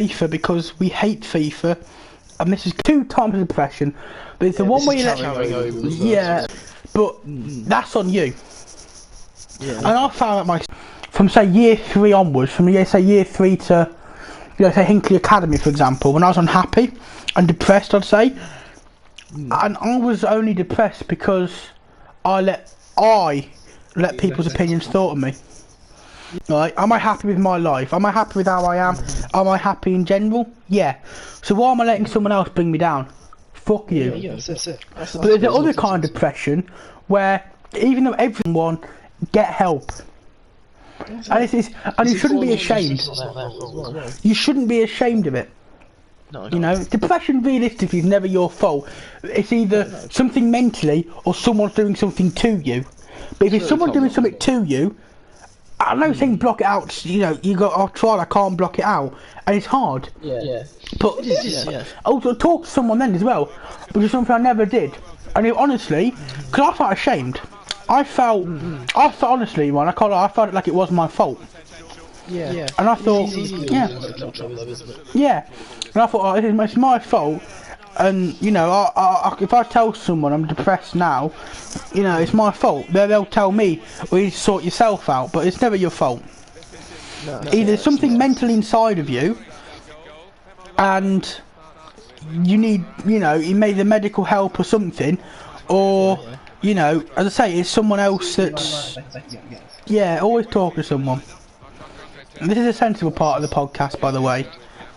FIFA because we hate FIFA, and this is 2 times of depression. But it's the one where you let, but that's on you. Yeah. And I found that from say year 3 onwards, from year 3 to say Hinckley Academy, for example, when I was unhappy and depressed, I'd say, and I was only depressed because I let people's opinions thought of me. Right? Am I happy with my life? Am I happy with how I am? Am I happy in general? Yeah. So why am I letting someone else bring me down? Fuck you. That's it. But there's the other kind of depression where even though everyone get help, and you shouldn't be ashamed. You shouldn't be ashamed of it. No, you know, depression realistically is never your fault. It's either something mentally or someone's doing something to you. But if it's someone doing something to you, I'm not saying block it out. You know, I've tried. I can't block it out, and it's hard. Yeah. But also talk to someone then as well, which is something I never did. And honestly, because I felt ashamed. I felt honestly, man, I felt it like it was my fault. Yeah. And I thought, yeah. And I thought, it's my fault. And you know, if I tell someone I'm depressed now, you know, it's my fault. They'll tell me, well, you need to sort yourself out. But it's never your fault. Either something mentally inside of you, and you need, you know, you may the medical help or something, or you know, as I say, it's someone else that's always talk to someone. And this is a sensible part of the podcast, by the way.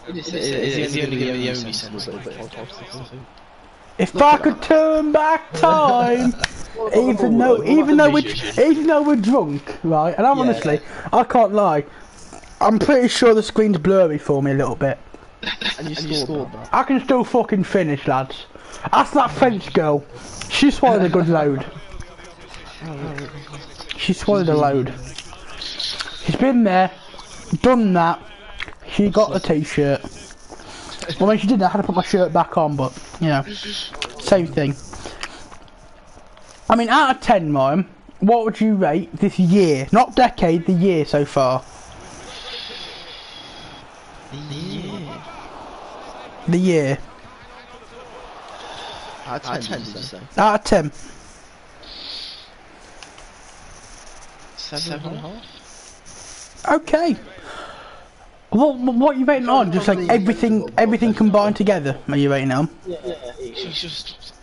It's the only sensible podcast. If I could turn back time, even though we're drunk, right? And honestly, I can't lie. I'm pretty sure the screen's blurry for me a little bit. And you scored that. I can still fucking finish, lads. Ask that French girl. She swallowed a good load. She swallowed a load. She's been there, done that. She got the t-shirt. Well, when she did that, I had to put my shirt back on, but, you know, same thing. I mean, out of 10, Ryan, what would you rate this year? Not decade, the year so far. The year. Out of 10, did you say? Out of 10. 7.5. Okay. What are you rating on? Just like everything combined together? Are you rating on? Yeah. It's just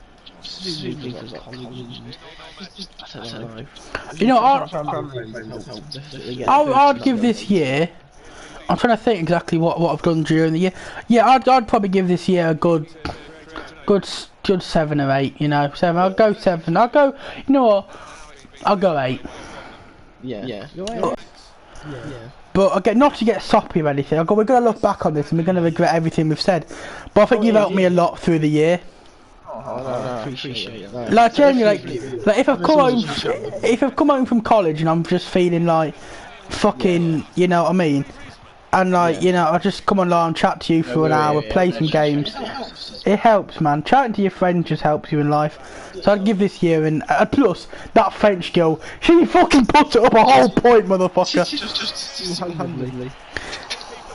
you know, I'd give this year. I'm trying to think exactly what I've done during the year. Yeah, I'd probably give this year a good 7 or 8. You know, 7. I'll go 7. I'll go. You know what? I'll go 8. Yeah. But again, not to get soppy or anything. We're gonna look back on this and we're gonna regret everything we've said. But I think you've helped me a lot through the year. I appreciate it. Like generally, like if I've come home from college and I'm just feeling like fucking, you know what I mean, and like you know, I just come online, chat to you for an hour, play some games. It helps, man. Chatting to your friends just helps you in life. So I'd give this year and plus that French girl, she fucking put it up a whole point, motherfucker.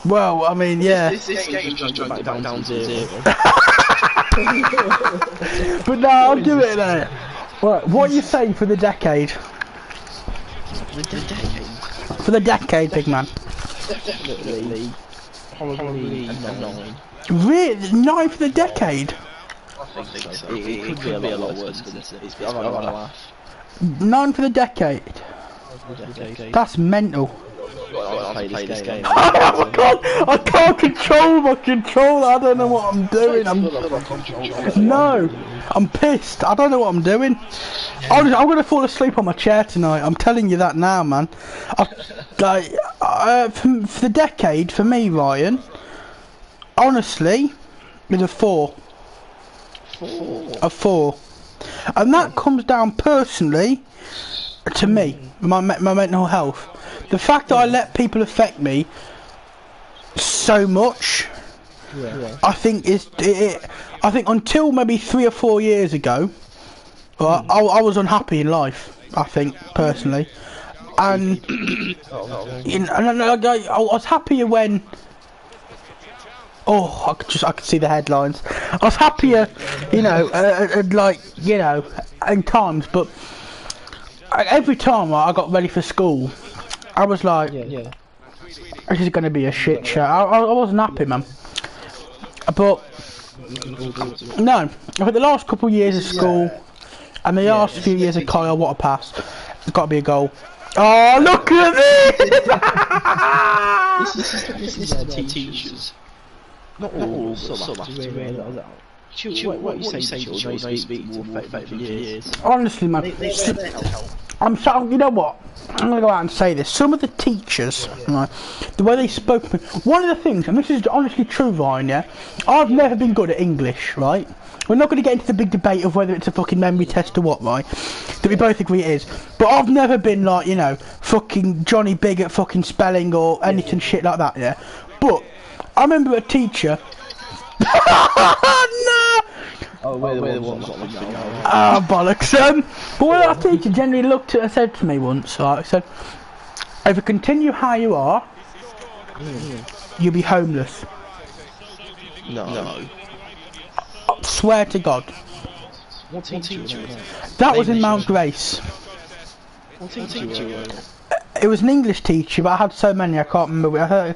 Well, I mean, yeah. This game just back down to 0. But no, I'll do it there. Right, what do you say for the decade? For the decade, big man. Definitely. Probably a 9. Really? 9 for the decade? I think so. It could be a lot worse than this. It's got a laugh. 9 for the decade? That's mental. I play this game. I can't control my controller. I don't know what I'm doing. No, I'm pissed. I don't know what I'm doing. I'm gonna fall asleep on my chair tonight. I'm telling you that now, man. For the decade, for me, Ryan, honestly, it's a 4. A 4. And that comes down personally to me, my mental health. The fact that I let people affect me so much, I think I think until maybe 3 or 4 years ago, I was unhappy in life. I think personally, and I was happier when Oh, I could see the headlines. I was happier, you know, like, you know, in times, but every time I got ready for school, I was like, this is going to be a shit show. I wasn't happy, man. But, no, I think the last couple of years of school, and the last few years of Kyle, what a pass. It's got to be a goal. Oh, look at this! This is the teachers. Not all, some have to really. What you say to children, they speak more for years. Honestly, man, I'm sorry, you know what? I'm going to go out and say this. Some of the teachers, right, the way they spoke to me, one of the things, and this is honestly true, Ryan, yeah, I've never been good at English, right? We're not going to get into the big debate of whether it's a fucking memory test or what, right? That we both agree it is. But I've never been like, you know, fucking Johnny Big at fucking spelling or anything shit like that, yeah? But I remember a teacher... No! Oh, we're the ones that Ah, bollocks. But when our teacher generally looked at and said to me once, right, he said, if you continue how you are, you'll be homeless. No. I swear to God. What teacher? That was in Mount Grace. What teacher? It was an English teacher, but I had so many I can't remember. I heard,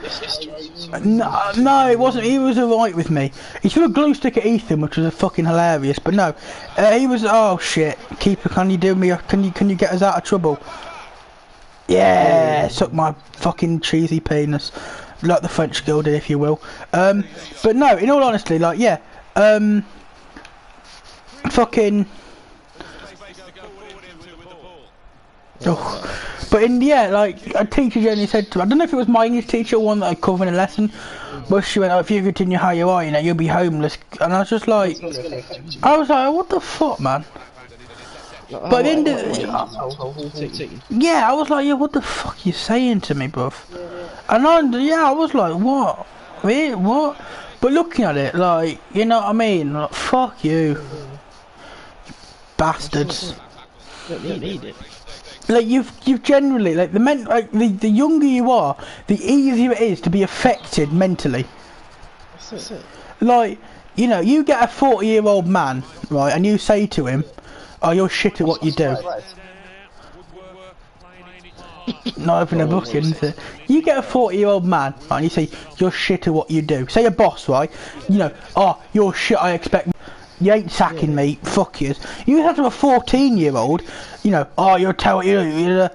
no, it wasn't. He was alright with me. He threw a glue stick at Ethan, which was fucking hilarious. But no, he was. Oh shit, keeper, can you do me? Can you get us out of trouble? Yeah, suck my fucking cheesy penis, like the French girl did, if you will. But no, in all honesty, like yeah, fucking. Oh. But in like a teacher generally said to me, I don't know if it was my English teacher or one that I covered in a lesson, but she went, oh, if you continue how you are, you know, you'll be homeless. And I was just like, what the fuck, man? But at the end of yeah, I was like, yeah, what the fuck are you saying to me, bruv? And I was like, what? Wait, what? But looking at it, like, you know what I mean? Like, fuck you. Bastards. You don't need it. Like you've generally like the younger you are, the easier it is to be affected mentally. That's it. Like, you know, you get a 40-year-old man, right, and you say to him, "Oh, you're shit at what you do." Not even a book, isn't it? You get a 40-year-old man, right, and you say, "You're shit at what you do." Say a boss, right? You know, "Oh, you're shit. I expect." You ain't sacking me, fuck you. You have to a 14-year-old, you know, oh, you're telling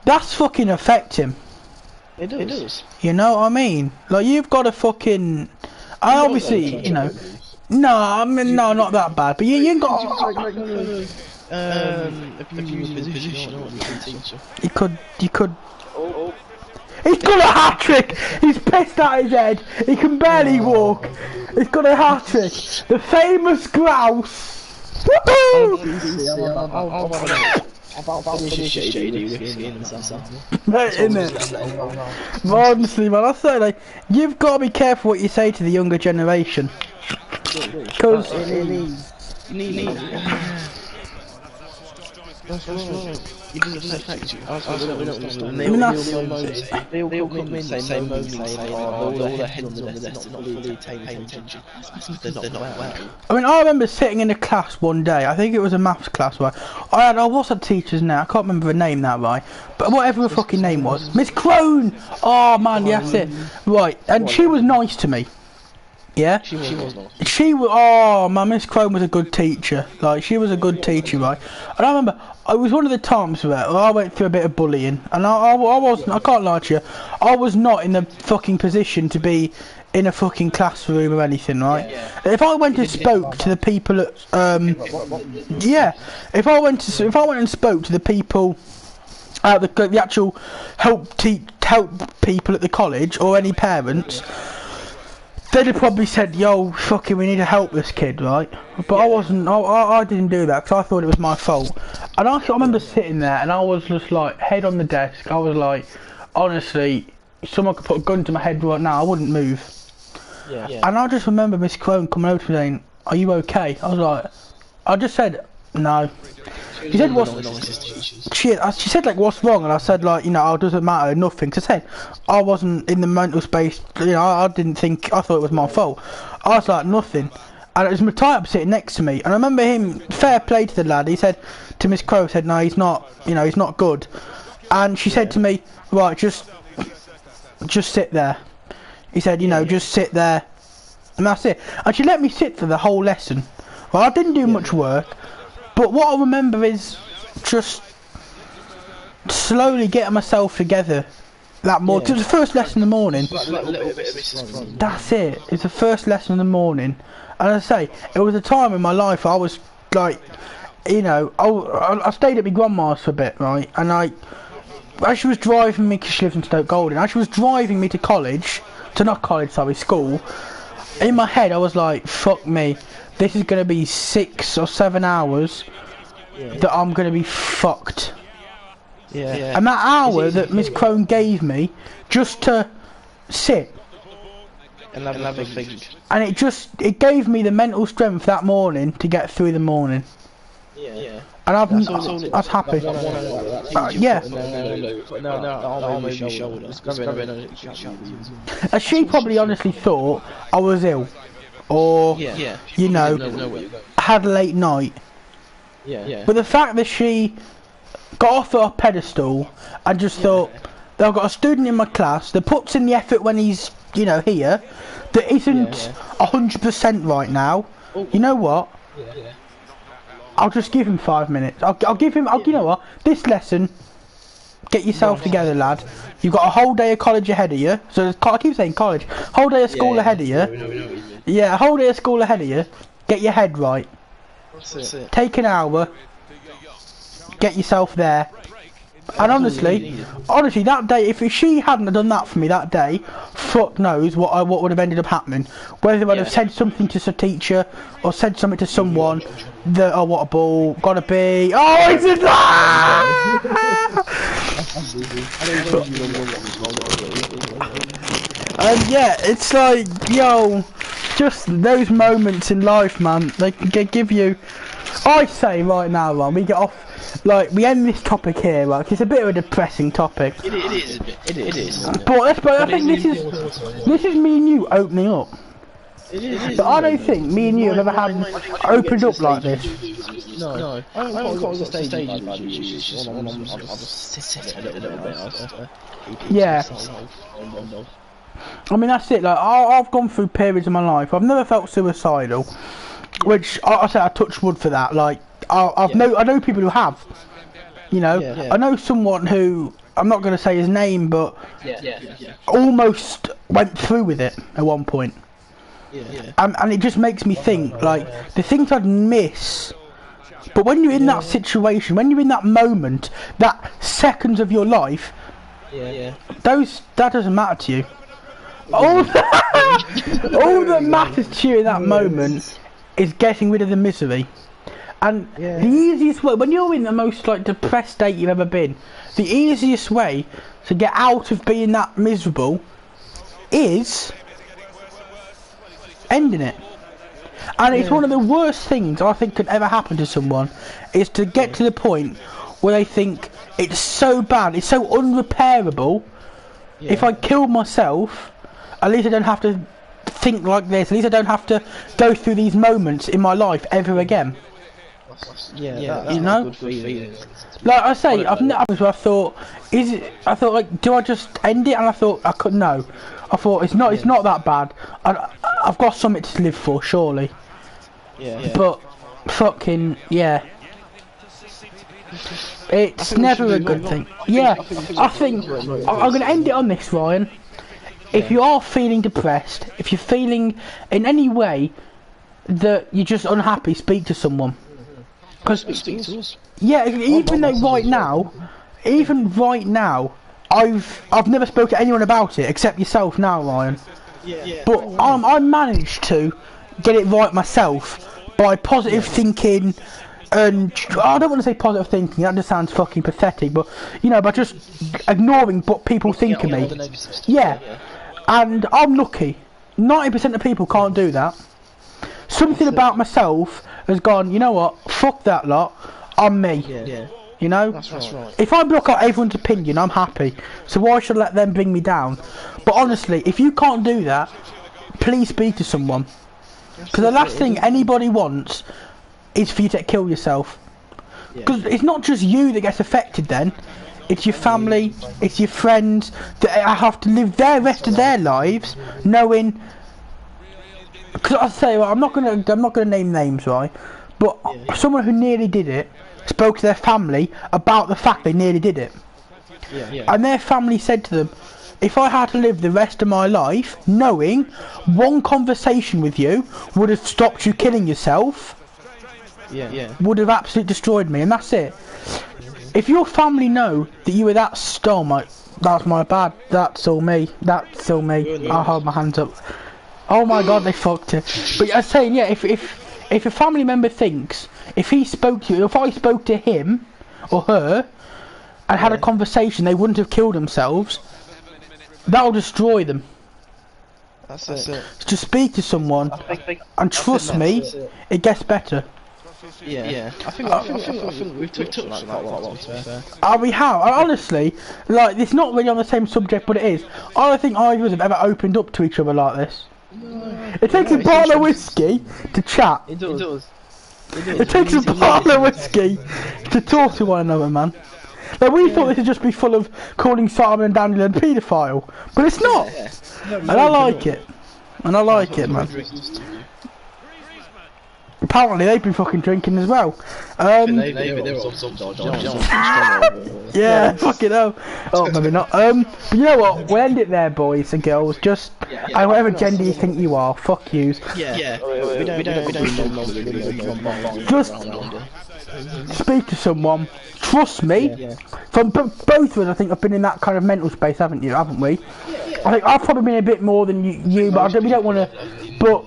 that's fucking affect him. It does. You know what I mean? Like, you've got to fucking... I obviously, you know... No, I mean, no, not that bad, but you got... You could... He's got a hat-trick! He's pissed at his head! He can barely walk! He's got a hat-trick! The famous grouse! Woohoo! Mate, innit? But honestly, man, I say, like, you've got to be careful what you say to the younger generation. Because... You need That's right. It doesn't affect you. They all come in the same moment saying, all their heads on the desk, not really paying attention. They're not well. I mean, I remember sitting in a class one day, I think it was a maths class, right? What's that teacher's name? I can't remember her name now, right? But whatever her fucking name was. Miss Crone! Oh man, yeah, that's it. Right, and she was nice to me. Yeah? She was nice. Oh man, Miss Crone was a good teacher. Like, she was a good teacher, right? And I remember, it was one of the times where I went through a bit of bullying, and I wasn't, I can't lie to you, I was not in the fucking position to be in a fucking classroom or anything, right? Yeah. If I went and spoke to the people at, if I went and spoke to the people at the actual help people at the college, or any parents, they'd have probably said, yo, fucking, we need to help this kid, right? But I wasn't, I didn't do that, because I thought it was my fault. And I remember sitting there, and I was just like, head on the desk, I was like, honestly, if someone could put a gun to my head right now, I wouldn't move. Yeah. And I just remember Miss Crone coming over to me saying, are you okay? I was like, I just said, no. She said, she said, like, what's wrong? And I said, like, you know, oh, it doesn't matter, nothing. Cause I said, I wasn't in the mental space, you know, I thought it was my fault. I was like, nothing. And it was my type sitting next to me. And I remember him, fair play to the lad, he said to Miss Crow, said, no, he's not, you know, he's not good. And she said to me, right, just sit there. He said, you know, just sit there. And that's it. And she let me sit for the whole lesson. Well, I didn't do much work. But what I remember is just slowly getting myself together that morning. It was the first lesson in the morning. That's it. It's the first lesson in the morning. And as I say, it was a time in my life I was like, you know, I stayed at my grandma's for a bit, right? And as she was driving me, because she lives in Stoke Golding, as she was driving me to school, in my head I was like, fuck me, this is going to be 6 or 7 hours that I'm going to be fucked. And that hour that Miss Crone gave me just to sit and have a think. And it gave me the mental strength that morning to get through the morning. And I was happy. She probably honestly thought I was ill, or you know, had a late night. But the fact that she got off her pedestal and just thought, I've got a student in my class that puts in the effort when he's, you know, here, that isn't 100% right now. You know what? I'll just give him 5 minutes. I'll give him. You know what? This lesson. Get yourself together, lad. You've got a whole day of college ahead of you. So I keep saying college. Whole day of school ahead of you. Yeah, a whole day of school ahead of you. Get your head right. Take an hour. Get yourself there. And honestly, that day, if she hadn't done that for me that day, fuck knows what would have ended up happening. Whether I'd have said something to some teacher or said something to someone that, oh, what a ball, gotta be, oh, it's a and yeah, it's like, yo, just those moments in life, man, they can give you. I say right now, Ron, we get off. Like, we end this topic here, right? It's a bit of a depressing topic. It is a bit. It is. But I think this is me and you opening up. But I don't think me and you have ever had opened up like this. No. I haven't got the stage. Yeah. I mean, that's it. Like, I've gone through periods in my life. I've never felt suicidal, which I say I touch wood for that. Like, I know people who have. You know, I know someone who, I'm not going to say his name, but almost went through with it at one point. And it just makes me think, like, the things I'd miss. But when you're in that situation, when you're in that moment, that seconds of your life, that doesn't matter to you. All that matters to you in that moment is getting rid of the misery. And the easiest way, when you're in the most like depressed state you've ever been, the easiest way to get out of being that miserable is ending it. And it's one of the worst things I think could ever happen to someone, is to get to the point where they think it's so bad, it's so unrepairable. If I kill myself, at least I don't have to think like this. At least I don't have to go through these moments in my life ever again. You know, like I say, I've never. I thought, like, do I just end it? And I thought I could. No, I thought it's not that bad. I've got something to live for, surely. But fucking it's never a good thing. I think I'm gonna end it on this, Ryan. If you are feeling depressed, if you're feeling in any way that you're just unhappy, speak to someone. Because even though right now, I've never spoken to anyone about it except yourself now, Ryan. But I managed to get it right myself by positive thinking, and I don't want to say positive thinking. That just sounds fucking pathetic. But you know, by just ignoring what people think of me. And I'm lucky. 90% of people can't do that. Something about myself has gone, you know what, fuck that lot, on me. Yeah. You know? That's right. If I block out everyone's opinion, I'm happy. So why should I let them bring me down? But honestly, if you can't do that, please speak to someone. Because the last thing anybody wants is for you to kill yourself. Because it's not just you that gets affected then. It's your family, it's your friends that have to live their rest of their lives knowing. Because I say, well, I'm not gonna name names, right? But someone who nearly did it spoke to their family about the fact they nearly did it. And their family said to them, if I had to live the rest of my life knowing one conversation with you would have stopped you killing yourself, would have absolutely destroyed me, and that's it. If your family know that you were that that's my bad, that's all me, I'll hold my hands up. Oh my god, they fucked it. But I was saying, yeah, if a family member thinks, if I spoke to him or her and had a conversation, they wouldn't have killed themselves, that'll destroy them. That's it. Just speak to someone, and trust me, it gets better. Yeah. I think we've touched on that quite a lot, to be fair. We have. Honestly, like, it's not really on the same subject, but it is. I don't think either of us have ever opened up to each other like this. It takes a bottle of whiskey to chat. It does. It takes a bottle of whiskey to talk to one another, man. Like, we thought this would just be full of calling Simon and Daniel a paedophile, but it's not. And I like it. And I like it, man. Apparently they've been fucking drinking as well. Yeah, fucking hell. Oh, maybe not. But you know what? We'll end it there, boys and girls. Just, whatever gender you think you are, fuck yous. We don't. Just speak to someone. Trust me. From both of us, I think, have been in that kind of mental space, haven't we? I think I've probably been a bit more than you, but we don't want to. But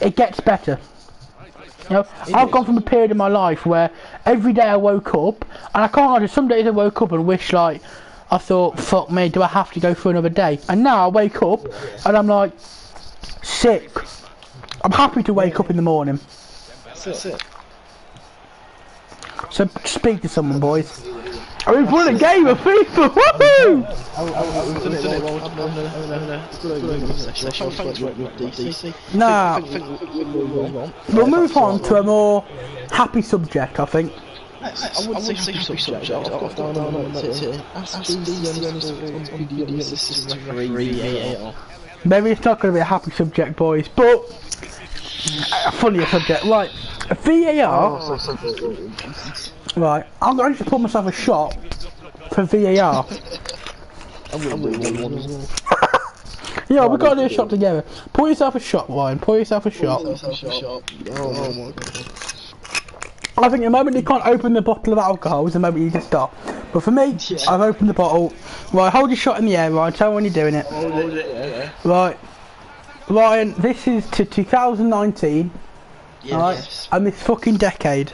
it gets better. You know, I've gone from a period in my life where every day I woke up, and I can't argue, some days I woke up and wish, like, I thought, fuck me, do I have to go for another day? And now I wake up and I'm like, sick. I'm happy to wake up in the morning. That's it. So speak to someone, boys. We've won a game of FIFA! Woohoo! Nah. We'll move on to a more happy subject, I think. I wouldn't say happy subject. I've got down on Maybe it's not going to be a happy subject, boys, but a funnier subject. Right, VAR. Right, I'm going to put myself a shot for VAR. Yeah, we've got to do a shot together. Pour yourself a shot, Ryan. Pour yourself a shot. Oh my god. I think the moment you can't open the bottle of alcohol is the moment you can stop. But for me, I've opened the bottle. Right, hold your shot in the air, Ryan. Tell me when you're doing it. Right. Ryan, this is to 2019. Right? And this fucking decade.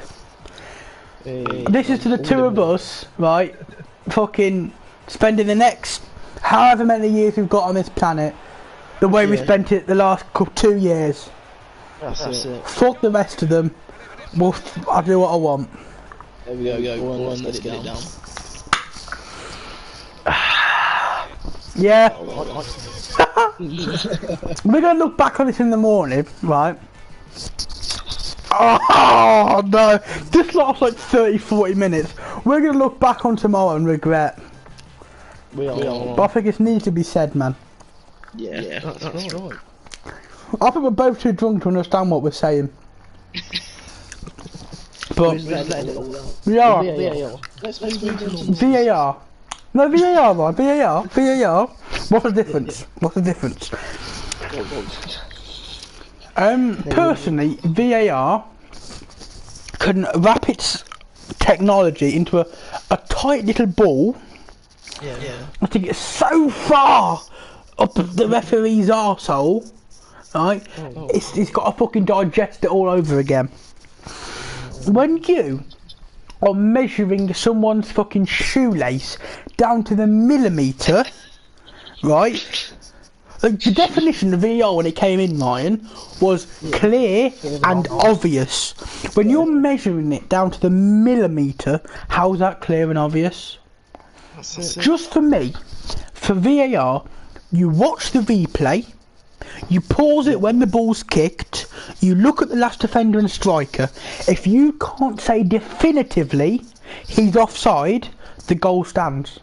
This is to the two of us, right? Fucking spending the next however many years we've got on this planet the way we spent it the last 2 years. That's it. Fuck the rest of them. I'll do what I want. There we go. Go on, let's get it down. Yeah. We're gonna look back on this in the morning, right? Oh no! This lasts like 30-40 minutes. We're gonna look back on tomorrow and regret. We are. But I think it needs to be said, man. Yeah, that's right. I think we're both too drunk to understand what we're saying. But we are. Let's move on. VAR. No, VAR, man. VAR. What's the difference? Personally, VAR can wrap its technology into a tight little ball. I think it's so far up the referee's arsehole, right? It's got to fucking digest it all over again. When you are measuring someone's fucking shoelace down to the millimetre, right? Like, the definition of VAR when it came in, Ryan, was clear and obvious. When you're measuring it down to the millimetre, how's that clear and obvious? Just for me, for VAR, you watch the replay, you pause it when the ball's kicked, you look at the last defender and striker. If you can't say definitively he's offside, the goal stands.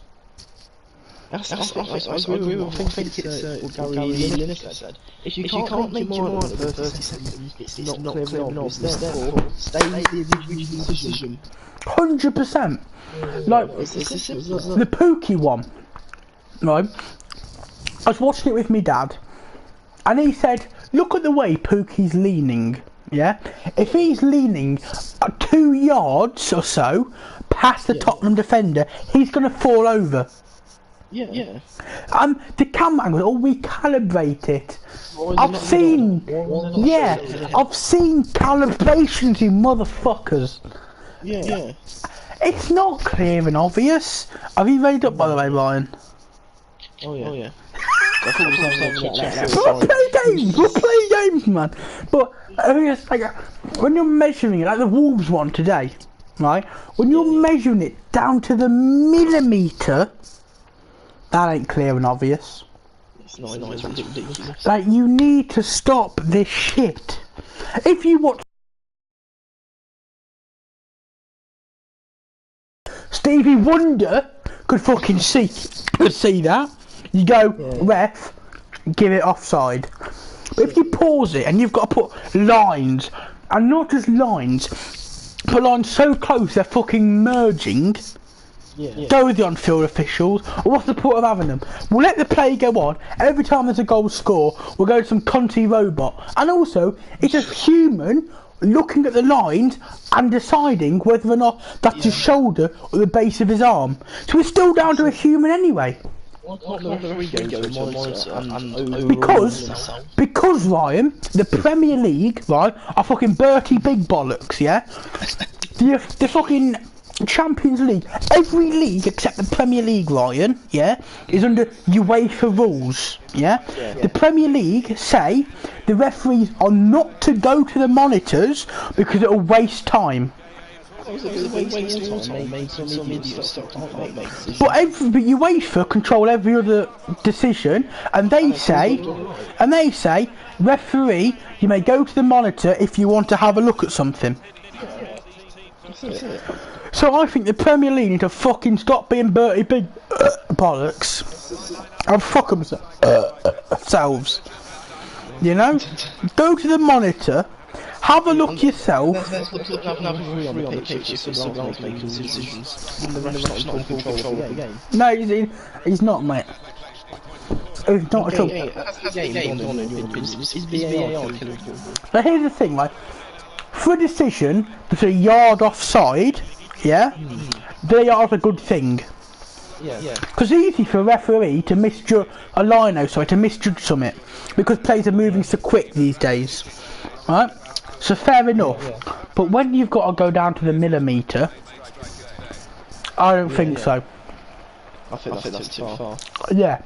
I agree with what I think it's what Gary Lineker said. If you can't make more than 30 seconds, it's not clear and obvious. Therefore, stay the original decision. 100%. Like, the Pookie one, right? I was watching it with my dad, and he said, look at the way Pookie's leaning, yeah? If he's leaning 2 yards or so past the Tottenham defender, he's going to fall over. Yeah. The camera angle, or recalibrate it. I've seen calibrations, you motherfuckers. Yeah. It's not clear and obvious. Have you read up, by the way, Ryan? Oh yeah. We'll play games, man. But I mean, it's like, when you're measuring it, like the Wolves one today, right? When you're measuring it down to the millimetre, that ain't clear and obvious. It's ridiculous. Like, you need to stop this shit. If you watch Stevie Wonder could fucking see that. You go, ref, give it offside. But if you pause it and you've got to put lines, and not just lines, but lines so close they're fucking merging. Go with the on-field officials. Or what's the point of having them? We'll let the play go on. Every time there's a goal score, we'll go to some cunty robot. And also, it's a human looking at the lines and deciding whether or not that's his shoulder or the base of his arm. So it's still down to a human anyway. Because Ryan, the Premier League, right, are fucking Bertie Big Bollocks, yeah? The fucking Champions League, every league except the Premier League, Ryan, yeah, is under UEFA rules, yeah? The Premier League say the referees are not to go to the monitors because it'll waste time. But UEFA control every other decision, and they say, referee, you may go to the monitor if you want to have a look at something. So I think the Premier League need to fucking stop being Bertie Big bollocks and fuck themselves. You know? Go to the monitor, have a look yourself. No, he's not, mate. He's not at all. Now here's the thing, like, for a decision that's a yard offside, they are a good thing. Because it's easy for a referee to misjudge to misjudge something, because players are moving so quick these days, right? So fair enough. But when you've got to go down to the millimetre, I don't think so. I think that's too far. Yeah.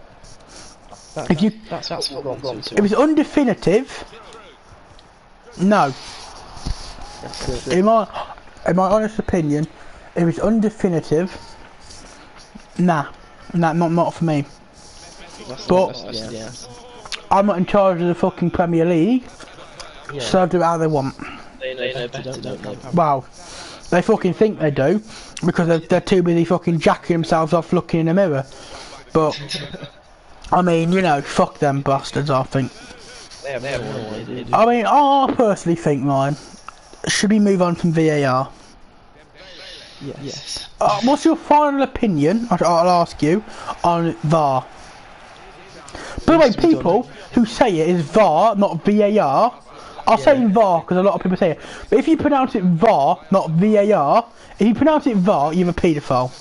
If it's undefinitive, no. In my honest opinion, if it's undefinitive, nah, not for me. I'm not in charge of the fucking Premier League, so do how they want. They know better, don't they? Wow, they fucking think they do, because they're too busy fucking jacking themselves off looking in the mirror. But I mean, you know, fuck them bastards. I think. I mean, I personally think, Ryan, should we move on from VAR? Yes. What's your final opinion, I'll ask you, on VAR? By the way, people who say it is VAR, not VAR, are saying VAR because a lot of people say it. But if you pronounce it VAR, not VAR, if you pronounce it VAR, you're a paedophile.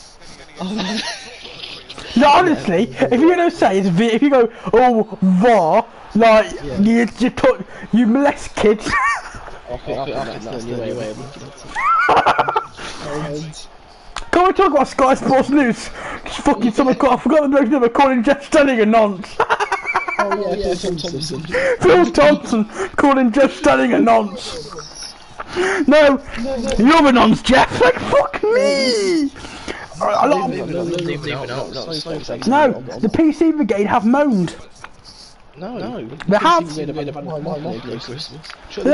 No, honestly, if you're gonna say it's if you go, oh, VAR, like, you molest kids. I think that's the only way of looking at it. Can we talk about Sky Sports News? Just fucking someone I forgot the bloke's name, calling Jeff Stelling a nonce. yeah, Phil Thompson. Phil Thompson calling Jeff Stelling a nonce. No, you're a nonce, Jeff. Like fuck me. No, the PC Brigade have moaned. No, they have. They're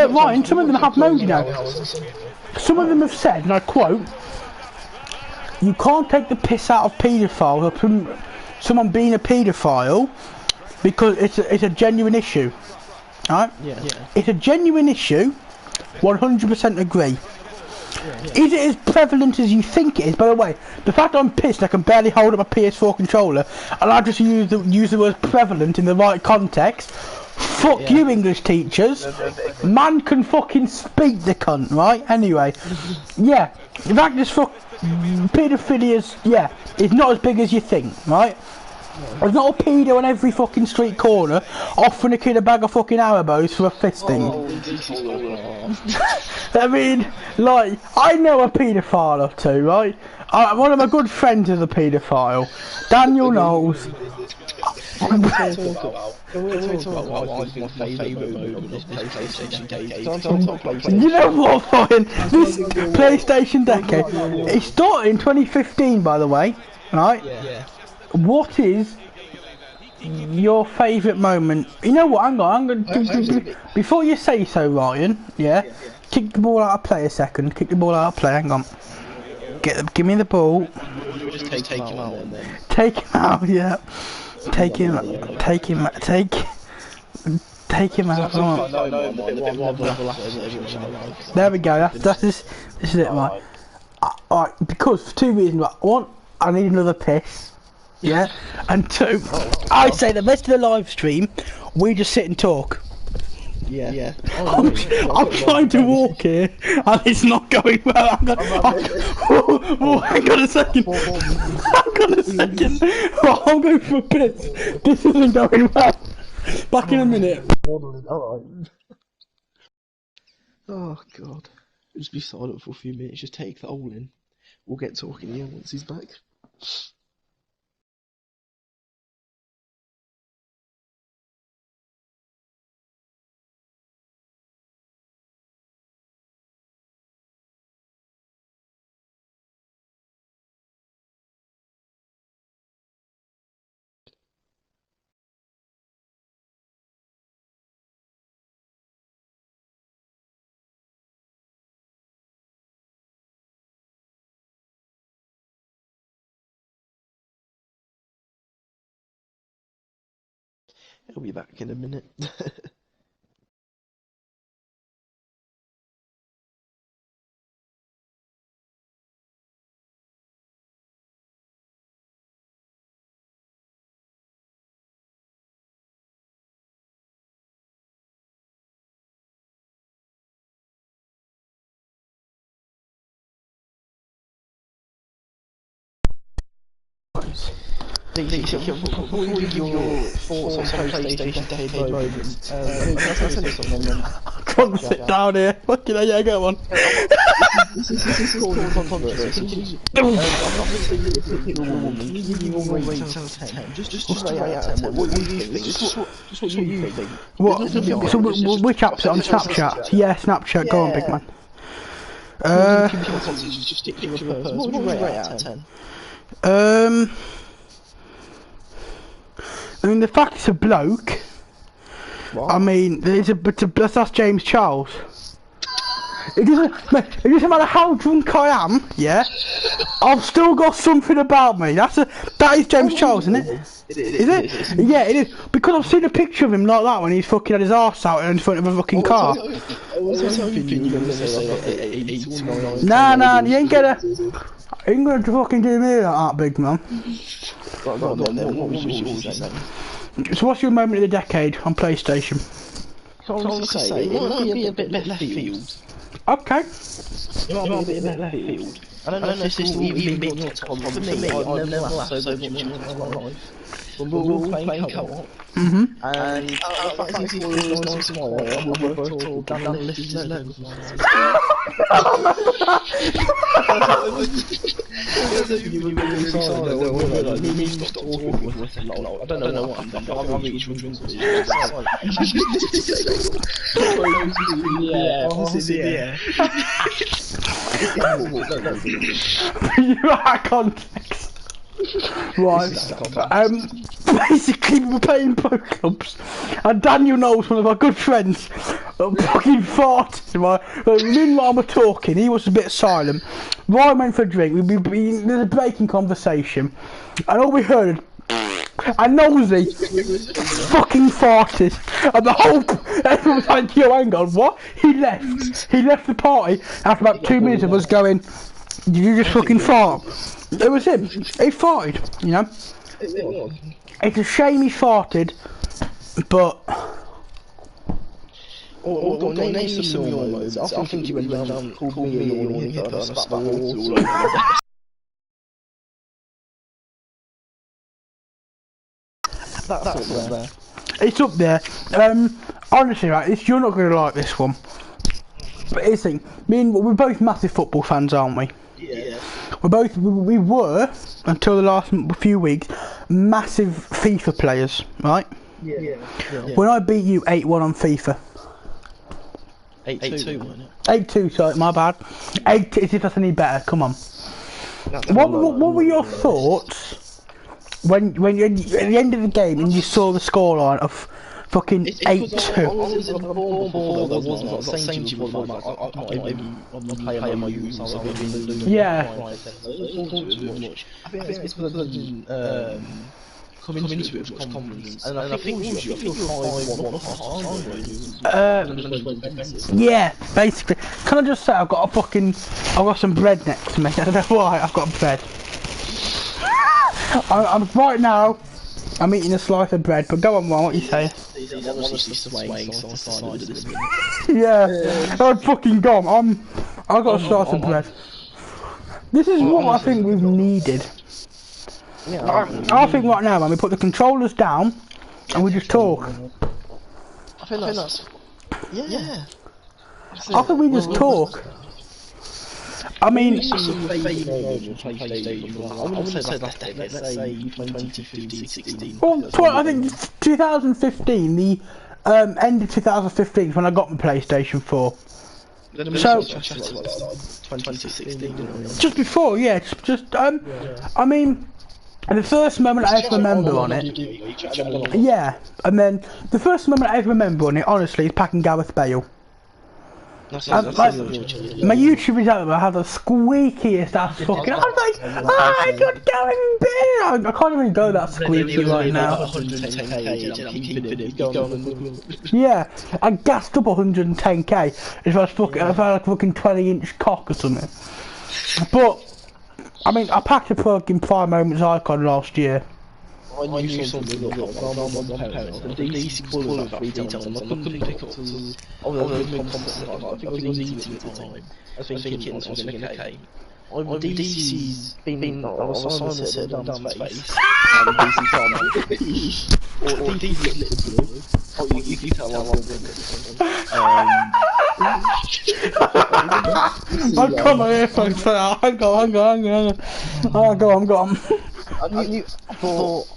right, and some of them have moaned, you know. Some of them have said, and I quote, "You can't take the piss out of paedophiles or someone being a paedophile because it's a genuine issue." Right? Yeah. It's a genuine issue. 100% agree. Is it as prevalent as you think it is? By the way, the fact that I'm pissed I can barely hold up a PS4 controller and I just use the word prevalent in the right context. Fuck you, English teachers. Man can fucking speak, the cunt, right? Anyway, yeah, the fact this paedophilia's, it's not as big as you think, right? There's not a pedo on every fucking street corner offering a kid a bag of fucking Haribos for a fisting. I mean, like, I know a paedophile or two, right? One of my good friends is a paedophile. Daniel knows. Can we talk about what I think my favourite moment of this PlayStation decade? You know what, fucking this PlayStation decade? It started in 2015, by the way, right? Yeah. What is your favourite moment? You know what? Hang on. I'm gonna before you say so, Ryan. Yeah. Kick the ball out of play a second. Kick the ball out of play. Hang on. Give me the ball. Just take him out and then. Take him out. Yeah. Take him out. Take him out. There we go. This is it, right? Alright, because for two reasons. Right. One, I need another piss. Yeah, and two, I say the rest of the live stream, we just sit and talk. Yeah. I'm trying to walk here, and it's not going well. Hang on a second. I'm going for a piss. This isn't going well. Back in a minute. Alright. Oh god. Just be silent for a few minutes, just take the hole in. We'll get talking here once he's back. He'll be back in a minute. Before you give your thoughts on PlayStation decade moments, can I say something? Come on, sit down here. Fucking hell, yeah, go on. This is causing controversy. I'm not listening to a woman. Can you give me your rate out of 10? Just rate out of 10. What do you think? Just what you think. What? So which app's it on? Snapchat? Yeah, Snapchat. Go on, big man. Just stick to your person. What would you rate out of 10? I mean, the fact it's a bloke. What? I mean, that's James Charles. It doesn't matter how drunk I am, yeah. I've still got something about me. That is James Charles, isn't it? Is it? Yeah, it is. Because I've seen a picture of him like that when he's fucking had his arse out in front of a fucking car. Nah, you ain't gonna fucking do me like that, big man. So what's your moment of the decade on PlayStation? It might be a bit left field. Okay. It might be a bit left field. I don't know if this will even be your top 10. For me, I've never laughed so much in my life. when we're all playing co-op. And the fact he was nice and small, and we're both told Dan lifted his leg. I don't know what I'm doing, but I'm reaching drinks. You are context. Right. Basically, we were playing pro clubs, and Daniel knows, one of our good friends, fucking farted. Right? Me and Ryan were talking. He was a bit silent. Ryan went for a drink. There's a breaking conversation, and all we heard. And Nosey fucking farted, and the whole everyone was like, "Yo, hang on, what?" He left. He left the party after about 2 minutes of us going, "Did you just fucking fart?" It was him. He farted, you know. It's a shame he farted, but. Name some of your modes. I think you went down, called me in the morning, hit us, spat water. That's up there. It's up there. Honestly, right, you're not going to like this one. But here's the thing, we're both massive football fans, aren't we? Yeah. We were, until the last few weeks, massive FIFA players, right? Yeah. When I beat you 8-1 on FIFA. 8-2, wasn't it? 8-2, sorry, my bad. 8-2, as if that's any better, come on. What were your thoughts when you at the end of the game and you saw the scoreline of fucking 8-2? Yeah. Come into it with confidence, and I think yeah, basically. Can I just say I've got some bread next to me. I don't know why I've got bread. I'm right now. I'm eating a slice of bread, but go on, Ron, what you say? Yeah, I've fucking gone. I've got a slice of bread. This is what I think we've needed. I think right now, man, we put the controllers down and we just talk. I think that's. Yeah. I think we just talk. I mean, I wouldn't say that's let's say 2015, 16. Well, I think 2015, the end of 2015 is when I got my PlayStation 4. So 2016, just before, yeah, I mean. And the first moment I ever remember on it, yeah, and then the first moment I ever remember on it, honestly, is packing Gareth Bale. My YouTube is out there, I have the squeakiest ass fucking. I was like, I got Gareth Bale. I can't even go that squeaky right now. Yeah, I gassed up 110k if I was fucking, if I had a fucking 20-inch cock or something. But. I mean, I packed a plug in 5 Moments Icon last year. I knew something that got on my parents, and DC called about 3 times, and I couldn't pick up till I think I was eating at the time. I was thinking, okay, DC's been I was Simon down his face, and DC found or DC's little blue. Oh, you can tell I'm I've got my earphones for that. Hang on. Oh, go on. I thought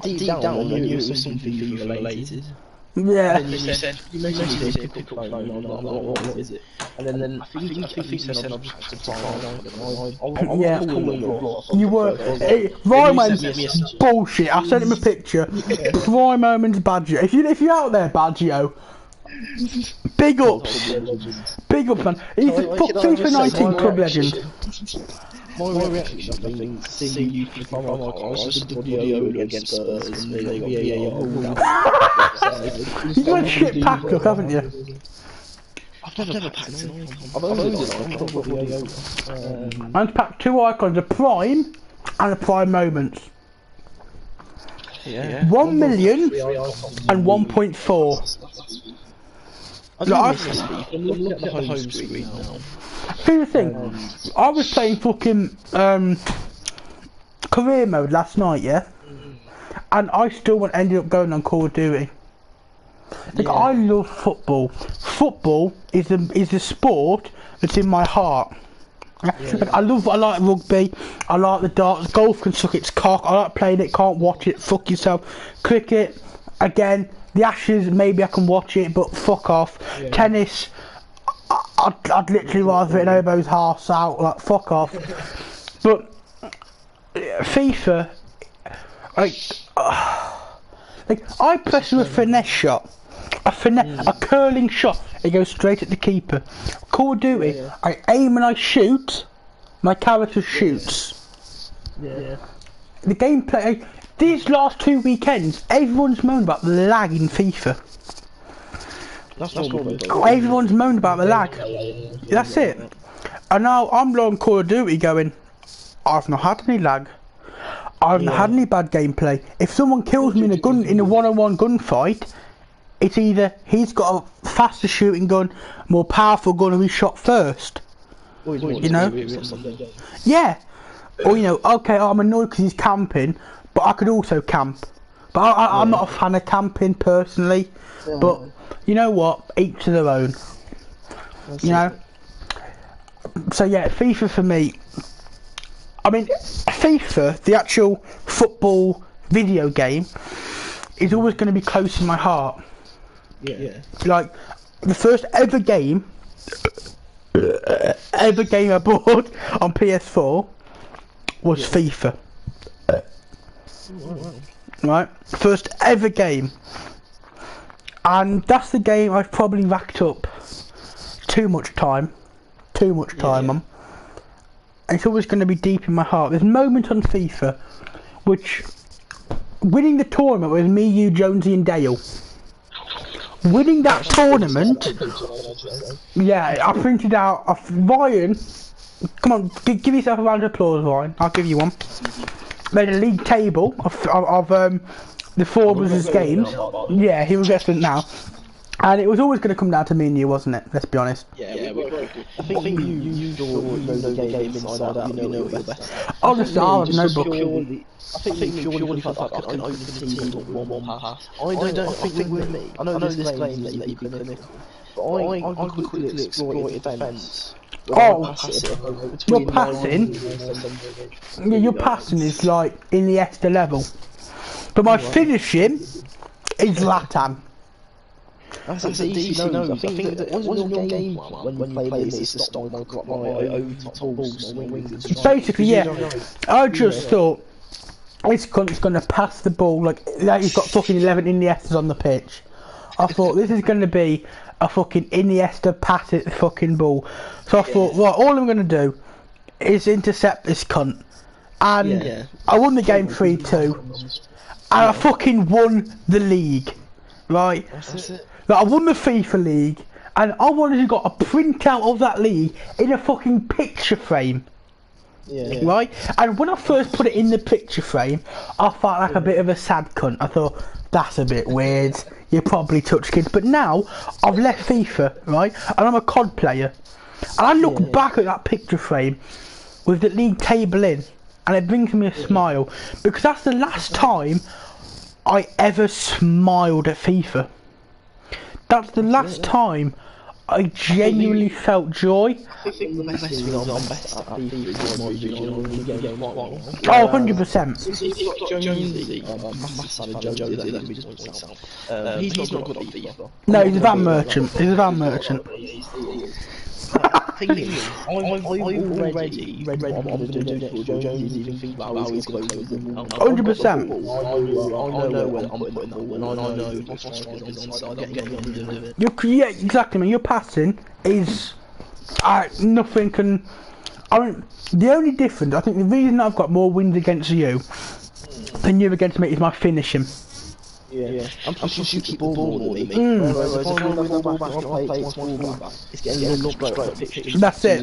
deep down I knew it was something FIFA related. Yeah. And then you said pick up the phone, what is it? And then I think you said I'll just have to try. Yeah. You were. Ryman's bullshit. I sent him a picture. Ryman's Badger. If you're out there, Badgio. Big ups, man. He's a FIFA 19 club legend. My reaction, I think, seeing you from my car, was just the video against Spurs and they got You've got a shit pack up, haven't you? I've never packed an icon. I've owned it. I've packed 2 icons, a Prime and a Prime Moments. Yeah. 1 million and 1.4. I'm looking at the home screen now. Here's the thing, I was playing fucking career mode last night, yeah? and I still ended up going on Call of Duty. Like, I love football. Football is the sport that's in my heart. Like, I like rugby, I like the darts, golf can suck its cock, I like playing it, can't watch it, fuck yourself. Cricket, again, the Ashes, maybe I can watch it, but fuck off. Tennis, I'd literally rather it elbows half out, like, fuck off. But FIFA, like I press with a finesse shot, a curling shot, it goes straight at the keeper. Call of Duty, I aim and I shoot, my character shoots. The gameplay, these last 2 weekends, everyone's moaned about the lag in FIFA. Everyone's moaned about the lag. That's it. And now I'm on Call of Duty going, I've not had any lag. I've not had any bad gameplay. If someone kills me in a one-on-one gunfight, it's either he's got a faster shooting gun, more powerful gun, or he shot first. You know? Yeah. Or, you know, okay, I'm annoyed because he's camping, but I could also camp. But I'm not a fan of camping personally. But you know what? Each to their own. You know? So yeah, FIFA for me. I mean, FIFA, the actual football video game, is always going to be close in my heart. Like, the first ever game I bought on PS4 was FIFA. Right? First ever game. And that's the game I've probably racked up too much time on. And it's always going to be deep in my heart. There's moments on FIFA which, winning the tournament with me, you, Jonesy and Dale. Winning that tournament, yeah, I printed out, Ryan, come on, give yourself a round of applause, Ryan, I'll give you one. Made a league table of the four of us games. Yeah, he was excellent now. And it was always going to come down to me and you, wasn't it? Let's be honest. Yeah, I think you know the game inside out, you know it best. Honestly, I have no book. I think purely for the fact I can open the team with one pass. I don't think with me, I know this claim that you be clinical, but I could quickly exploit the defence. Oh, your passing? Yeah, your passing is like Iniesta level. But my finishing is Latam. That's decent nose. I think that wasn't your game when you played this to stop my tools. Basically, yeah. I just thought this cunt's gonna pass the ball like he's got fucking 11 Iniestas on the pitch. I thought this is gonna be a fucking Iniesta pass at the fucking ball. So I thought, right, all I'm gonna do is intercept this cunt. And I won the game 3-2. And I fucking won the league. Right? That's it. Like, I won the FIFA league, and I wanted to got a printout of that league in a fucking picture frame. Right? And when I first put it in the picture frame, I felt like a bit of a sad cunt. I thought, that's a bit weird. You probably touch kids. But now, I've left FIFA, right? And I'm a COD player. And I look back at that picture frame with the league table in, and it brings me a smile. Because that's the last time I ever smiled at FIFA. That's the last time I genuinely felt joy. I think the best thing I'm best at FIFA is my vision on the game. Oh, 100%. He's not good at FIFA. No, he's a van merchant. He's a van merchant. Thing is, I've already read what I'm going to do before Jones even thinks about how he's going to go. 100%. I know where I'm putting the ball, and I know if my striker's onside, I'm getting on to do it. Yeah, exactly, man. Your passing is nothing can. I mean, the only difference, I think, the reason I've got more wins against you than you against me is my finishing. Yeah. I'm just shoot the ball more than me. Whereas if I win the ball back and I play it full back, it's getting a lot straight at the pitch. That's it.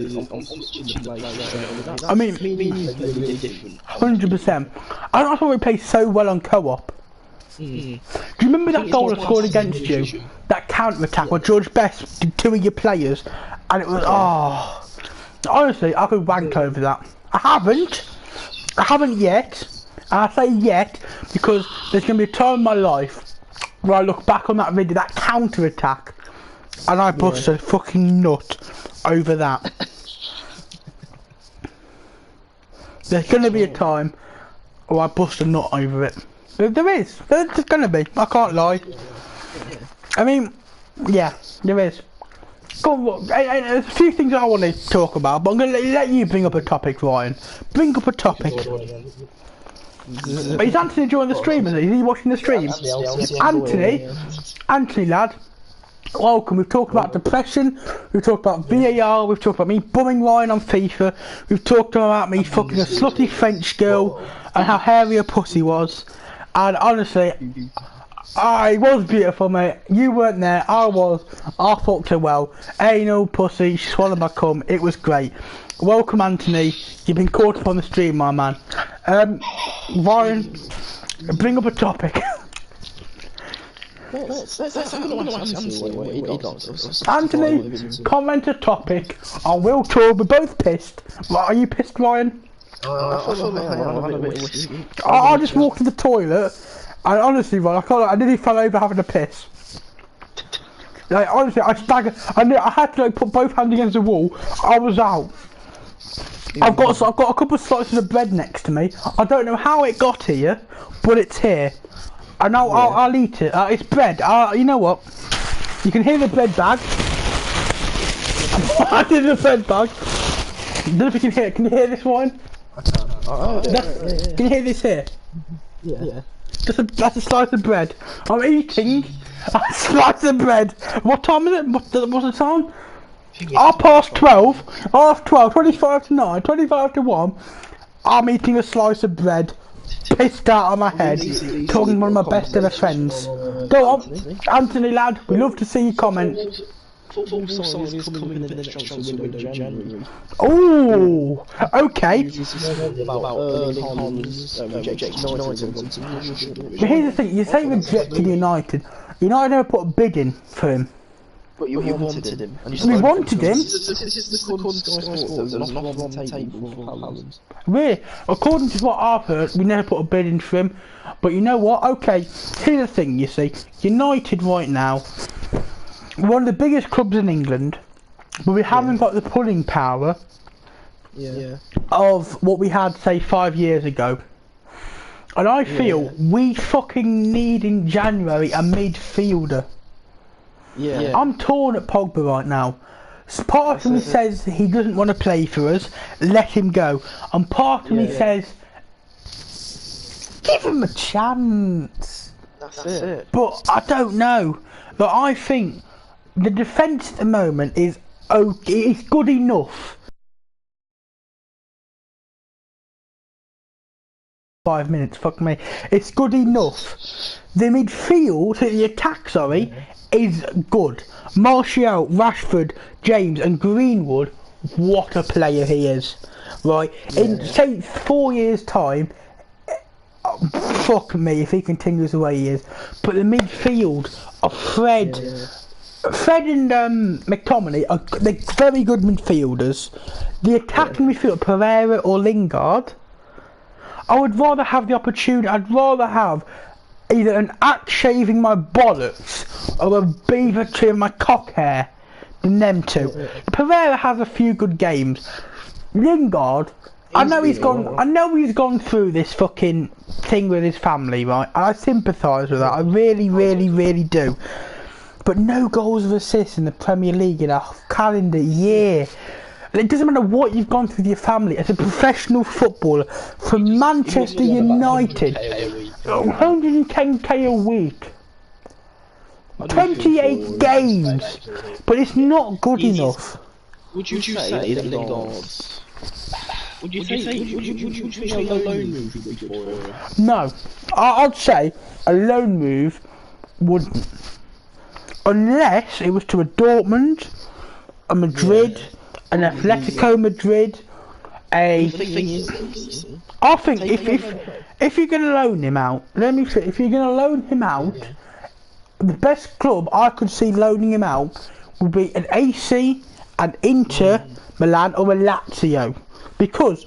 I mean, 100%. That's why we play so well on co-op. Do you remember that goal I scored against you? That counter-attack where George Best did 2 of your players, and it was honestly, I could wank over that. I haven't yet, And I say yet because there's going to be a time in my life where I look back on that video, that counter-attack, and I bust a fucking nut over that. There's going to be a time where I bust a nut over it. There is. There's going to be. I can't lie. I mean, yeah, there is. Go on, there's a few things I want to talk about, but I'm going to let you bring up a topic, Ryan. Bring up a topic. But is Anthony joining the stream? Is he watching the stream? Anthony, lad. Welcome. We've talked about depression. We've talked about VAR. We've talked about me bumming Ryan on FIFA. We've talked about me fucking a slutty French girl and how hairy a pussy was. And honestly, it was beautiful, mate. You weren't there. I was. I fucked her well. Anal pussy. She swallowed my cum. It was great. Welcome, Anthony. You've been caught up on the stream, my man. Ryan, bring up a topic. Anthony, comment a topic. I will talk. We're both pissed. Are you pissed, Ryan? I just walked to the toilet, and honestly, Ryan, I nearly fell over having a piss. Like honestly, I staggered. I had to like put both hands against the wall. I was out. I've got a couple of slices of bread next to me. I don't know how it got here, but it's here. And I'll eat it. It's bread. You know what? You can hear the bread bag. I did the bread bag. I don't know if you can hear it. Can you hear this one? Can you hear this here? Yeah. That's a slice of bread. I'm eating a slice of bread. What time is it? What's the time? 12:30. 12:30. 25 to 9. 25 to 1. I'm eating a slice of bread. Pissed out of my head, talking to one of my best ever friends. Go on, Anthony lad, we love to see you comment. Oh, okay. But here's the thing, you say rejected United. United never put a bid in for him. But you wanted him. We wanted him? Really? According to what I've heard, we never put a bid in for him. But you know what? Okay, here's the thing, you see. United right now, one of the biggest clubs in England, but we haven't got the pulling power of what we had, say, 5 years ago. And I feel we fucking need in January a midfielder. I'm torn at Pogba right now. Part of me says he doesn't want to play for us, let him go. And part of me says, give him a chance. That's it. But I don't know. But I think the defence at the moment is okay. It's good enough. 5 minutes, fuck me. It's good enough. The midfield, the attack, sorry, is good. Martial, Rashford, James and Greenwood, what a player he is. Right, in say 4 years time, fuck me if he continues the way he is. But the midfield of Fred and McTominay are they're very good midfielders. The attacking midfield, Pereira or Lingard, I would rather have the opportunity, I'd rather have either an axe shaving my bollocks or a beaver trimming my cock hair than them two. Pereira has a few good games. Lingard, I know he's gone through this fucking thing with his family, right? And I sympathise with that. I really, really, really do. But no goals or assists in the Premier League in a calendar year. And it doesn't matter what you've gone through with your family. As a professional footballer from Manchester United, 110k a week, 28 games, but it's not good enough. Would you say that Lingard's? Would you say a loan move would be good for him? No, I'd say a loan move wouldn't, unless it was to a Dortmund, a Madrid, an Atletico Madrid, I think if you're gonna loan him out, let me say, if you're gonna loan him out, the best club I could see loaning him out would be an AC, an Inter Milan or a Lazio, because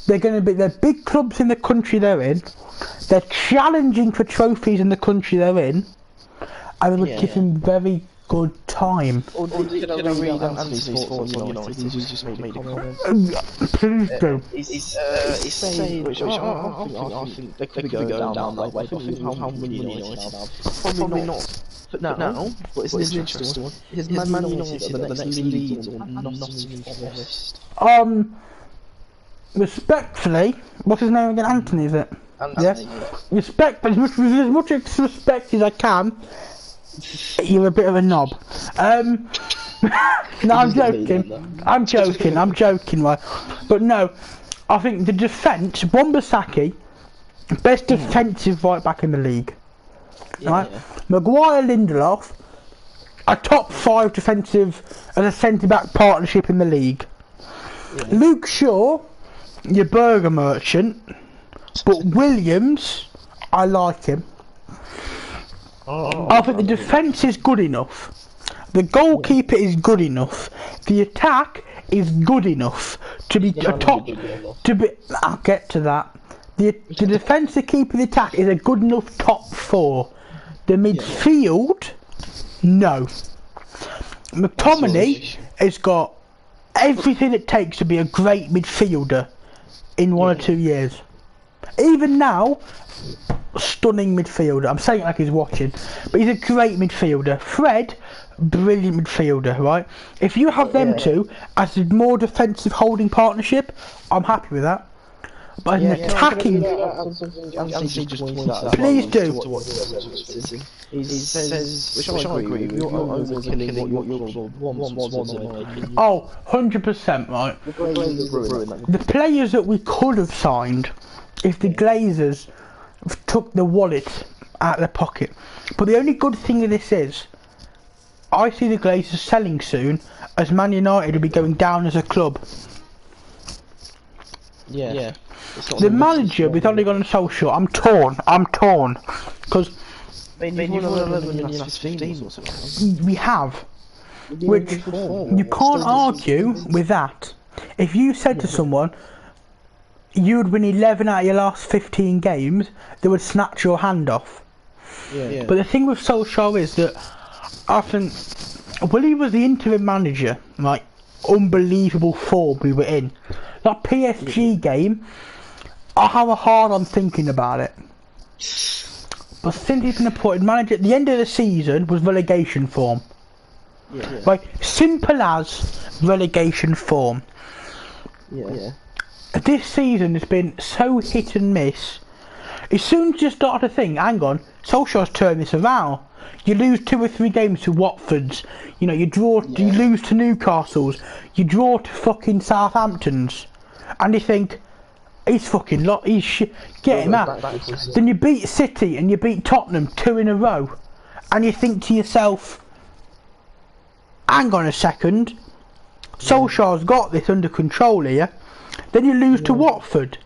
They're going to be the big clubs in the country they're in. They're challenging for trophies in the country they're in, and it would give him very good time. Or did I read Anthony's thoughts on United? He's just made a comment. Please do. He's saying, which I think they could be going down that way. But I think how many United have? Probably not. But now, but it's an interesting one. His Man United are the next Leeds or Nottingham Forest. Respectfully, what's his name again? Anthony, is it? Anthony, yes. Respect, as much respect as I can. You're a bit of a knob. No, I'm joking, right? But no, I think the defence, Wan-Bissaka, best defensive right back in the league. Right? Maguire, Lindelof, a top 5 defensive as a centre-back partnership in the league. Luke Shaw, your burger merchant, but Williams, I like him. I think the defence is good enough. The goalkeeper is good enough. The attack is good enough to be a top. I'll get to that. The defence, the keeper, the attack is a good enough top 4. The midfield, no. McTominay has got everything it takes to be a great midfielder in 1 or 2 years. Even now, stunning midfielder. I'm saying it like he's watching, but he's a great midfielder. Fred, brilliant midfielder, right? If you have them two as a more defensive holding partnership, I'm happy with that. But an attacking... Please do. He says, which I agree with, you're overkilling what your club wants. Oh, 100%, right. The players that we could have signed if the Glazers took the wallet out of their pocket. But the only good thing of this is, I see the Glazers selling soon, as Man United will be going down as a club. Yeah. The manager with Ole Gunnar Solskjaer, I'm torn, because we have, which you can't argue with that. If you said to someone, you'd win 11 out of your last 15 games, they would snatch your hand off. But the thing with Solskjaer is that I think, when he was the interim manager, like, unbelievable form we were in. That PSG game, I have a hard on thinking about it. But since he's been appointed manager at the end of the season was relegation form. Like, simple as relegation form. This season has been so hit and miss. As soon as you start to think, hang on, Solskjaer's turned this around. You lose 2 or 3 games to Watford's, you know, you lose to Newcastle's, you draw to fucking Southampton's, and you think, he's fucking get him out. Then you beat City and you beat Tottenham 2 in a row, and you think to yourself, hang on a second, Solskjaer's got this under control here. Then you lose to Watford,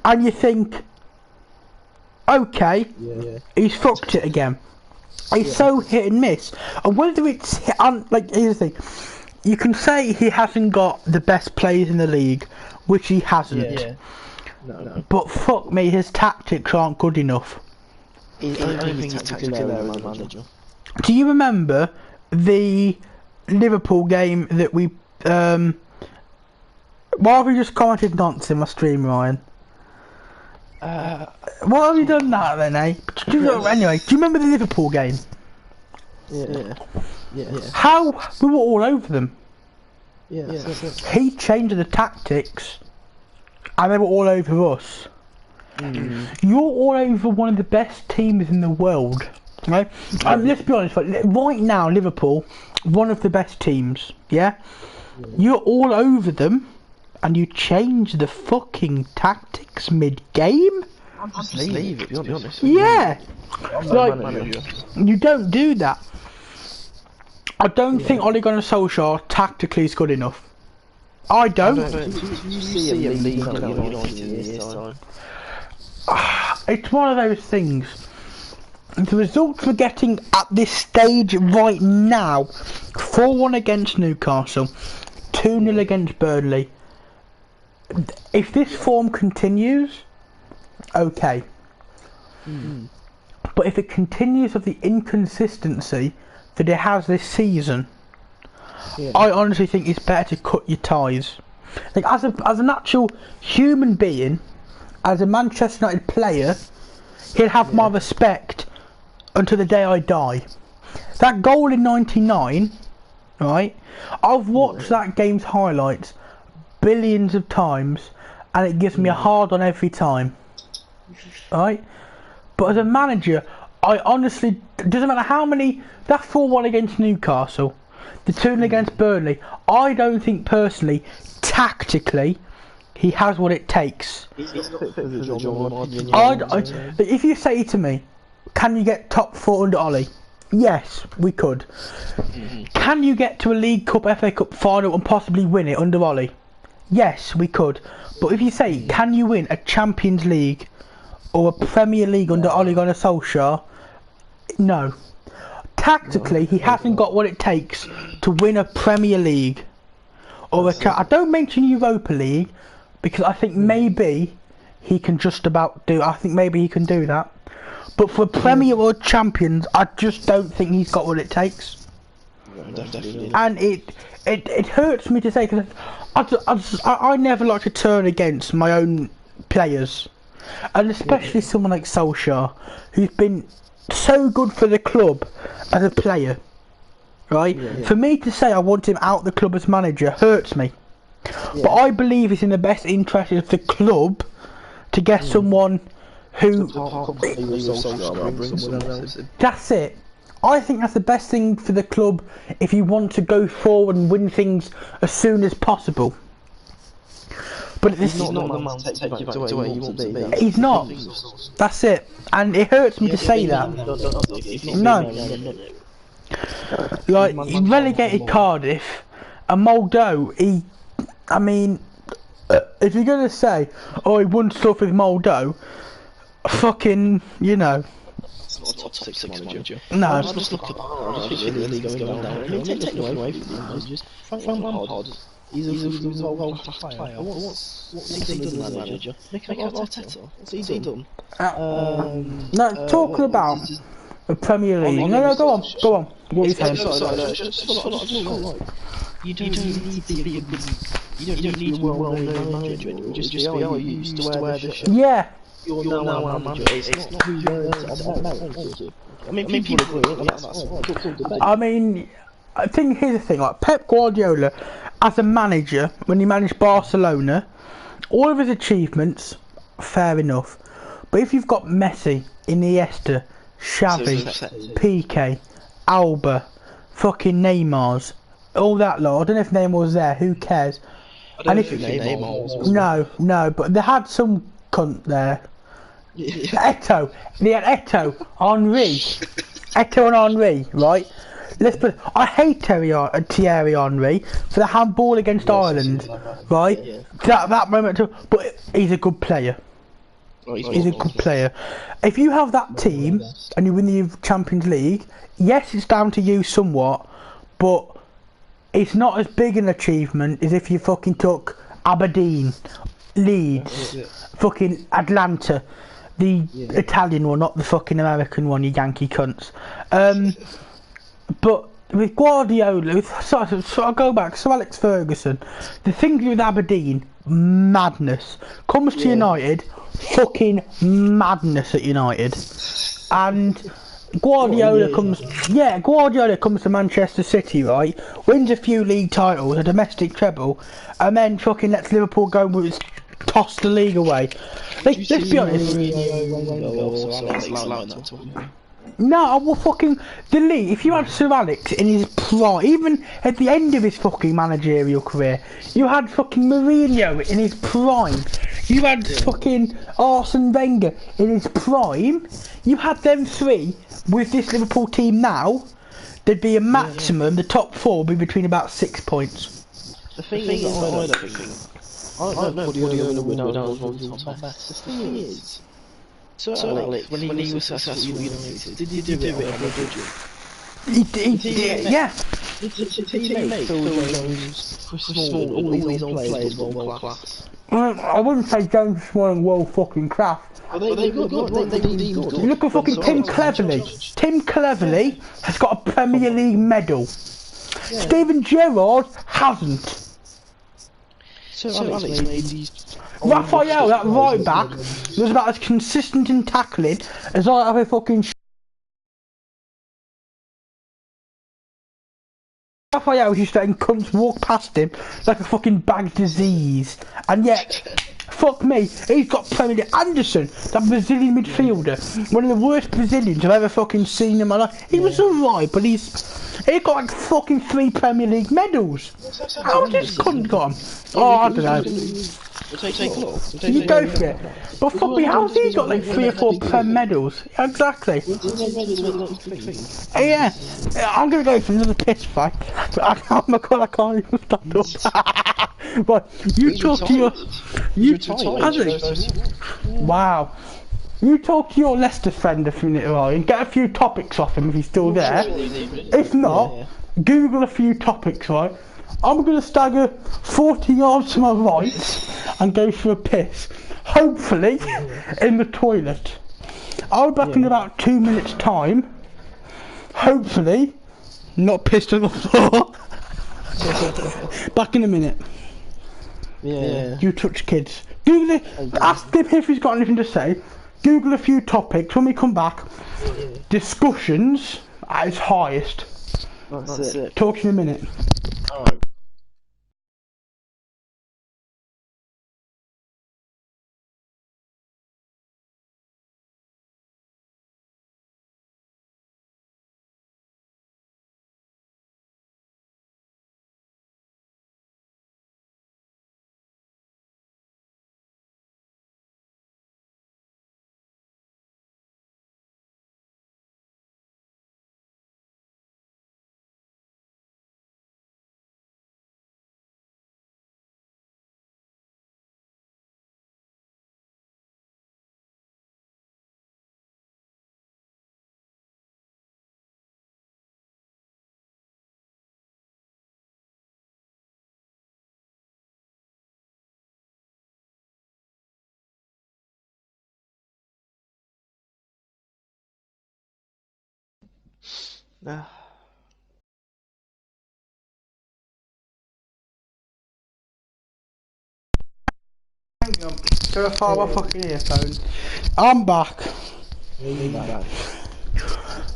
and you think, okay, he's fucked it again. He's so hit and miss, and whether it's like, here's the thing, you can say he hasn't got the best players in the league, which he hasn't. No. But fuck me, his tactics aren't good enough. Do you remember the Liverpool game that we? Why have you just commented nonsense in my stream, Ryan? Why have you done that then, eh? Anyway, do you remember the Liverpool game? Yeah. How we were all over them. He changed the tactics, and they were all over us. You're all over one of the best teams in the world. Right? Let's be honest. Right now, Liverpool, one of the best teams. Yeah. You're all over them. And you change the fucking tactics mid-game? Just leave it, to be honest. Yeah! Like, you don't do that. I don't think Ole Gunnar Solskjaer tactically is good enough. I don't. It's one of those things. The results we're getting at this stage right now, 4-1 against Newcastle, 2-0 against Burnley, if this form continues, okay. But if it continues of the inconsistency that it has this season, I honestly think it's better to cut your ties. Like as an actual human being, as a Manchester United player, he'll have my respect until the day I die. That goal in '99, right? I've watched that game's highlights billions of times, and it gives me a hard on every time, right? But as a manager, I honestly, it doesn't matter how many, that 4-1 against Newcastle, the 2-0 against Burnley, I don't think personally, tactically, he has what it takes. If you say to me, can you get top 4 under Ollie? Yes, we could. Can you get to a League Cup, FA Cup final and possibly win it under Ollie? Yes, we could. But if you say, can you win a Champions League or a Premier League under Ole Gunnar Solskjaer? No. Tactically, he hasn't got what it takes to win a Premier League or I don't mention Europa League because I think maybe he can just about do. I think maybe he can do that. But for Premier or Champions, I just don't think he's got what it takes. And it hurts me to say because I never like to turn against my own players, and especially someone like Solskjaer, who's been so good for the club as a player, right? For me to say I want him out the club as manager hurts me, but I believe it's in the best interest of the club to get someone who. That's it. I think that's the best thing for the club if you want to go forward and win things as soon as possible. But this is not the man to take you back to where you want to be. He's not. That's it. And it hurts me to say that. No. Like, he relegated Cardiff and Moldo, I mean, if you're going to say, oh, he won stuff with Moldo, fucking, you know. It's not a top 6 manager. No. Just look at the league going down. I mean, take it away from him. Just Frank Lampard. He's a world-class player. What's he done as manager? Mikel Arteta. What's he done? No, talking about the Premier League. No, go on. What are you saying? You don't need to be a good. You don't need to be a well-known manager. Just be, oh, you used to wear the shirt. Yeah. You're now our manager. It's not who you learn to. I mean, people agree. I mean, I think here's the thing. Like Pep Guardiola, as a manager, when he managed Barcelona, all of his achievements, fair enough. But if you've got Messi, Iniesta, Xavi, Piqué, Alba, fucking Neymar's, all that lot. I don't know if Neymar was there. Who cares? I don't think Neymar was. No, but they had some cunt there. Eto'o. They had Eto'o, Henry. Eto'o and Henry, right? Let's put. I hate Thierry Henry for the handball against Ireland, right? That moment, but he's a good player. He's a good player. If you have that team and you win the Champions League, yes, it's down to you somewhat, but it's not as big an achievement as if you fucking took Aberdeen, Leeds, fucking Atlanta, the Italian one, not the fucking American one, you Yankee cunts. But with Guardiola, so I'll go back. So Alex Ferguson, the thing with Aberdeen, madness. Comes to United, fucking madness at United, and Guardiola comes to Manchester City, right? Wins a few league titles, a domestic treble, and then fucking lets Liverpool go with toss the league away. Let's be honest. No, well, fucking the league. If you had Sir Alex in his prime, even at the end of his fucking managerial career, you had fucking Mourinho in his prime. You had fucking Arsene Wenger in his prime. You had them three with this Liverpool team now. There'd be a maximum. The top 4 would be between about 6 points. The thing is, I don't know if Guardiola would have Tom best. The thing is, so Alex, when he was successful United, did you do it on a budget? Yeah. It's a teammate, Phil Jones, Chris Small, all these old players world class. I wouldn't say James Small world fucking class. Well, they're good. You look at fucking Tim Cleverley. Tim Cleverley has got a Premier League medal. Yeah. Steven Gerrard hasn't. Raphael, that right back, was about as consistent in tackling as I have a fucking. Raphael used to letting cunts walk past him like a fucking bag disease, and yet, fuck me, he's got Premier League. Anderson, that Brazilian midfielder, one of the worst Brazilians I've ever fucking seen in my life. He was alright, but he got like fucking 3 Premier League medals. How's this cunt gone? Oh, I don't know. You go for it. But fuck me, how's he got like 3 or 4 Prem medals? Exactly. Yeah, I'm gonna go for another piss fight. But oh my god, I can't even stand up. But you talk to your. Wow. You talk to your Leicester friend a minute while and get a few topics off him if he's still there. If not, Google a few topics, right? I'm going to stagger 40 yards to my right and go for a piss. Hopefully, in the toilet. I'll be back in about 2 minutes' time. Hopefully, not pissed on the floor. Back in a minute. Yeah. You touch kids. Google it. Ask him if he's got anything to say. Google a few topics. When we come back, discussions at its highest. That's it. Talk to you in a minute. Alright. So I fire my fucking earphones. I'm back. Have you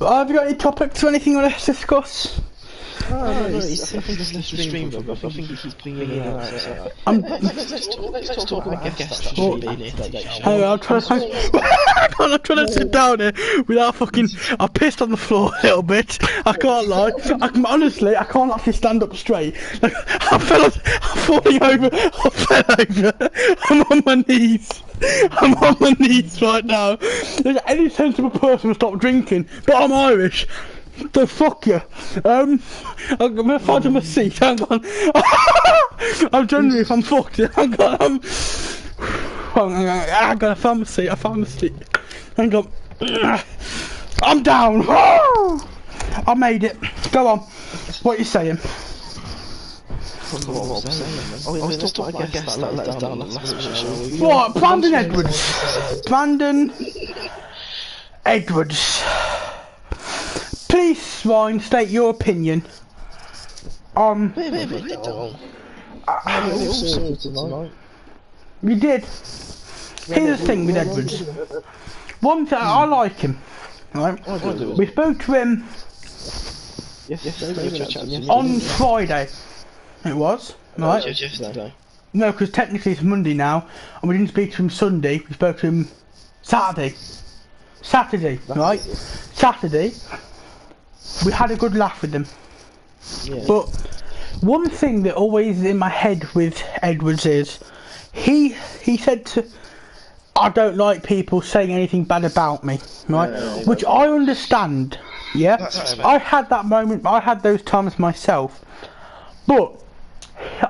got any topics or anything you want to discuss? No, he's simply just left the stream, but I think he keeps bringing it out. Let's talk about guests actually being here today. Hang on, I'm trying to sit down here without fucking. I pissed on the floor a little bit. I can't lie. Honestly, I can't actually stand up straight. Like, I'm falling over. I fell over. I'm on my knees. I'm on my knees right now. There's any sensible person will stop drinking, but I'm Irish. So fuck you. I'm gonna find him a seat. Hang on. I'm generally if I'm fucked. Hang on. I'm gonna find a seat. I found a seat. Hang on. I'm down. I made it. Go on. What are you saying? What? Brandon Edwards. Brandon Edwards. Please, Swine, state your opinion. You did. Here's the thing with Edwards. One thing, I like him. Right? We spoke to him on Friday. It was, right? No, because technically it's Monday now, and we didn't speak to him Sunday. We spoke to him Saturday. Right? Saturday. We had a good laugh with them. But one thing that always is in my head with Edwards is he said I don't like people saying anything bad about me, right? Which I understand. Yeah, I had that moment. I had those times myself. But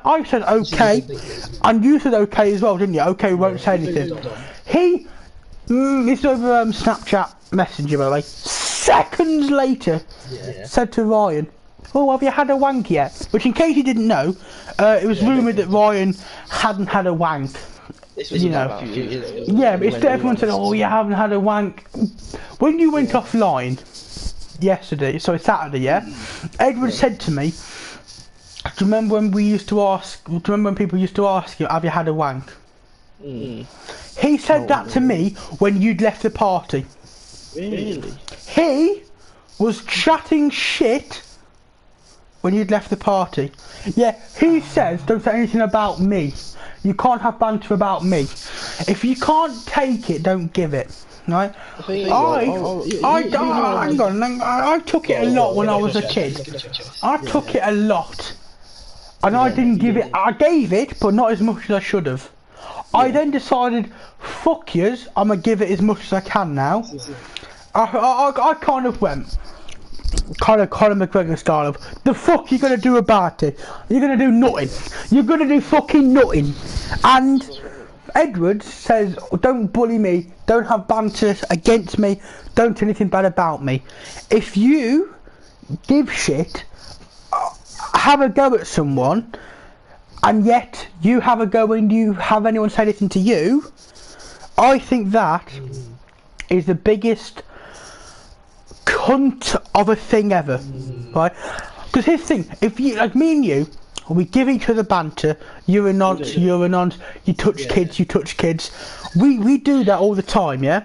I said okay, and you said okay as well, didn't you? Okay, we won't say anything. It's over Snapchat Messenger, by the way. seconds later, said to Ryan, "Oh, have you had a wank yet?" Which, in case you didn't know, it was rumoured that Ryan hadn't had a wank. You know, yeah, but instead everyone said, "Oh, you haven't had a wank." When you went offline yesterday, sorry, Saturday, yeah, Edward said to me, "Do you remember when we used to ask? Do you remember when people used to ask you, have you had a wank?" He said that to me when you'd left the party. Really? He was chatting shit when you'd left the party. Yeah, he says, "Don't say anything about me. You can't have banter about me. If you can't take it, don't give it." Right? I took it a lot when I was a kid. I took it a lot. And I didn't give it, I gave it, but not as much as I should have. I then decided, fuck yous, I'm going to give it as much as I can now. I kind of went, kind of Conor McGregor style of, the fuck you going to do about it? You're going to do nothing. You're going to do fucking nothing. And Edward says, don't bully me, don't have banter against me, don't say anything bad about me. If you give shit, have a go at someone, and yet you have a go and you have anyone say anything to you, I think that is the biggest cunt of a thing ever, right? Because here's the thing, if you, like me and you, we give each other banter, you're a nonce, you're a nonce, you touch kids, you touch kids, we do that all the time, yeah?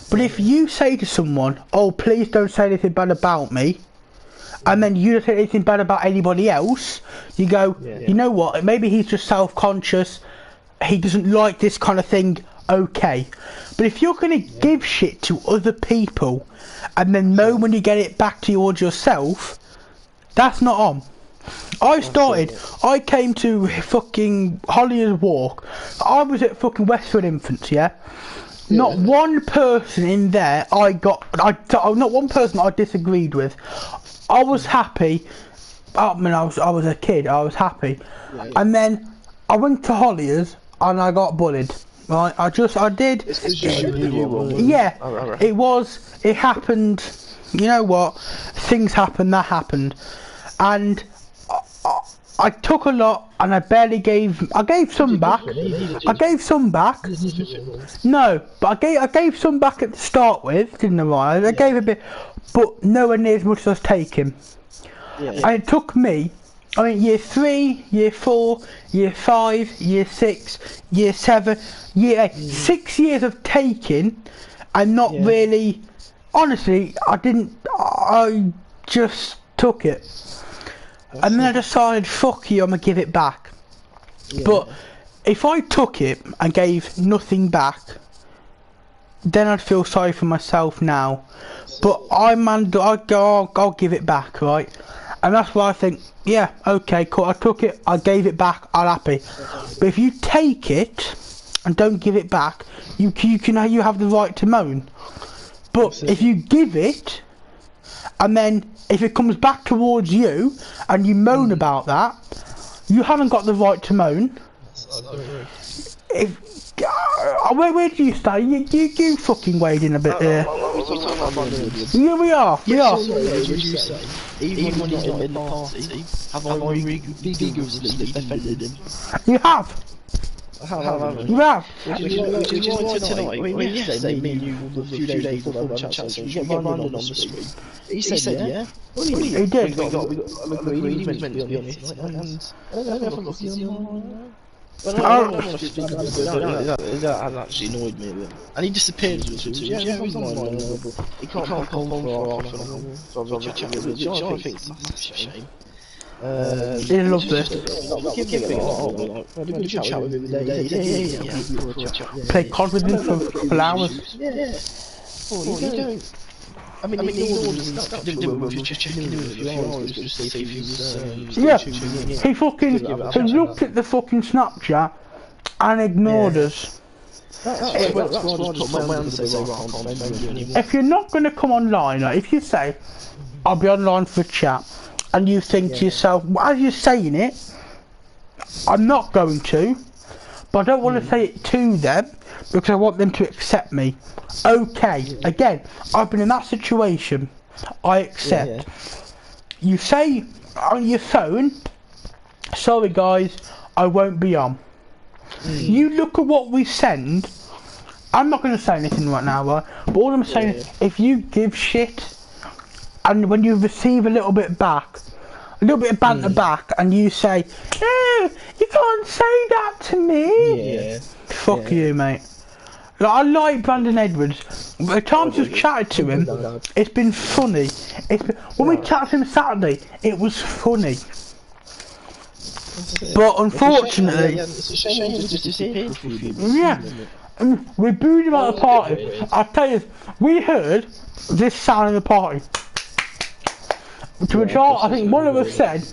But if you say to someone, "Oh, please don't say anything bad about me," and then you don't say anything bad about anybody else, you go, you know what, maybe he's just self-conscious, he doesn't like this kind of thing, okay. But if you're going to give shit to other people and then moan when you get it back towards yourself, that's not on. I came to fucking Hollier's Walk, I was at fucking Westfield Infants, yeah? Not one person in there not one person I disagreed with. I was happy. I mean, I was a kid. I was happy, and then I went to Hollier's and I got bullied. Right, I did. Yeah, it was. It happened. You know what? Things happened. That happened, and I took a lot, and I barely gave. I gave some back. I gave some back. No, but I gave some back at the start with, didn't I? I gave a bit, but nowhere near as much as I was taking. And it took me, I mean, year 3, year 4, year 5, year 6, year 7, year 8, 6 years of taking, and not really. Honestly, I just took it. And then I decided, fuck you, I'm going to give it back. But if I took it and gave nothing back, then I'd feel sorry for myself now. But I'll give it back, right? And that's why I think, yeah, okay, cool, I took it, I gave it back, I'm happy. But if you take it and don't give it back, you have the right to moan. But if you give it, and then if it comes back towards you and you moan about that, you haven't got the right to moan. Where do you stay? You fucking wade in a bit there. Yeah, we are. Even when he's not in the party, have I vigorously defended him? You have. You have. Which is why tonight, I mean, yesterday, me and you, a few days before the chat, we get Brandon on the stream. He said, yeah. He did. We got agreed, he was meant to be on it tonight, and I haven't looked at him. But I don't want to speak about it, that has actually annoyed me a bit. And he disappeared for 2 years. Yeah, he's online, he can't pop on for half an hour. So I'm chatting with him, I think it's a shame. He loves this. Play COD with him for a couple hours. I mean, he looked at the fucking Snapchat and ignored us. If you're not going to come online, if you say, I'll be online for a chat, and you think to yourself, well, as you're saying it, I'm not going to, but I don't want to say it to them because I want them to accept me. Okay, again, I've been in that situation. I accept. You say on your phone, sorry guys, I won't be on. You look at what we send. I'm not going to say anything right now, right? But all I'm saying is, if you give shit, and when you receive a little bit back, a little bit of banter back, and you say, "No, you can't say that to me." Fuck you, mate. Like, I like Brandon Edwards. The times we've chatted to him, it's been funny. When we chatted to him Saturday, it was funny. But unfortunately, we booed him out of the party. I'll tell you, we heard this sound in the party. To which I think one of us said,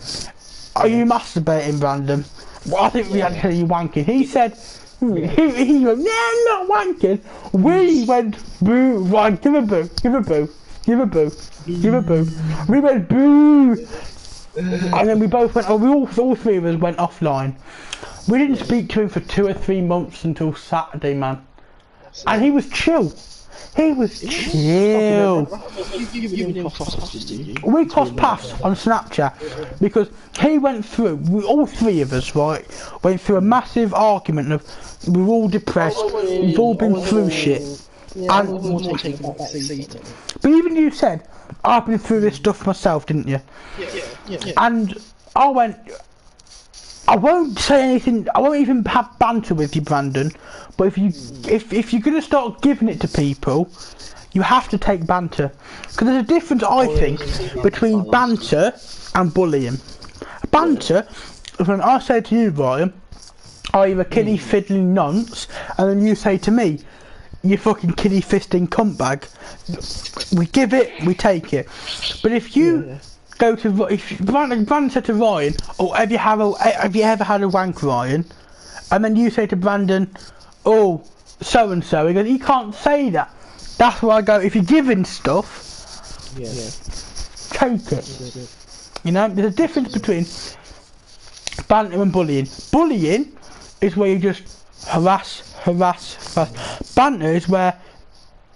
"Are you masturbating, Brandon?" Well, I think we had to say you wanking. He said, he went, "No, I'm not wanking." We went, "Boo, right, give a boo, give a boo, give a boo, give a boo." We went, "Boo." And then we both went, all three of us went offline. We didn't speak to him for 2 or 3 months until Saturday, man. And he was chill. He was chill. We crossed paths on Snapchat because he went through, all three of us, right, went through a massive argument of we were all depressed, we've all been through shit. But even you said, I've been through this stuff myself, didn't you? Yeah. And I went, I won't say anything, I won't even have banter with you, Brandon, but if you're going to start giving it to people, you have to take banter. Because there's a difference, I think, between banter and bullying. Banter, when I say to you, Ryan, are you a kiddie fiddling nonce, and then you say to me, you fucking kiddie fisting cunt bag. We give it, we take it. But if you go to, if Brandon said to Ryan, "Oh, have you ever had a wank, Ryan?" And then you say to Brandon, "Oh, so and so," he goes, "You can't say that." That's where I go. If you're giving stuff, take it. You know, there's a difference between banter and bullying. Bullying is where you just harass. Banter is where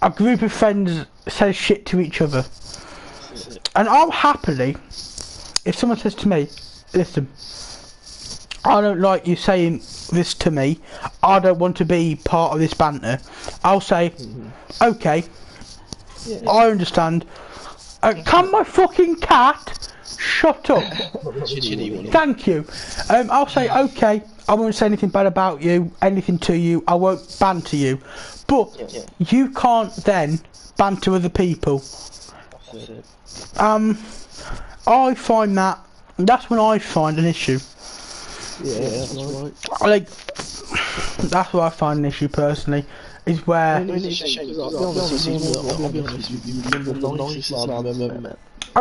a group of friends says shit to each other. And I'll happily, if someone says to me, "Listen, I don't like you saying this to me, I don't want to be part of this banter," I'll say, "Okay, I understand. Can my fucking cat shut up?" Thank you. I'll say, "Okay, I won't say anything bad about you, anything to you, I won't banter you." But you can't then banter other people. I find that's when I find an issue. That's right. Like, that's what I find an issue personally, is where I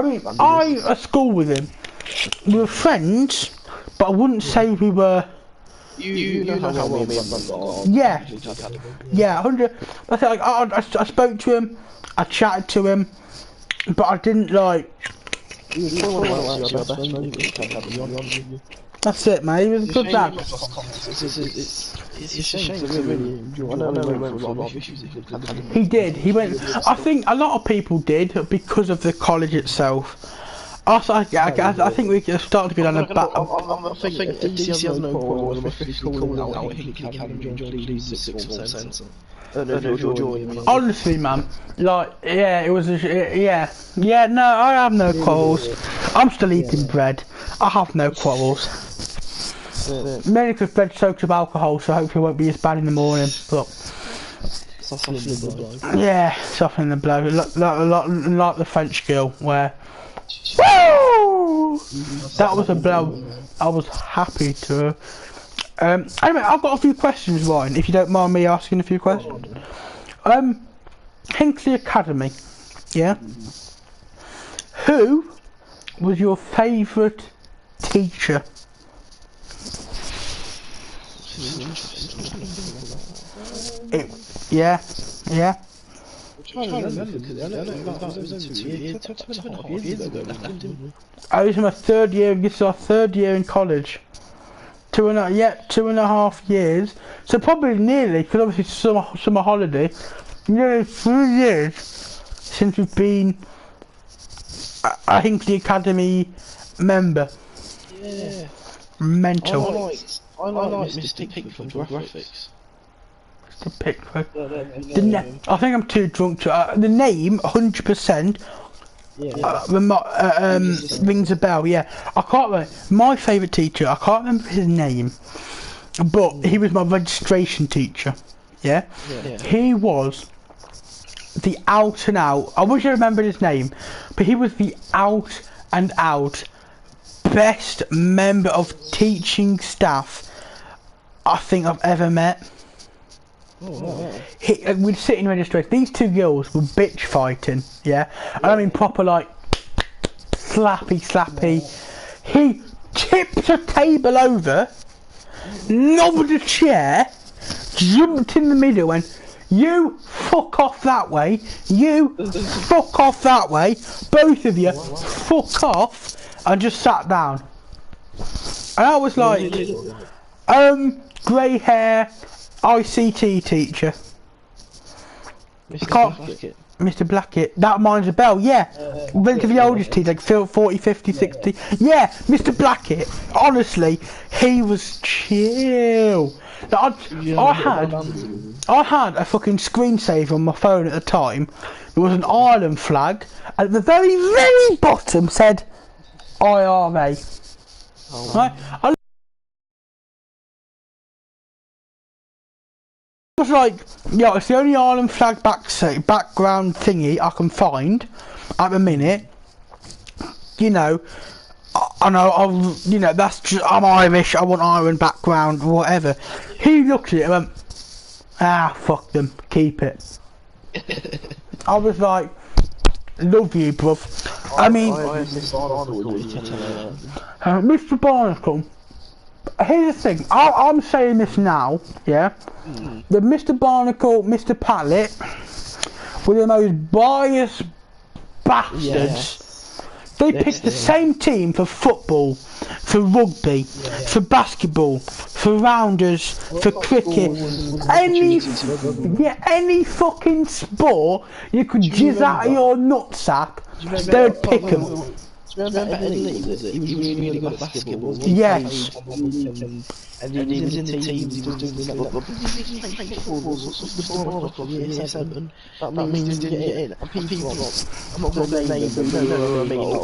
mean, I at school with him, we were friends, but I wouldn't say we were. You know how well me and Brandon are. Yeah, 100. I spoke to him, I chatted to him, but I didn't like. That's it, mate. He was a good lad. It's a shame. He did. He went. I think a lot of people did because of the college itself. Also, I think we can start to go down a bad. I think DC has no problem with calling out he can enjoy 6 cents. Honestly, man, like, yeah, it was no, I have no quarrels. I'm still eating bread. I have no quarrels. Mainly because bread soaks up alcohol, so hopefully it won't be as bad in the morning. But softening the blow. Yeah, softening the blow. Like the French girl, where woo! That was a blow. I was happy to. Anyway, I've got a few questions, Ryan, if you don't mind me asking a few questions. Hinckley Academy, yeah? Who was your favourite teacher? Yeah. I was in my third year, this is our third year in college. 2.5 years. So probably nearly, because obviously summer holiday, nearly 3 years since we've been I think the Academy member. Yeah. Mental. I like Mr. Pickford graphics. Mr. Pickford. I think I'm too drunk to. The name, 100%. Rings a bell. Yeah, I can't remember. My favourite teacher. I can't remember his name, but he was my registration teacher. Yeah. He was the out and out. I wish I remembered his name, but he was the out and out best member of teaching staff I think I've ever met. We'd sit in registration. These two girls were bitch fighting, yeah, and I mean proper like slappy. He tipped a table over, knobbed a chair, jumped in the middle, went, "You fuck off that way. You fuck off that way. Both of you fuck off," and just sat down. And I was like, grey hair, ICT teacher. Mr. Blackett. That reminds a bell, yeah. Relatively oldest teacher, like 40, 50, 60. Yeah, Mr. Blackett. Honestly, he was chill. I had a fucking screensaver on my phone at the time. There was an Ireland flag, and at the very, very bottom said IRA. Right? I was like, yeah, it's the only Ireland flag background thingy I can find at the minute. You know, I know, you know, that's just, I'm Irish, I want Ireland background, whatever. He looked at it and went, ah, fuck them, keep it. I was like, love you, bruv. I mean, Mr. Barnacle, here's the thing, I'm saying this now, yeah, that Mr. Barnacle, Mr. Pallett were the most biased bastards. They picked the same team for football, for rugby, for basketball, for rounders, for cricket, any fucking sport you could jizz out of your nutsack, they would pick them. Do you remember Ed Lee? He was really good at basketball. Yes. And he was in the teams, he was doing the football. That means he didn't get in. And people, I'm not going to name them.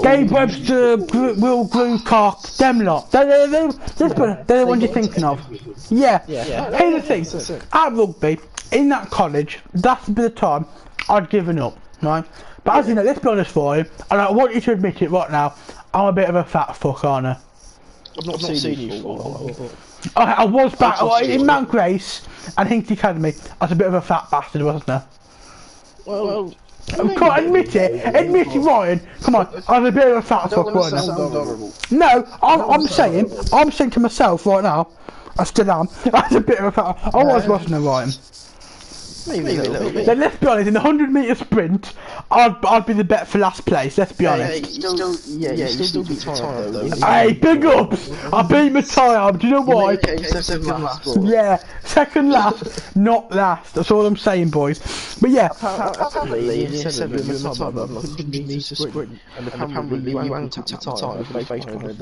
Gabe Webster, Will Gluecock, them lot. They're the ones you're thinking of. Yeah. Here's the thing. At rugby, in that college, that's the time I'd given up, right? But as you know, let's be honest for you, and I want you to admit it right now, I'm a bit of a fat fuck, aren't I? I've not seen you for. I was back in Mount Grace and Hinkley Academy. I was a bit of a fat bastard, wasn't I? Well, come on, admit it, Ryan. Come on, I was a bit of a fat fuck, wasn't I? No, I'm saying to myself right now, I still am. I was a bit of a fat. I wasn't I, Ryan? Maybe a little bit. Then let's be honest, in the 100-metre sprint, I'd be the bet for last place, let's be honest. You still beat Matthias though. Hey, big ups! I beat Matthias, do you know why? Yeah, second last, not last, that's all I'm saying, boys. But yeah. Apparently, you said that you were Matthias, 100 metres sprint, and apparently you wanked Matthias with face on the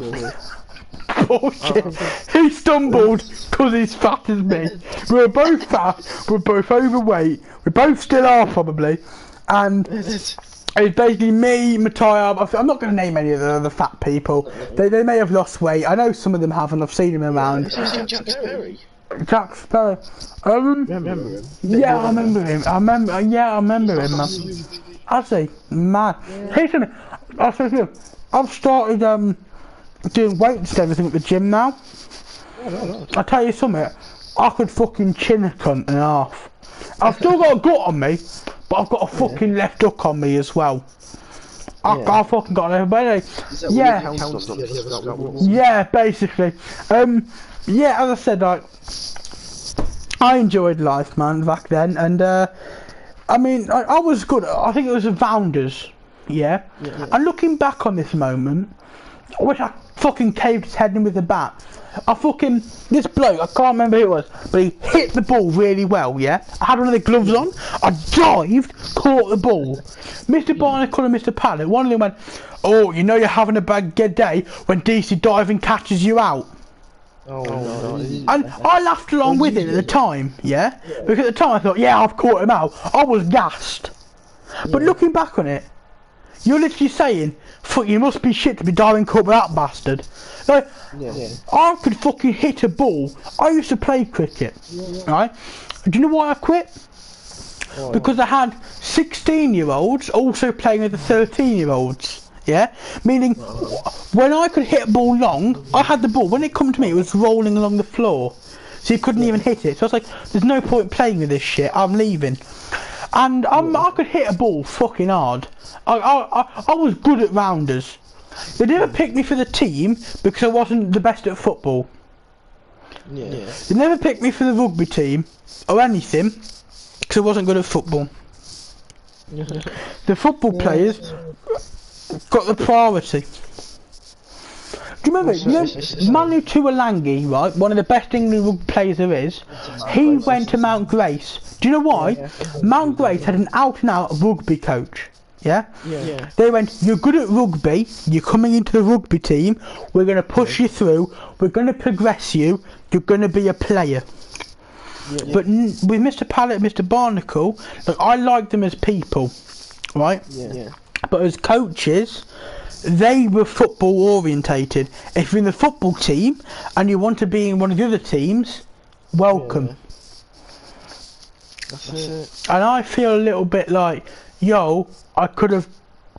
bullshit. He stumbled because he's fat as me. We're both fat, we're both overweight, we both still are probably, and it's basically me, Matthias. I'm not going to name any of the other fat people. They may have lost weight. I know some of them have, and I've seen them around. Jack Sperry. Jack Sperry. Remember him? Yeah, I remember him. I remember him, man. Has he? Man. Here's something. I'll say to you, I've started doing weights and everything at the gym now. I'll tell you something, I could fucking chin a cunt in half. I've still got a gut on me, but I've got a fucking left hook on me as well. I've fucking got everybody. Yeah, basically. Yeah, as I said, like, I enjoyed life, man, back then, and I mean, I was good. I think it was the Founders, yeah. And looking back on this moment, I wish I fucking caved his head in with the bat. This bloke, I can't remember who it was, but he hit the ball really well, yeah? I had one of the gloves on, I dived, caught the ball. Mr. Barnacle and Mr. Pallet, one of them went, oh, you know you're having a bad day when DC diving catches you out. Oh, no. And I laughed along with it at the time, yeah? Because at the time I thought, yeah, I've caught him out. I was gassed. But looking back on it, you're literally saying, fuck, you must be shit to be diving caught with that bastard. Like, I could fucking hit a ball. I used to play cricket, right? Do you know why I quit? Because I had 16-year-olds also playing with the 13-year-olds, yeah? Meaning, when I could hit a ball long, I had the ball. When it come to me, it was rolling along the floor. So you couldn't even hit it. So I was like, there's no point playing with this shit, I'm leaving. And I could hit a ball fucking hard. I was good at rounders. They never picked me for the team because I wasn't the best at football. They never picked me for the rugby team or anything because I wasn't good at football. The football players got the priority. Do you remember, Manu Tuolangi, right, one of the best England rugby players there is, he went to Mount Grace. Do you know why? Mount Grace had an out-and-out rugby coach. Yeah? They went, you're good at rugby, you're coming into the rugby team, we're going to push you through, we're going to progress you, you're going to be a player. But with Mr. Pallet and Mr. Barnacle, look, I like them as people, right? But as coaches, they were football orientated. If you're in the football team and you want to be in one of the other teams, welcome. That's it. And I feel a little bit like, yo, I could have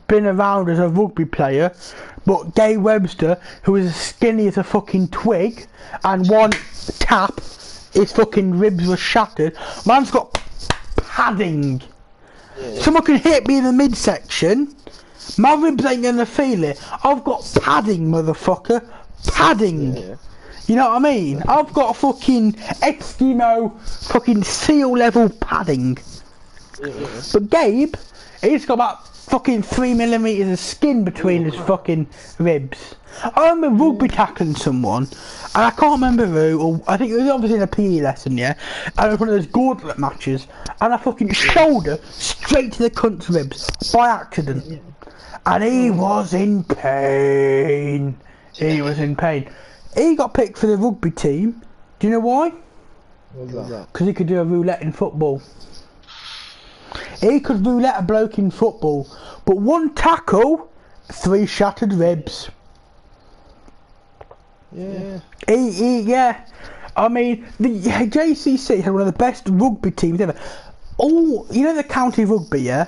been around as a rugby player, but Gay Webster, who is as skinny as a fucking twig, and one tap, his fucking ribs were shattered. Man's got padding. Someone can hit me in the midsection, my ribs ain't gonna feel it. I've got padding, motherfucker. Padding. You know what I mean? I've got fucking Eskimo, fucking SEAL level padding. But Gabe, he's got about fucking 3mm of skin between his fucking ribs. I remember rugby tackling someone, and I can't remember who, or I think it was obviously in a PE lesson, yeah? And it was one of those gauntlet matches, and I fucking shoulder straight to the cunt's ribs, by accident. And he was in pain. He was in pain. He got picked for the rugby team. Do you know why? Because he could do a roulette in football. He could roulette a bloke in football, but one tackle, 3 shattered ribs. Yeah. I mean, the JCC had one of the best rugby teams ever. Oh, you know the county rugby, yeah?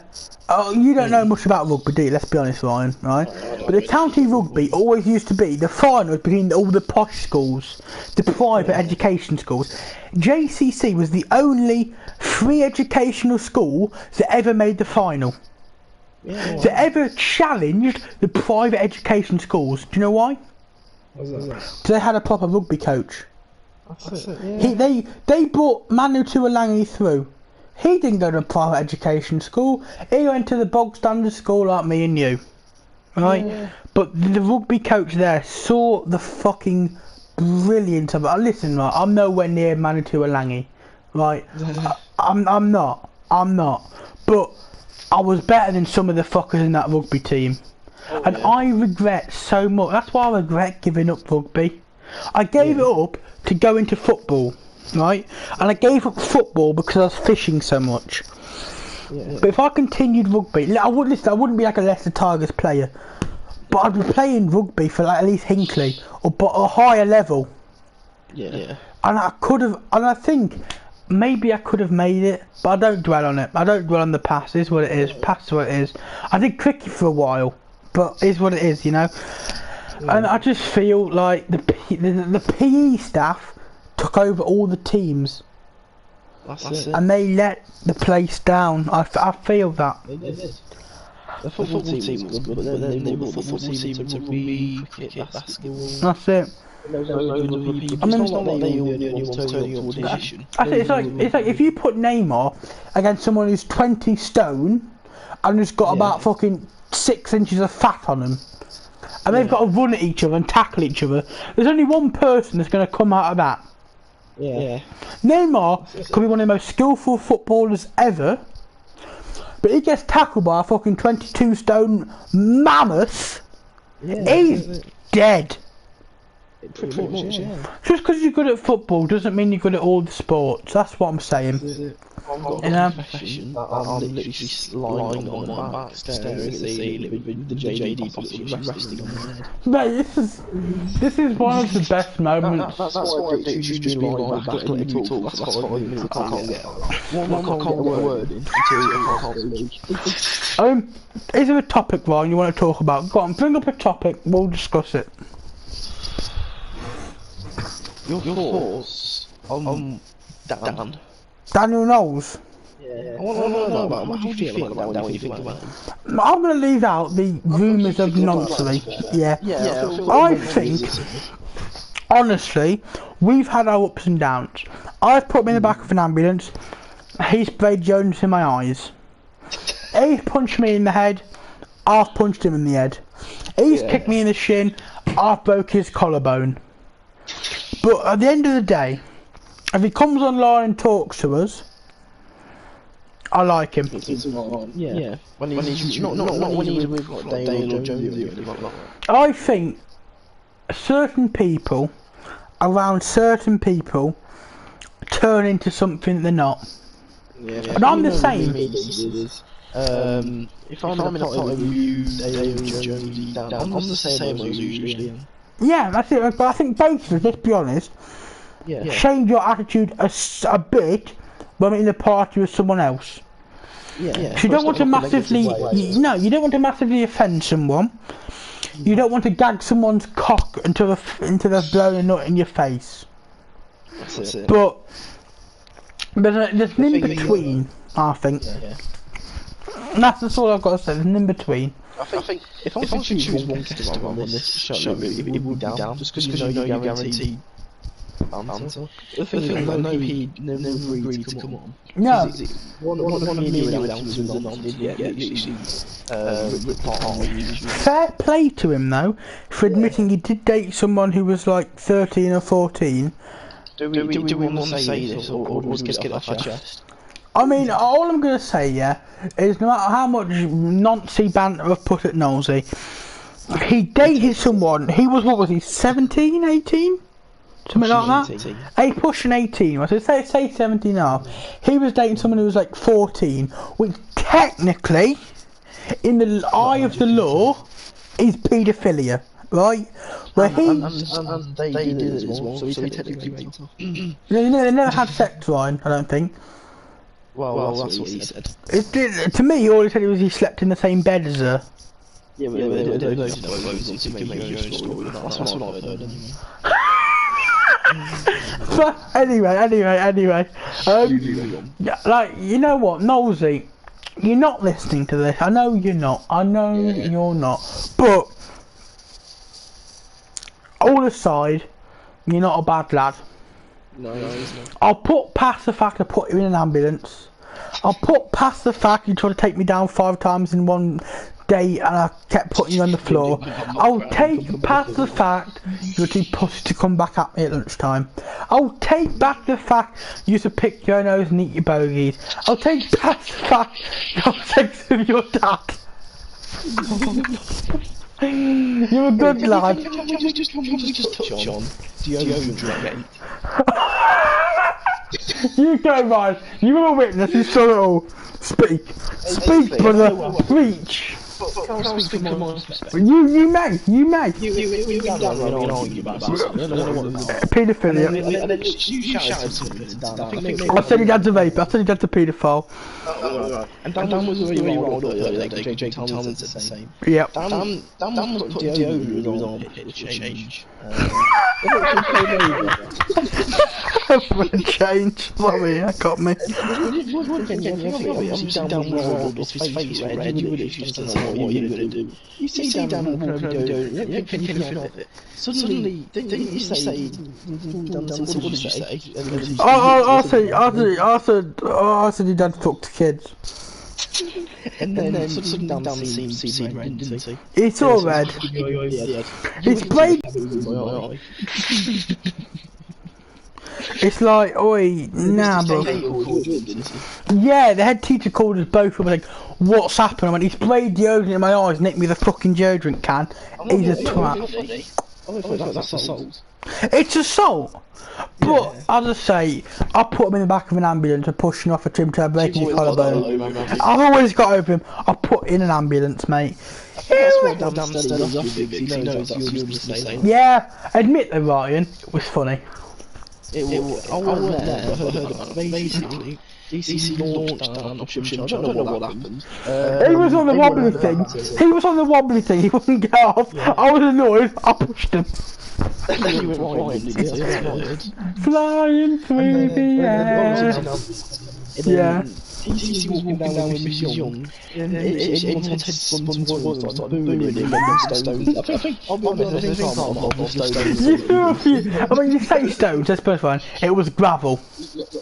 Oh, you don't know much about rugby, do you? Let's be honest, Ryan, right? But the county rugby always used to be the finals between all the posh schools, the private education schools. JCC was the only free educational school that ever made the final. That ever challenged the private education schools. Do you know why? Because they had a proper rugby coach. They brought Manu Tuolangi through. He didn't go to a private education school. He went to the bog standard school like me and you, right? But the rugby coach there saw the fucking brilliance of it. Listen, right, I'm nowhere near Manu Tuolangi, right? I'm not. But I was better than some of the fuckers in that rugby team, and I regret so much. That's why I regret giving up rugby. I gave it up to go into football. Right, and I gave up football because I was fishing so much. But if I continued rugby, I wouldn't be like a Leicester Tigers player, but I'd be playing rugby for like at least Hinckley or a higher level. And I think maybe I could have made it, but I don't dwell on it. I don't dwell on the past. It's what it is. Past is what it is. I did cricket for a while, but it's what it is, you know. And I just feel like the PE staff took over all the teams. And they let the place down. I feel that. They did. The football team was good, but then they brought the football team to rugby, cricket, basketball. That's it. I mean, it's not like they all turning up to audition. It's like if you put Neymar against someone who's 20 stone and who's got about fucking 6 inches of fat on him, and they've got to run at each other and tackle each other, there's only one person that's going to come out of that. Yeah. Neymar could be one of the most skillful footballers ever, but he gets tackled by a fucking 22 stone mammoth. He's dead. Pretty much, yeah. Just because you're good at football doesn't mean you're good at all the sports. That's what I'm saying. I'm literally lying on my back, staring at the ceiling with the JD bottle resting on my head. Mate, this is one of the best moments. That's why I do just lying back, letting you talk. That's 5 minutes. I can't get one word in until I can't speak. Is there a topic, Ryan, you want to talk about? Go on, bring up a topic, we'll discuss it. Your thoughts on Dan? Daniel Knowles? Yeah. I want to know about him. How do you feel about Dan when you think about him? I'm going to leave out the rumours of nonsense. Yeah. I think, honestly, we've had our ups and downs. I've put him in the back of an ambulance. He's sprayed Jones in my eyes. He's punched me in the head. I've punched him in the head. He's kicked me in the shin. I've broke his collarbone. But at the end of the day, if he comes online and talks to us, I like him. Yeah. When he's not when he's with like Dale or Jones. I think certain people around certain people turn into something they're not. Yeah. And I'm the same. If I'm in a fight with you, Dale, Jones, Dan, I'm the same as usually. Yeah, that's it. But I think both of us, let's be honest, change your attitude a bit when we're in a party with someone else. Yeah. You don't want to massively, you don't want to massively offend someone. You don't want to gag someone's cock until they've blown a nut in your face. That's it. But there's an in between, I think. And that's all I've got to say. There's an in between. I think if I was to choose one guest on this show, it would be Dan, just because you know you're guaranteed banter. The thing I know he never agreed to come on. No. One of me and Dan was Fair play to him though, for admitting he did date someone who was like 13 or 14. Do we want to say this, or just get it off our chest? I mean, all I'm going to say, is no matter how much noncy banter I've put at Nosey, he dated someone, what was he, 17, 18? Something like that? He pushing 18, so say 17 and a half. He was dating someone who was like 14, which technically, in the eye of the law, is paedophilia, right? Where they did it as well, so he technically went off. They never had sex, Ryan, I don't think. Well, that's what he said. To me, all he said was he slept in the same bed as her. Yeah, but that's what I've heard. But anyway. Like, you know what, Nosey, you're not listening to this. I know you're not. You're not. But all aside, you're not a bad lad. No, he's not. I'll put past the fact I put you in an ambulance. I'll put past the fact you tried to take me down 5 times in one day and I kept putting you on the floor. I'll take past the fact you were too pussy to come back at me at lunchtime. I'll take back the fact you used to pick your nose and eat your bogies. I'll take past the fact you had sex with your dad. You're a good lad. Can we just touch on deodorant? You go, Ryan. You were a witness. You saw it all. Speak, brother. Reach. You may. Paedophilia. I said your dad's a vape. I said your dad's a paedophile. And Dan was really rolled up earlier. Jake Tomlinson said the same. Yep. Dan was putting deodorant on it to change. Change. Sorry, that got me. You see Dan walking over deodorant, you don't think anything of it. Suddenly, didn't you say? What did you say? I said your dad fucked kids. And then suddenly down the seam red, didn't he? It's all red. It's played. It's like, oi, nah, bro. Yeah, the head teacher called us both up and like, what's happened? I went, he's sprayed deodorant in my eyes, nicked me the fucking deodorant can. He's a twat. That's assault. It's assault. But, as I say, I put him in the back of an ambulance and pushing off a trim to breaking his collarbone. I've always got over him. I put in an ambulance, mate. Yeah, admit though, Ryan, it was funny. I wasn't there, but I heard about it. Basically, DC launched down option. I don't know what happened. He was on the wobbly thing. He was on the wobbly thing. He wouldn't get off. Yeah. I was annoyed. I pushed him. You went flying through the air. Yeah. DC walking down with Mrs. Young. Everyone's head spun towards us, like booing him and stones. I think I'll be honest, I think I'm stones. I mean, you say stones, that's perfect fine. It was gravel.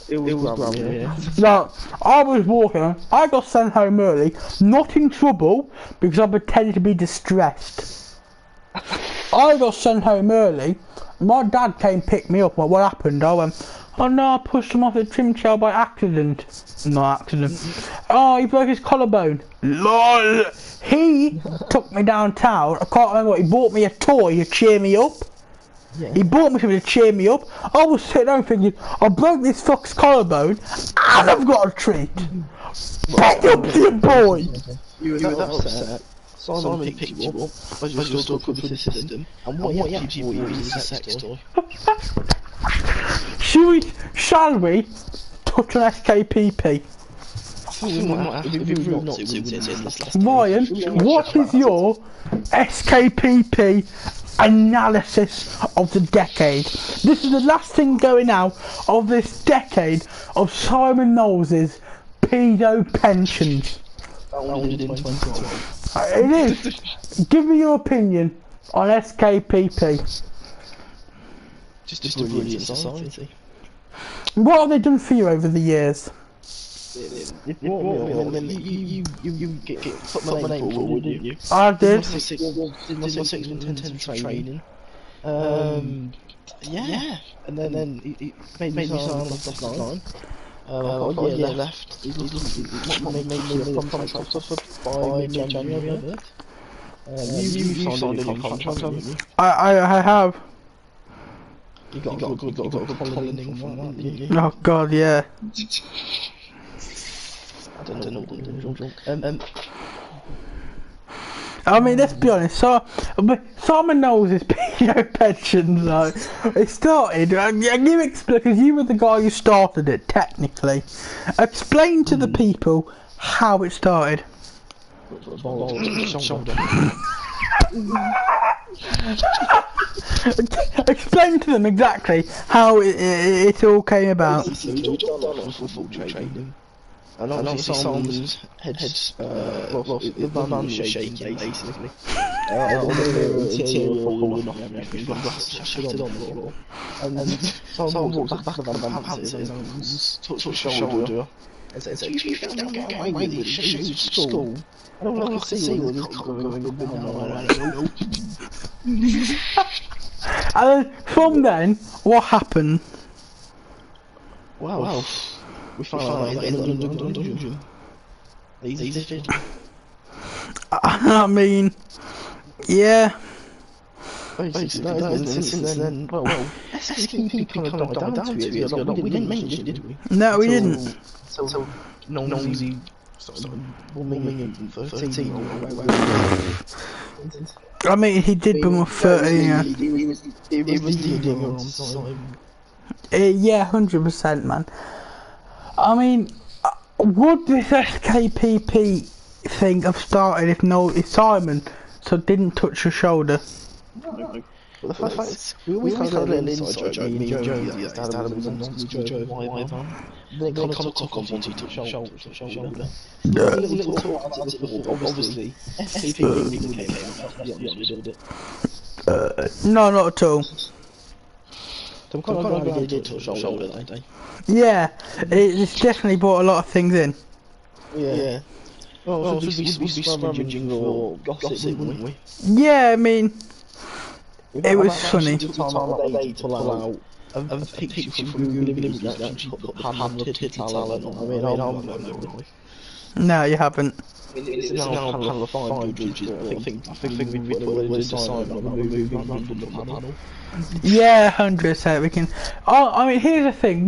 It was gravel, yeah. Now, I was walking, I got sent home early, not in trouble, because I pretended to be distressed. I got sent home early, my dad came pick me up, what happened? I went, oh no, I pushed him off the trim trail by accident. No accident. Oh, he broke his collarbone. LOL! He took me downtown, I can't remember what, he bought me a toy to cheer me up. Yeah. He bought me something to cheer me up. I was sitting there thinking, I broke this fuck's collarbone and I've got a treat. Get up to your boy! You were upset. Simon picked you up, I was still good with the system, and what he actually bought you is a sex toy. Shall we touch on SKPP? Ryan, what is your SKPP analysis of the decade? This is the last thing going out of this decade of Simon Knowles' pedo pensions. It is. Give me your opinion on SKPP. Just a brilliant society. What have they done for you over the years? You put my name forward, didn't you? I did. Did my 6 and 10 training. Yeah. And then he made me sign on the dotted line. I've got a year left. He's made me a contract offer by mid-January, I bet. You signed a contract, haven't you? I have. You got a good collining from that, didn't you? Oh god, yeah. I don't know what you're doing. I mean, let's be honest, Simon Knowles' pedo pensions, though. It started, you explain, because you were the guy who started it, technically. Explain to the people how it started. Explain to them exactly how it all came about. And obviously Simon's head's the bum shaking basically. All the interior falling off everything, shattered on the floor. And Simon walks back of the van, pants his arms, touched the shoulder, and said, "Do you think they'll get away with this shoot at school? I don't like to see all this cock going up and down." And then, from then, what happened? Wow. We found out in London dungeon. Easy. I mean, yeah. Basically, since then, well, SKP kind of died down 2 years ago. We didn't mention it, did we? No, we didn't. So, Knowlesy started bombing in 13 I mean, he did bomb a 13, yeah. He was leading on Simon. Yeah, 100%, man. I mean, would this SKPP thing have started if Simon didn't touch your shoulder? No. But the fact is, we always kind of had an inside joke, me and Jonesy, as to Adam was a nonsense joke why van. Then it kind of took off once he took shoulder to shoulder. Little talk about it before, obviously, SKPP came out. No, not at all. I'm kind of glad he did touch shoulder that day. Yeah, it's definitely brought a lot of things in. Yeah. Well, should we be scrummaging or gossip, wouldn't we? Yeah, I mean, it was funny. Time out of the day to pull out a picture from Google Images and actually put the pan on the talent on. I mean, I'm not. No, you haven't. It's now a panel of 5 judges, but I think we put a word decide on the movie around the panel. Yeah, 100%. We can. I mean, here's the thing.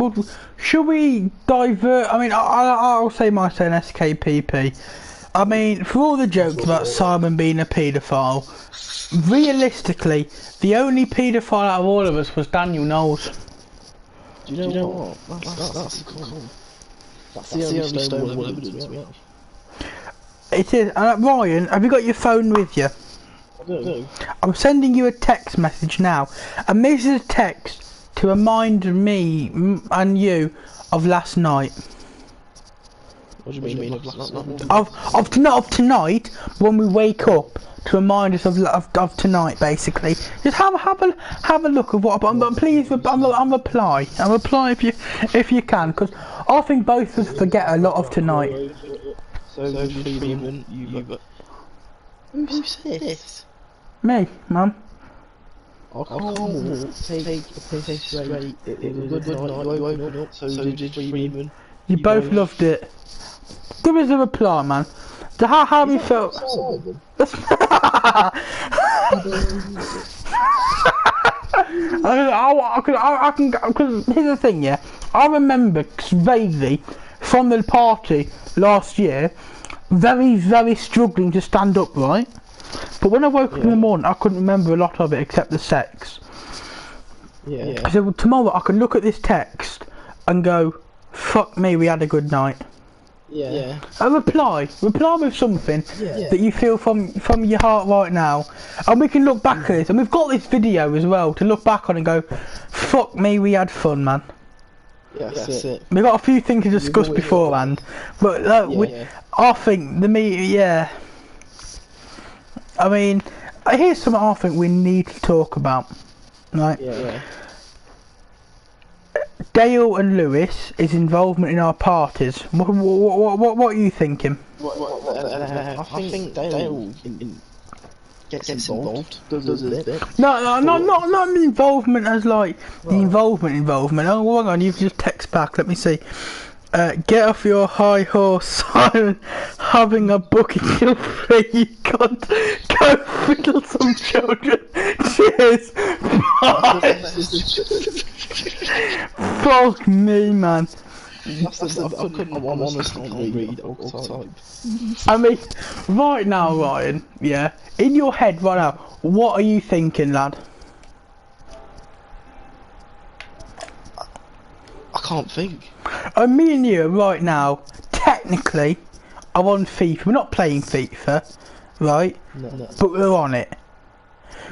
Should we divert? I mean, I'll say my say an SKPP. I mean, for all the jokes about Simon being a paedophile, realistically, the only paedophile out of all of us was Daniel Knowles. Do you know what? That's cool. That's the only stone of evidence we have. It is. Ryan, have you got your phone with you? I do. I'm sending you a text message now, and this is a text to remind me and you of last night. What do you mean of last night? Of tonight, when we wake up, to remind us of tonight, basically. Just have a look at what. But please, I'm reply if you can, because I think both of us forget a lot of tonight. So Freeman, who's this? Me, Mum. I can't take a piss straight. It was a good night. You woke up. So did Freeman. You both loved it. Give us a reply, man. How we felt. I can, because here's the thing, yeah. I remember vaguely from the party last year, very struggling to stand upright. But when I woke up in the morning, I couldn't remember a lot of it except the sex. Yeah. I said, well, tomorrow I can look at this text and go, fuck me, we had a good night. Yeah. A reply with something that you feel from your heart right now, and we can look back at this, and we've got this video as well to look back on and go, fuck me, we had fun, man. Yeah, that's it. We've got a few things to discuss beforehand, but I think I mean, here's something I think we need to talk about, right? Yeah. Dale and Lewis, his involvement in our parties. What are you thinking? I think Dale gets involved. Does a bit. No, not involvement as like the involvement. Oh, hang on, you've just text back. Let me see. Get off your high horse, Simon. Having a bucket till 3, you can't go fiddle some children. Cheers. Bye. Fuck me, man. I couldn't honestly read all type. I mean, right now, Ryan, yeah, in your head right now, what are you thinking, lad? I can't think. Me and you right now, technically, are on FIFA. We're not playing FIFA, right? No. But we're on it.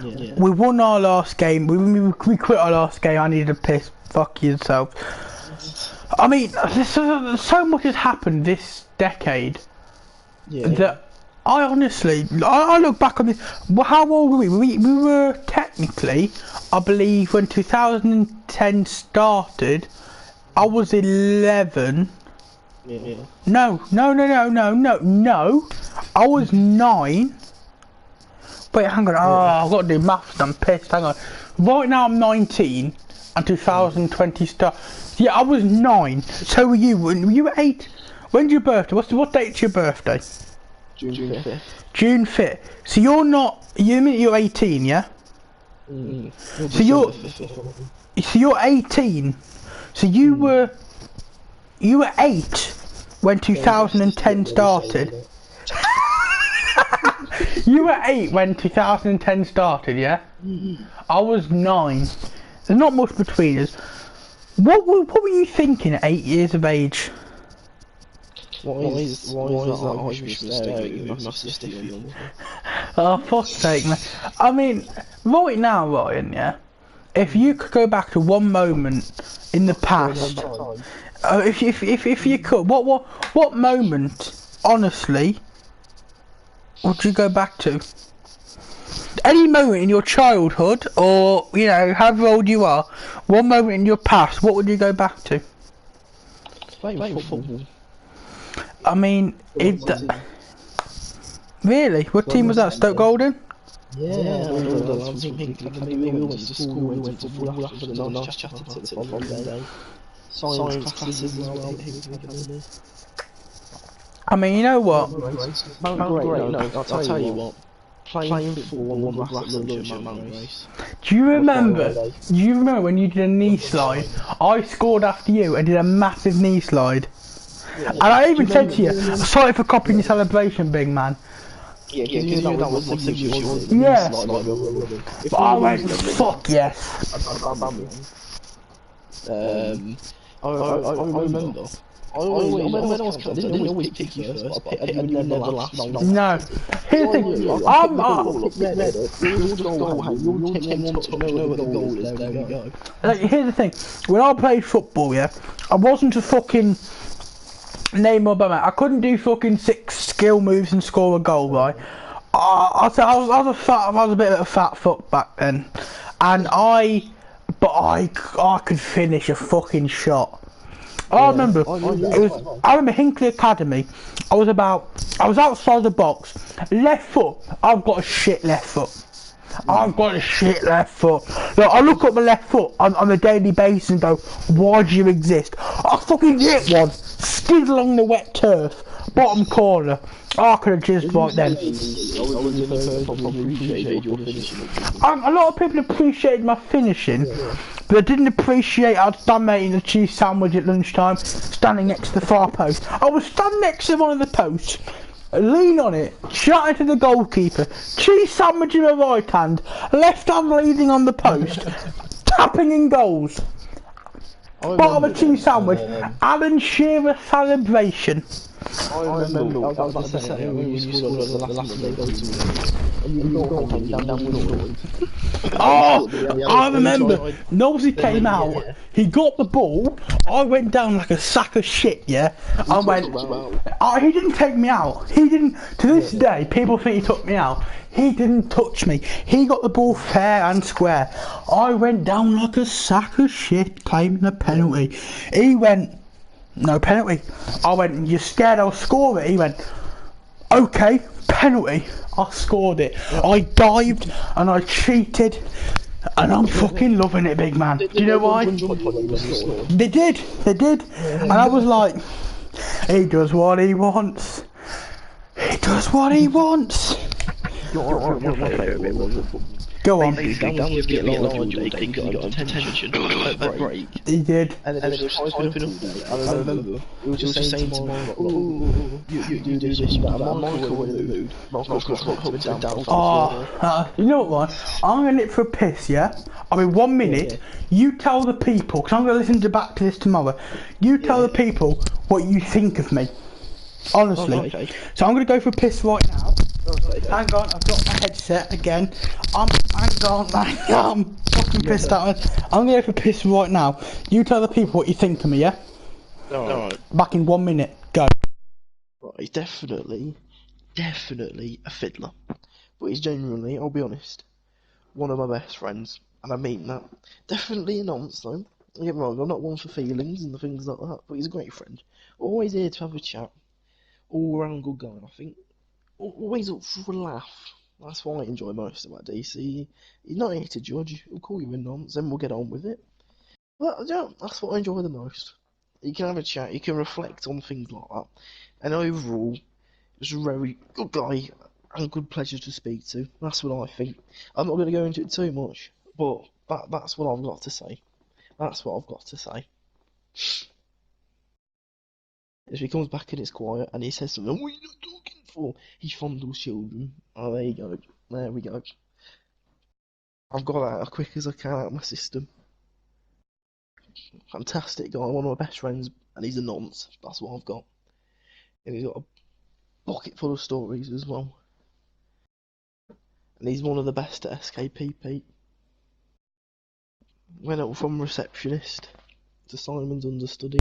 Yeah. We won our last game. We quit our last game. I needed a piss. Fuck yourself. I mean, so much has happened this decade that I honestly, I look back on this. How old were we? We were technically, I believe, when 2010 started, I was 11. Yeah. No. I was 9. Wait, hang on. I've got to do maths. I'm pissed. Hang on. Right now I'm 19, and 2020 started. Yeah, I was 9. So were you? You were 8. When's your birthday? What date's your birthday? June 5th. June 5th. So you're not. You're 18, yeah. So you're 18. So you were 8 when 2010 started. You were 8 when 2010 started, yeah? I was 9. There's not much between us. What were you thinking at 8 years of age? Why is that Irish mistake with massive stiffy on? Oh, fuck's sake, man. I mean, right now, Ryan, yeah? If you could go back to one moment in the past, if you could, what moment, honestly, would you go back to? Any moment in your childhood, or, you know, however old you are, one moment in your past, what would you go back to? Playing football. I mean, Really? What team was that? Stoke Golden? Yeah, all the lads from Pink Academy, we all went to school, we went to football after the nice chatted to the following day. Science classes as well, Pink Academy. I mean, you know what? Mount Great, no, I'll tell you what. Playing football would last at lunch at Mount Grace. Do you remember? Do you remember when you did a knee slide? I scored after you and did a massive knee slide. Yeah, and I even said to you, sorry for copying your celebration, big man. Yeah, because that was my signature. Yeah. But I went, fuck yes. I remember. When I was cut, I didn't always pick you first, but I picked you never last. No. Here's the thing, you'll know what the goal is, there we go. Like, here's the thing, when I played football, yeah, I wasn't a fucking name or I couldn't do fucking 6 skill moves and score a goal, right? I was a bit of a fat fuck back then, and I could finish a fucking shot. I remember Hinkley Academy. I was outside the box, left foot. I've got a shit left foot. Look, I look at my left foot on a daily basis and go, why do you exist? I fucking hit one, skid along the wet turf, bottom corner. I could have jizzed right then. A lot of people appreciated my finishing, but I didn't appreciate I was standing eating a cheese sandwich at lunchtime, standing next to the far post. I was standing next to one of the posts, lean on it, chatting to the goalkeeper, cheese sandwich in my right hand, left hand leaning on the post, tapping in goals. Bottom of a cheese sandwich, Alan Shearer celebration. I remember I was the second when you scored the last day I remember Nosey came out, he got the ball, I went down like a sack of shit, yeah? I went, he didn't take me out, to this day, people think he took me out, he didn't touch me, he got the ball fair and square, I went down like a sack of shit, claiming a penalty, he went, no penalty. I went, you're scared I'll score it? He went, okay, penalty. I scored it. I dived and I cheated and I'm fucking loving it, big man. Do you know why? They did. And I was like, he does what he wants. Go on. He did. And then it was typing all day. I remember. It was just saying to Mark, you do this, you got a Michael in the mood. You know what, man? I'm going to nip for a piss, yeah? I'll be 1 minute. You tell the people, because I'm going to listen back to this tomorrow. You tell the people what you think of me. Honestly. So I'm going to go for a piss right now. Hang on, I've got my headset again. I'm fucking pissed out. I'm going to go for piss right now. You tell the people what you think of me, yeah? Alright. Back in 1 minute. Go. Right, he's definitely a fiddler. But he's genuinely, I'll be honest, one of my best friends. And I mean that. Definitely a nonce though. Don't get me wrong, I'm not one for feelings and things like that. But he's a great friend. Always here to have a chat. All round good guy, I think. Always up for a laugh. That's why I enjoy most about DC. He's not here to judge. He'll call you a nonce, and we'll get on with it. But yeah, that's what I enjoy the most. You can have a chat. You can reflect on things like that. And overall, he's a very good guy and good pleasure to speak to. That's what I think. I'm not going to go into it too much, but that's what I've got to say. If he comes back and it's quiet and he says something, what are you not talking for? He fondles children. Oh, there you go. There we go. I've got that as quick as I can out of my system. Fantastic guy, one of my best friends, and he's a nonce. That's what I've got. And he's got a bucket full of stories as well. And he's one of the best at SKP, Pete. Went up from receptionist to Simon's understudy.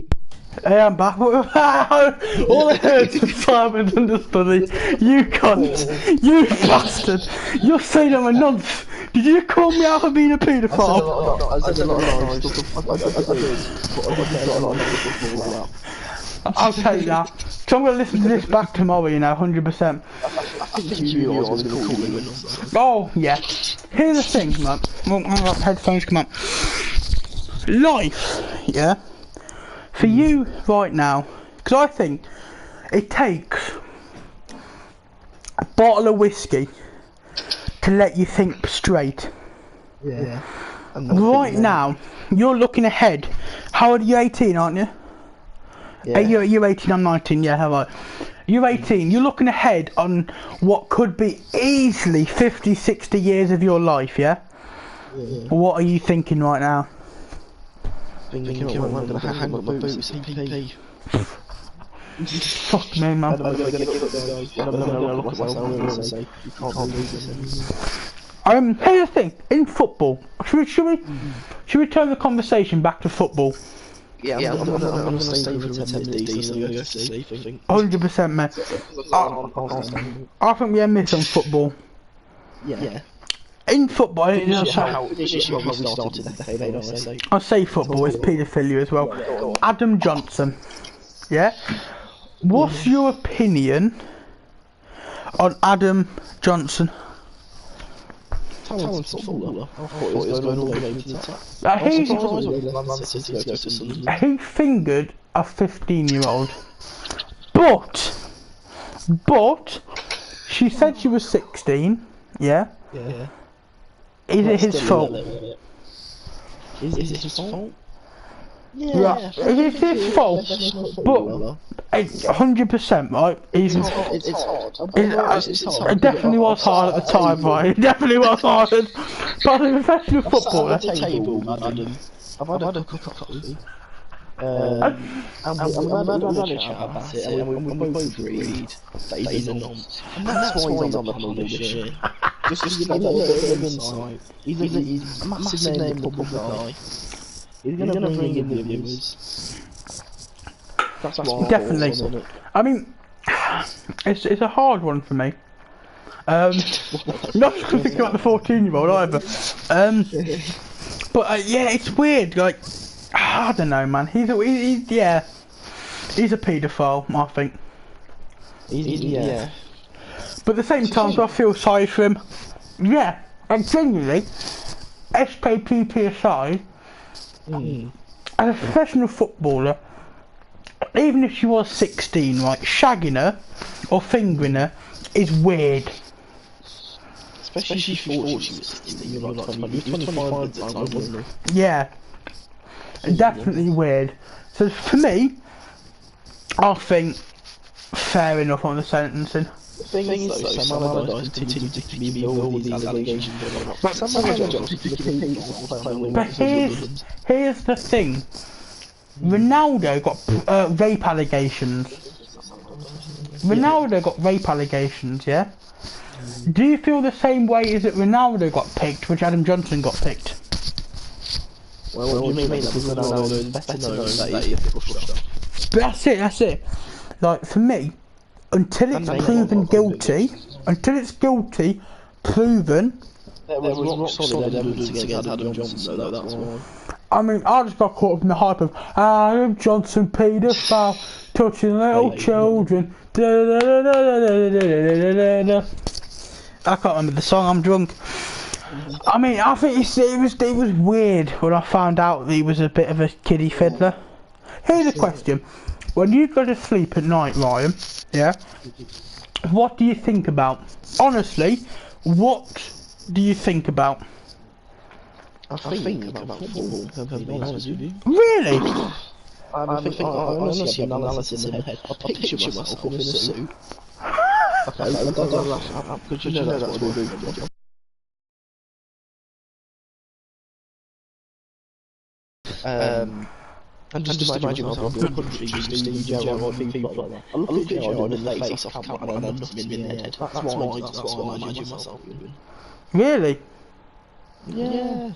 Hey, I'm back. All I heard was Simon's understudy. You cunt. You bastard. You're saying I'm a nonce. Did you call me out for being a paedophile? I'll take that. So I'm going to listen to this back tomorrow, you know, 100%. I think you was going to call you. Oh, yeah. Here's the thing, man. Well, I've got headphones, come on. Life, yeah? For you right now, because I think it takes a bottle of whiskey to let you think straight. Yeah. Right now, you're looking ahead. How old are you? 18, aren't you? Yeah. You're 18, I'm 19, yeah, how about you're 18, you're looking ahead on what could be easily 50, 60 years of your life, yeah? What are you thinking right now? Thinking I'm going to hang up my boots at PP. Fuck me, man. I'm going to look at myself and say, you can't do this anymore. Here's the thing, in football, should we turn the conversation back to football? Yeah, I'm going to stay for 10 minutes and go to sleep, I think. 100%, man. I think we end this on football. Yeah. In football, This is how we started the decade, I say football, it's paedophilia as well. Adam Johnson, yeah? What's your opinion on Adam Johnson? Talented footballer. I thought he was going all the way to the top. He fingered a 15-year-old, but she said she was 16. Yeah. Yeah. Is it his fault? Is it his fault? Yeah. It is his fault, but 100%, right? It's hard. It definitely was hard at the time, right? It definitely was hard. But as a professional footballer, I've had a cup of coffee. And we had a chat about it, and we both agreed that he's a nonce. And that's why he's on the panel this year. Just to give a little bit of insight. He's a massive name football guy. He's going to bring in the viewers. That's definitely. I mean, it's a hard one for me. Not just thinking about the 14-year-old either. But yeah, it's weird. Like, I don't know, man. He's a paedophile, I think. Yeah. But at the same time, I feel sorry for him. Yeah, and genuinely, SKPP aside, as a professional footballer, even if she was 16, right, shagging her or fingering her is weird. Especially if she thought she was 16, you're like 20, you're 25 at the time, wasn't you? Yeah, definitely weird. So for me, I think fair enough on the sentencing. The thing is though, Sam Allardyce continued to be involved with these allegations. But here's the thing. Ronaldo got rape allegations. Yeah? Do you feel the same way as that Ronaldo got picked, which Adam Johnson got picked? Well, what do you mean? Ronaldo's better known that he's pushed up. But that's it. Like, for me, until it's proven guilty, proven. There was rock solid evidence against Adam Johnson, though, that's why. I mean, I just got caught up in the hype of Adam Johnson, paedophile, touching little children. I can't remember the song, I'm drunk. I mean, I think it was weird when I found out that he was a bit of a kiddie fiddler. Here's a question. When you go to sleep at night, Ryan, yeah, what do you think about? Honestly, what do you think about? I think about football, to be honest with you. Really? I honestly have analysis in my head. I picture myself in a suit. Okay, don't laugh, because you know that's what we'll do. And just imagine myself in a country just doing Gerard and people like that. I look at Gerard in the face off camera and I'm nothing in my head. That's what I imagine myself doing. Really? Yeah.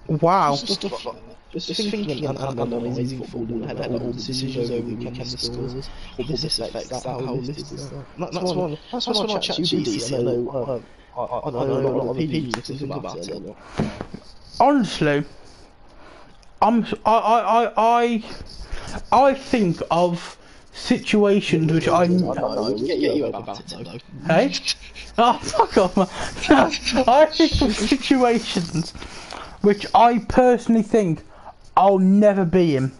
Wow. Just thinking and analysing football in head, all decisions over the weekend, the scores, all this affects that, how this does that. That's when I chat to you, DC, I know a lot of people think about it. Honestly, I I think of situations which I... Hey? Oh, fuck off, man. I think of situations which I personally think I'll never be in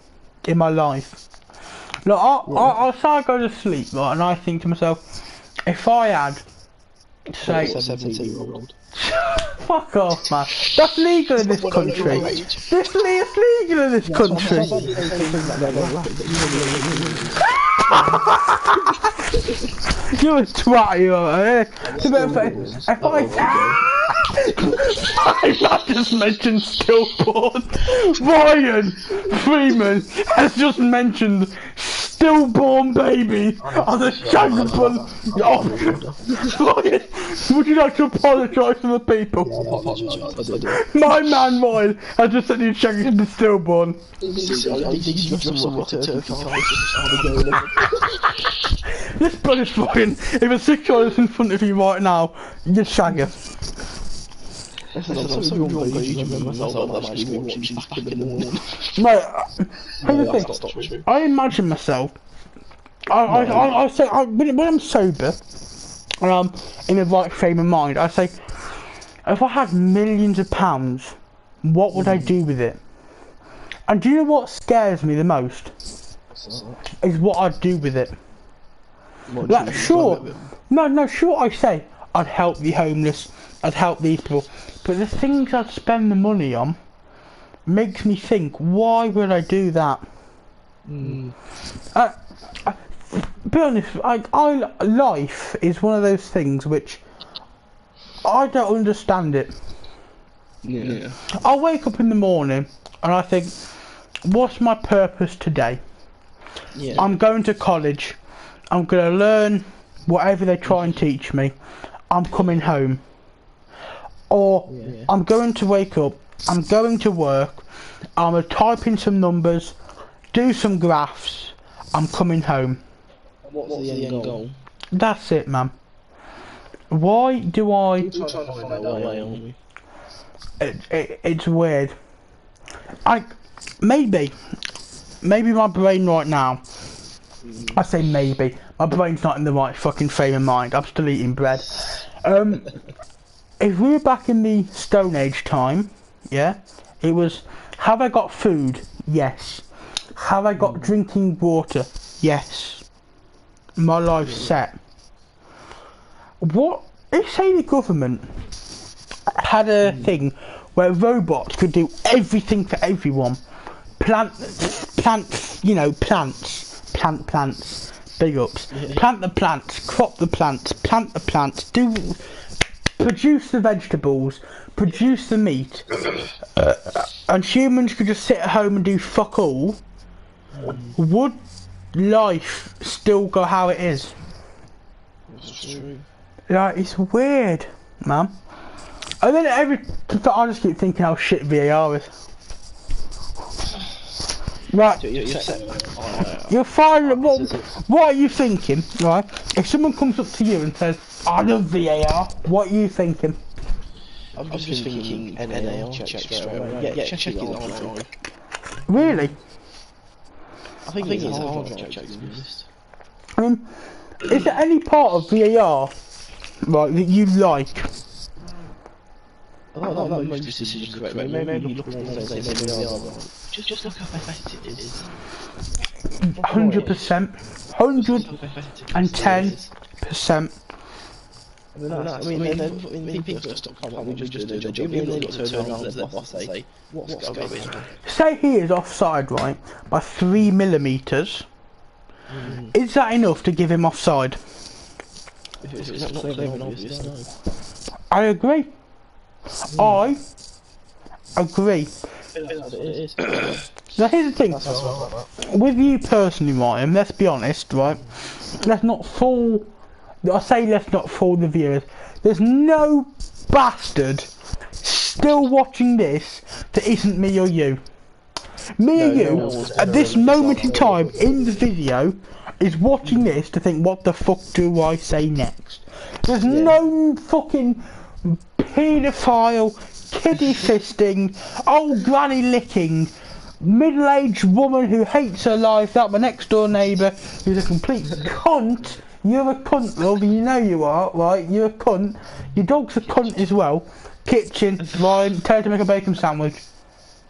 my life. Look, I'll say I go to sleep, right, and I think to myself, if I had, say... 17-year-old. Fuck off, man. That's legal in this country. This is legal in this country. You're a twat, you are, eh? If I just mentioned stillborn, Ryan Freeman has just mentioned stillborn baby on the Shaggleton. Ryan, would you like to apologise to the people? My man Ryan has just said you Shaggleton the stillborn. This brother's fucking. If a 6-year-old is in front of you right now, you'd shag her. No, here's the thing. I imagine myself. I say when I'm sober and I'm in the right frame of mind, I say, if I had millions of pounds, what would I do with it? And do you know what scares me the most? Is what I'd do with it. Like, sure, sure. I say I'd help the homeless, I'd help these people, but the things I'd spend the money on makes me think, why would I do that? Be honest, life is one of those things which I don't understand it. Yeah. I wake up in the morning and I think, what's my purpose today? Yeah. I'm going to college. I'm going to learn whatever they try and teach me. I'm coming home. Or I'm going to wake up, I'm going to work, I'm going to type in some numbers, do some graphs, I'm coming home. What's the end goal? That's it, man. Why do I... It's weird. Maybe my brain right now, I say maybe, my brain's not in the right fucking frame of mind, I'm still eating bread. If we were back in the Stone Age time, yeah, it was, have I got food? Yes. Have I got drinking water? Yes. My life's set. What if, say, the government had a thing where robots could do everything for everyone? Plants, you know, plants, big ups. Plant the plants, crop the plants, plant the plants, produce the vegetables, produce the meat, and humans could just sit at home and do fuck all. Would life still go how it is? It's true. Like, it's weird, man. And then I just keep thinking how shit VAR is. Right, you're fine. What are you thinking, right? If someone comes up to you and says, I love VAR, what are you thinking? I'm just thinking NAL check straight away. Yeah, check it all the time. Really? I think it's a hard drive check, to be honest. I mean, is there any part of VAR, right, that you like? No, most decisions are correct. Maybe look at things and say maybe they are right. Just look how pathetic it is. 100%. 110%. I mean, people just stop coming. We just do their job. Even they got to turn around to their boss and say, what's going on? Say he is offside, right, by 3 millimeters. Is that enough to give him offside? If it's not clear and obvious, no. I agree. I agree. Now here's the thing. With you personally, Ryan, let's be honest, right? Let's not fool the viewers. There's no bastard still watching this that isn't me or you. Me or you, at this moment in time in the video, is watching this to think, what the fuck do I say next? There's no fucking paedophile, kiddie fisting, old granny licking, middle-aged woman who hates her life, that my next door neighbour who's a complete cunt. You're a cunt, love, you know you are, right? You're a cunt. Your dog's a cunt as well. Kitchen, Ryan, tell her to make a bacon sandwich.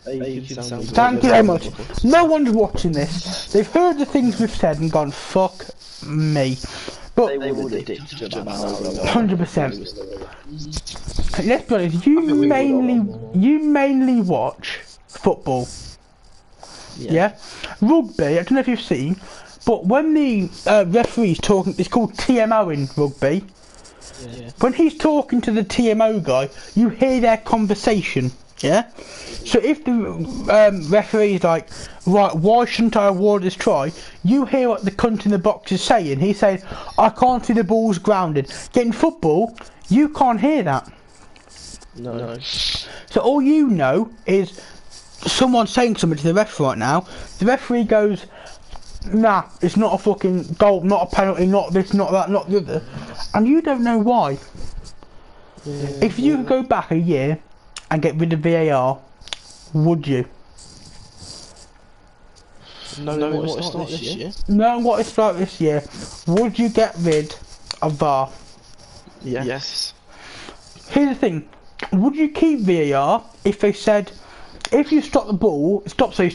Thank you very much. No one's watching this. They've heard the things we've said and gone, fuck me. But 100%. Let's be honest, you mainly watch football. Yeah? Rugby, I don't know if you've seen, but when the referee's talking, it's called TMO in rugby. Yeah. When he's talking to the TMO guy, you hear their conversation. Yeah? So if the referee's like, right, why shouldn't I award this try? You hear what the cunt in the box is saying. He's saying, I can't see the ball's grounded. Getting football, you can't hear that. No. So all you know is someone saying something to the referee right now. The referee goes, nah, it's not a fucking goal, not a penalty, not this, not that, not the other. And you don't know why. Yeah, if you could go back a year and get rid of VAR, would you? Knowing what it's like this year? Knowing what it's like this year, would you get rid of VAR? Yes. Here's the thing, would you keep VAR if they said, if you stop the ball, stop the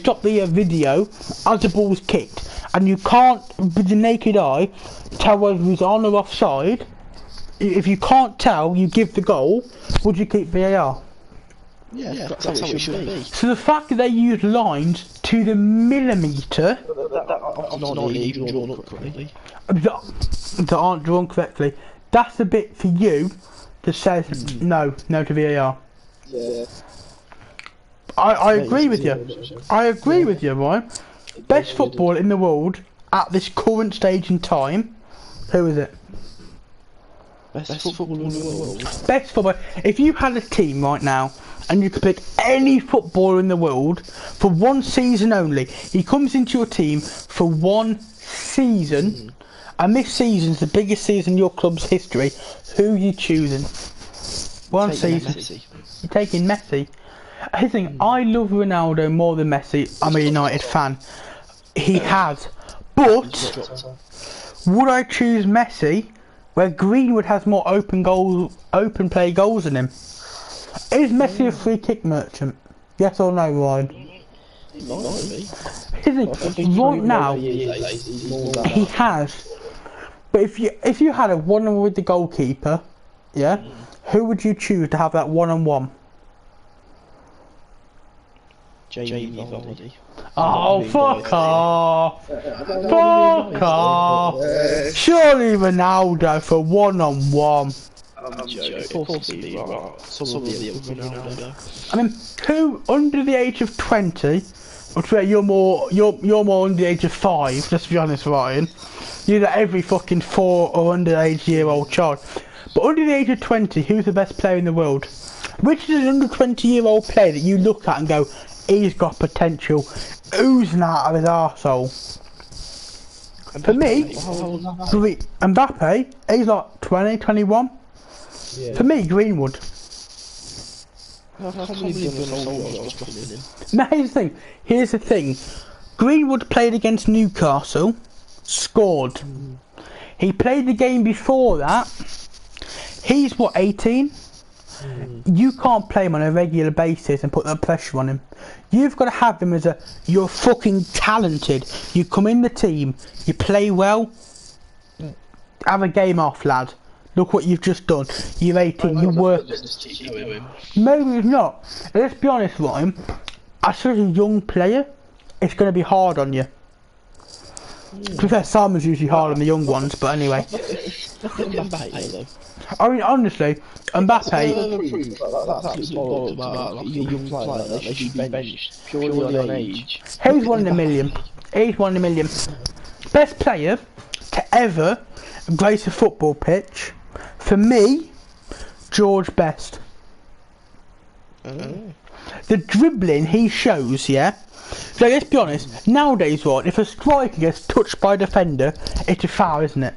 video as the ball's kicked, and you can't, with the naked eye, tell whether he's on or offside? If you can't tell, you give the goal, would you keep VAR? Yeah, that's how it should be. So the fact that they use lines to the millimetre that aren't drawn correctly, that's the bit for you that says no to VAR. Yeah. I agree with you. I agree with you, Ryan. Best football in the world at this current stage in time. Who is it? Best football in the world. Best football. If you had a team right now and you could pick any footballer in the world for one season only, he comes into your team for one season, and this season's the biggest season in your club's history, who are you choosing? One season. Messi. You're taking Messi. I think I love Ronaldo more than Messi. I'm a United fan. He has. But would I choose Messi where Greenwood has more open play goals than him? Is Messi a free kick merchant? Yes or no, Ryan? Right now, he has. But if you had a one-on-one with the goalkeeper, yeah, who would you choose to have that one-on-one? Jamie Vardy. Oh, fuck off! Fuck off! Surely Ronaldo for one-on-one. I mean, who under the age of 20? I'd say you're more under the age of 5. Let's be honest, Ryan. You're like every fucking 4 or under-age-year-old child. But under the age of 20, who's the best player in the world? Which is an under 20-year-old player that you look at and go, he's got potential, oozing out of his arsehole? For me, Mbappe, he's like 20, 21. Yeah. For me, Greenwood. Now here's the thing. Greenwood played against Newcastle, scored. He played the game before that. He's what, 18? You can't play him on a regular basis and put that pressure on him. You've got to have him as you're fucking talented. You come in the team, you play well, have a game off, lad. Look what you've just done. You're 18, you work. Maybe it's not. Let's be honest, Ryan. As such a young player, it's going to be hard on you. To be fair, Simon's usually hard on the young ones, but anyway. I mean, honestly, Mbappe. He's 1 in a million. He's 1 in a million. Best player to ever grace a football pitch, for me, George Best. The dribbling he shows, yeah. So let's be honest. Nowadays, right, if a striker gets touched by a defender, it's a foul, isn't it?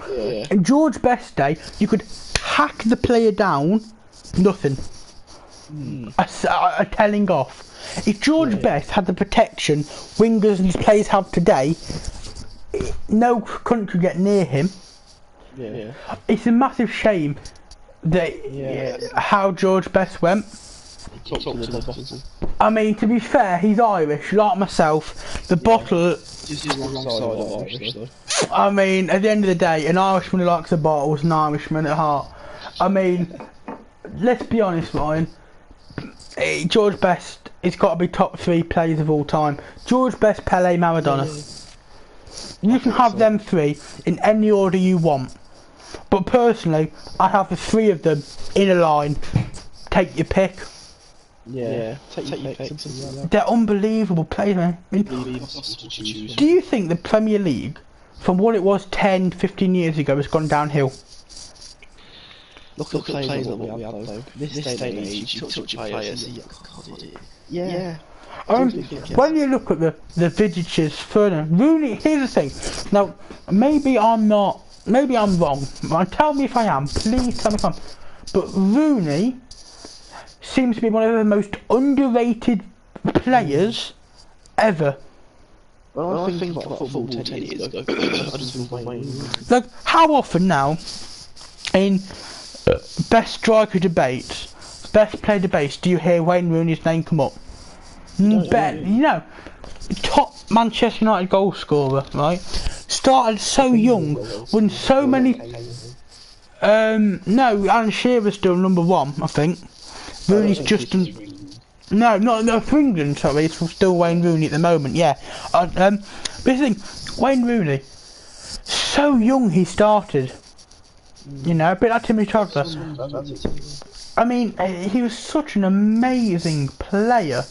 Yeah. In George Best's day, you could hack the player down, nothing. A telling off. If George Best had the protection wingers and players have today, no country get near him. Yeah. It's a massive shame that how George Best went. I mean, to be fair, he's Irish, like myself. The bottle. I mean, at the end of the day, an Irishman who likes a bottle is an Irishman at heart. I mean, let's be honest, Ryan. George Best has got to be top 3 players of all time. George Best, Pele, Maradona. You can have them 3 in any order you want. But personally, I have the 3 of them in a line. Take your pick. Yeah, take your pick. They're unbelievable players, man. I mean, do you think the Premier League, from what it was 10, 15 years ago, has gone downhill? Look at the players that we have though. This day and age, you touch players. Yeah. When you look at the Vidic's, Ferdinand, Rooney, here's the thing. Now, maybe I'm wrong. Tell me if I am. Please tell me if I'm. But Rooney seems to be one of the most underrated players ever. Well, I think about football 10 years ago. I just think Wayne. Like, how often now in best striker debates, best player debates, do you hear Wayne Rooney's name come up? You know, top Manchester United goal scorer, right? Started so young, won so many. No, Alan Shearer's still number 1, I think. Rooney's just no for England. Sorry, it's still Wayne Rooney at the moment. Yeah, but the thing, Wayne Rooney, so young he started. You know, a bit like Timmy Toddler. I mean, he was such an amazing player,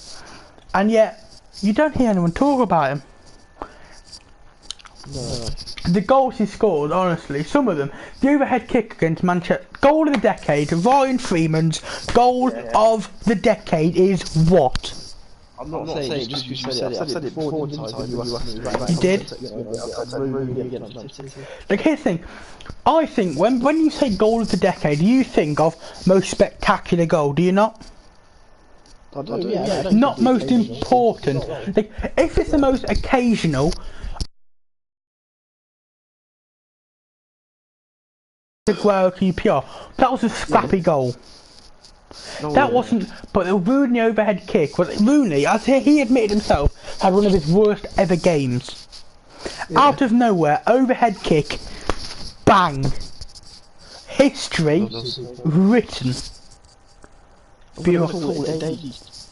and yet you don't hear anyone talk about him. No. The goals he scored, honestly, some of them. The overhead kick against Manchester, goal of the decade. Ryan Freeman's goal of the decade is what? I'm not saying just because you said it. I've said it before. You did? Like, here's the thing. I think when you say goal of the decade, you think of most spectacular goal, do you not? I do, not most important. Like, if it's the most occasional. Aguero QPR. That was a scrappy goal. That wasn't. But the Rooney overhead kick was Rooney, as he admitted himself, had one of his worst ever games. Out of nowhere, overhead kick, bang. History written. Beautiful.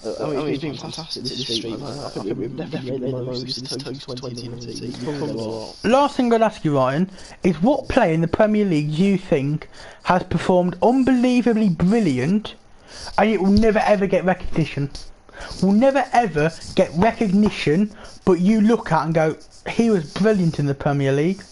It's been fantastic this stream. I think we've definitely made the most of this 2020. Last thing I'd ask you, Ryan, is what player in the Premier League you think has performed unbelievably brilliant and it will never ever get recognition? Will never ever get recognition, but you look at and go, he was brilliant in the Premier League.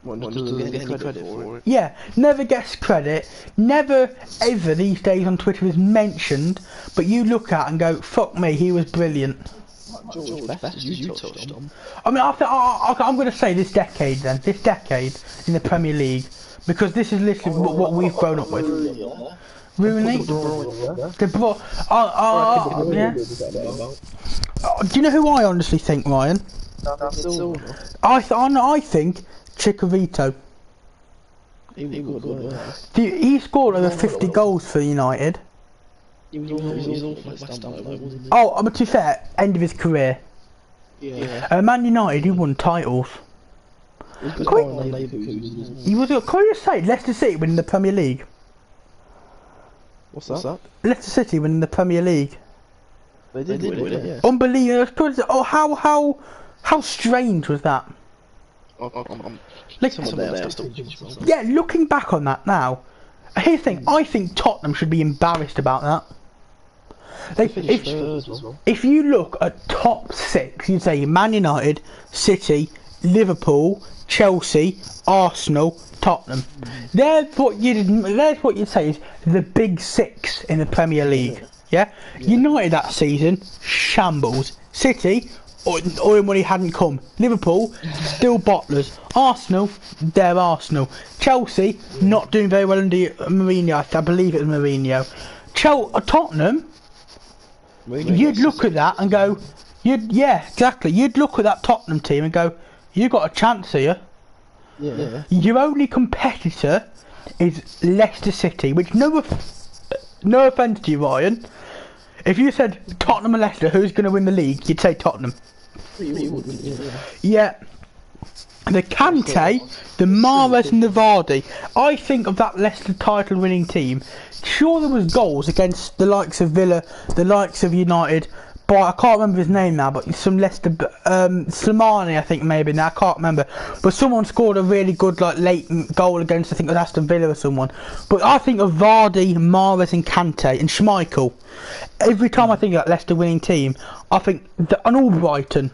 Not get any credit for it. Yeah, never gets credit, never ever these days on Twitter is mentioned, but you look at and go, fuck me, he was brilliant. George Best, you touched on. I mean, I'm going to say this decade then, this decade in the Premier League, because this is literally what we've grown up with. Rooney? De Bruyne? Yeah. Do you know who I honestly think, Ryan? I think Chicharito. He scored over 50 goals for United. Oh, but to be fair, end of his career. Man United, he won titles. Can we just say Leicester City winning the Premier League? What's that? Leicester City winning the Premier League. They did win it, yeah. Unbelievable. Oh, how strange was that? Yeah, looking back on that now, here's the thing, I think Tottenham should be embarrassed about that. Like, if you look at top 6, you'd say Man United, City, Liverpool, Chelsea, Arsenal, Tottenham. There's what you'd say is the big 6 in the Premier League. Yeah? United that season, shambles. City, oil money hadn't come. Liverpool, still bottlers. Arsenal, they're Arsenal. Chelsea, not doing very well under Mourinho. I believe it was Mourinho. Tottenham, you'd look at that and go, yeah, exactly. You'd look at that Tottenham team and go, you got a chance here. Yeah. Your only competitor is Leicester City, which no offence to you, Ryan. If you said Tottenham and Leicester, who's going to win the league? You'd say Tottenham. Yeah. The Kante, the Mahrez and the Vardy. I think of that Leicester title winning team. Sure, there was goals against the likes of Villa, the likes of United, but I can't remember his name now, but some Leicester, Slimani I think maybe now, I can't remember, but someone scored a really good like late goal against, I think it was Aston Villa or someone. But I think of Vardy, Mahrez and Kante and Schmeichel. Every time I think of that Leicester winning team, I think and Albrighton,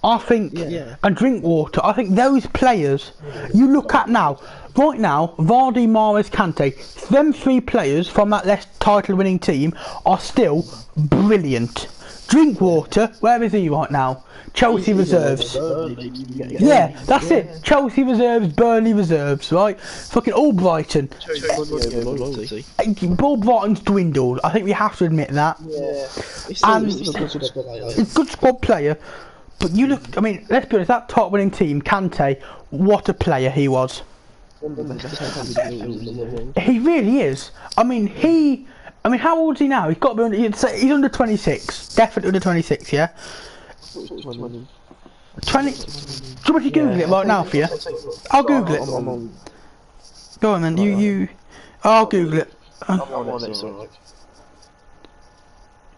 I think and Drinkwater, I think those players you look at now, right now, Vardy, Mahrez, Kante, them three players from that Leicester title winning team are still brilliant. Drinkwater, where is he right now? Chelsea reserves. Yeah, that's it. Chelsea reserves, Burnley reserves, right? Fucking Albrighton. Albrighton's dwindled. I think we have to admit that. And he's a good squad player. But you look, I mean, let's be honest, that top winning team, Kante, what a player he was. He really is. I mean, how old is he now? He's got to be he's under 26. Definitely under 26, yeah? 20. Do you want me to Google it right now for you? I'll Google it. Go on then, you... I'll Google it. I'm on it, it's alright.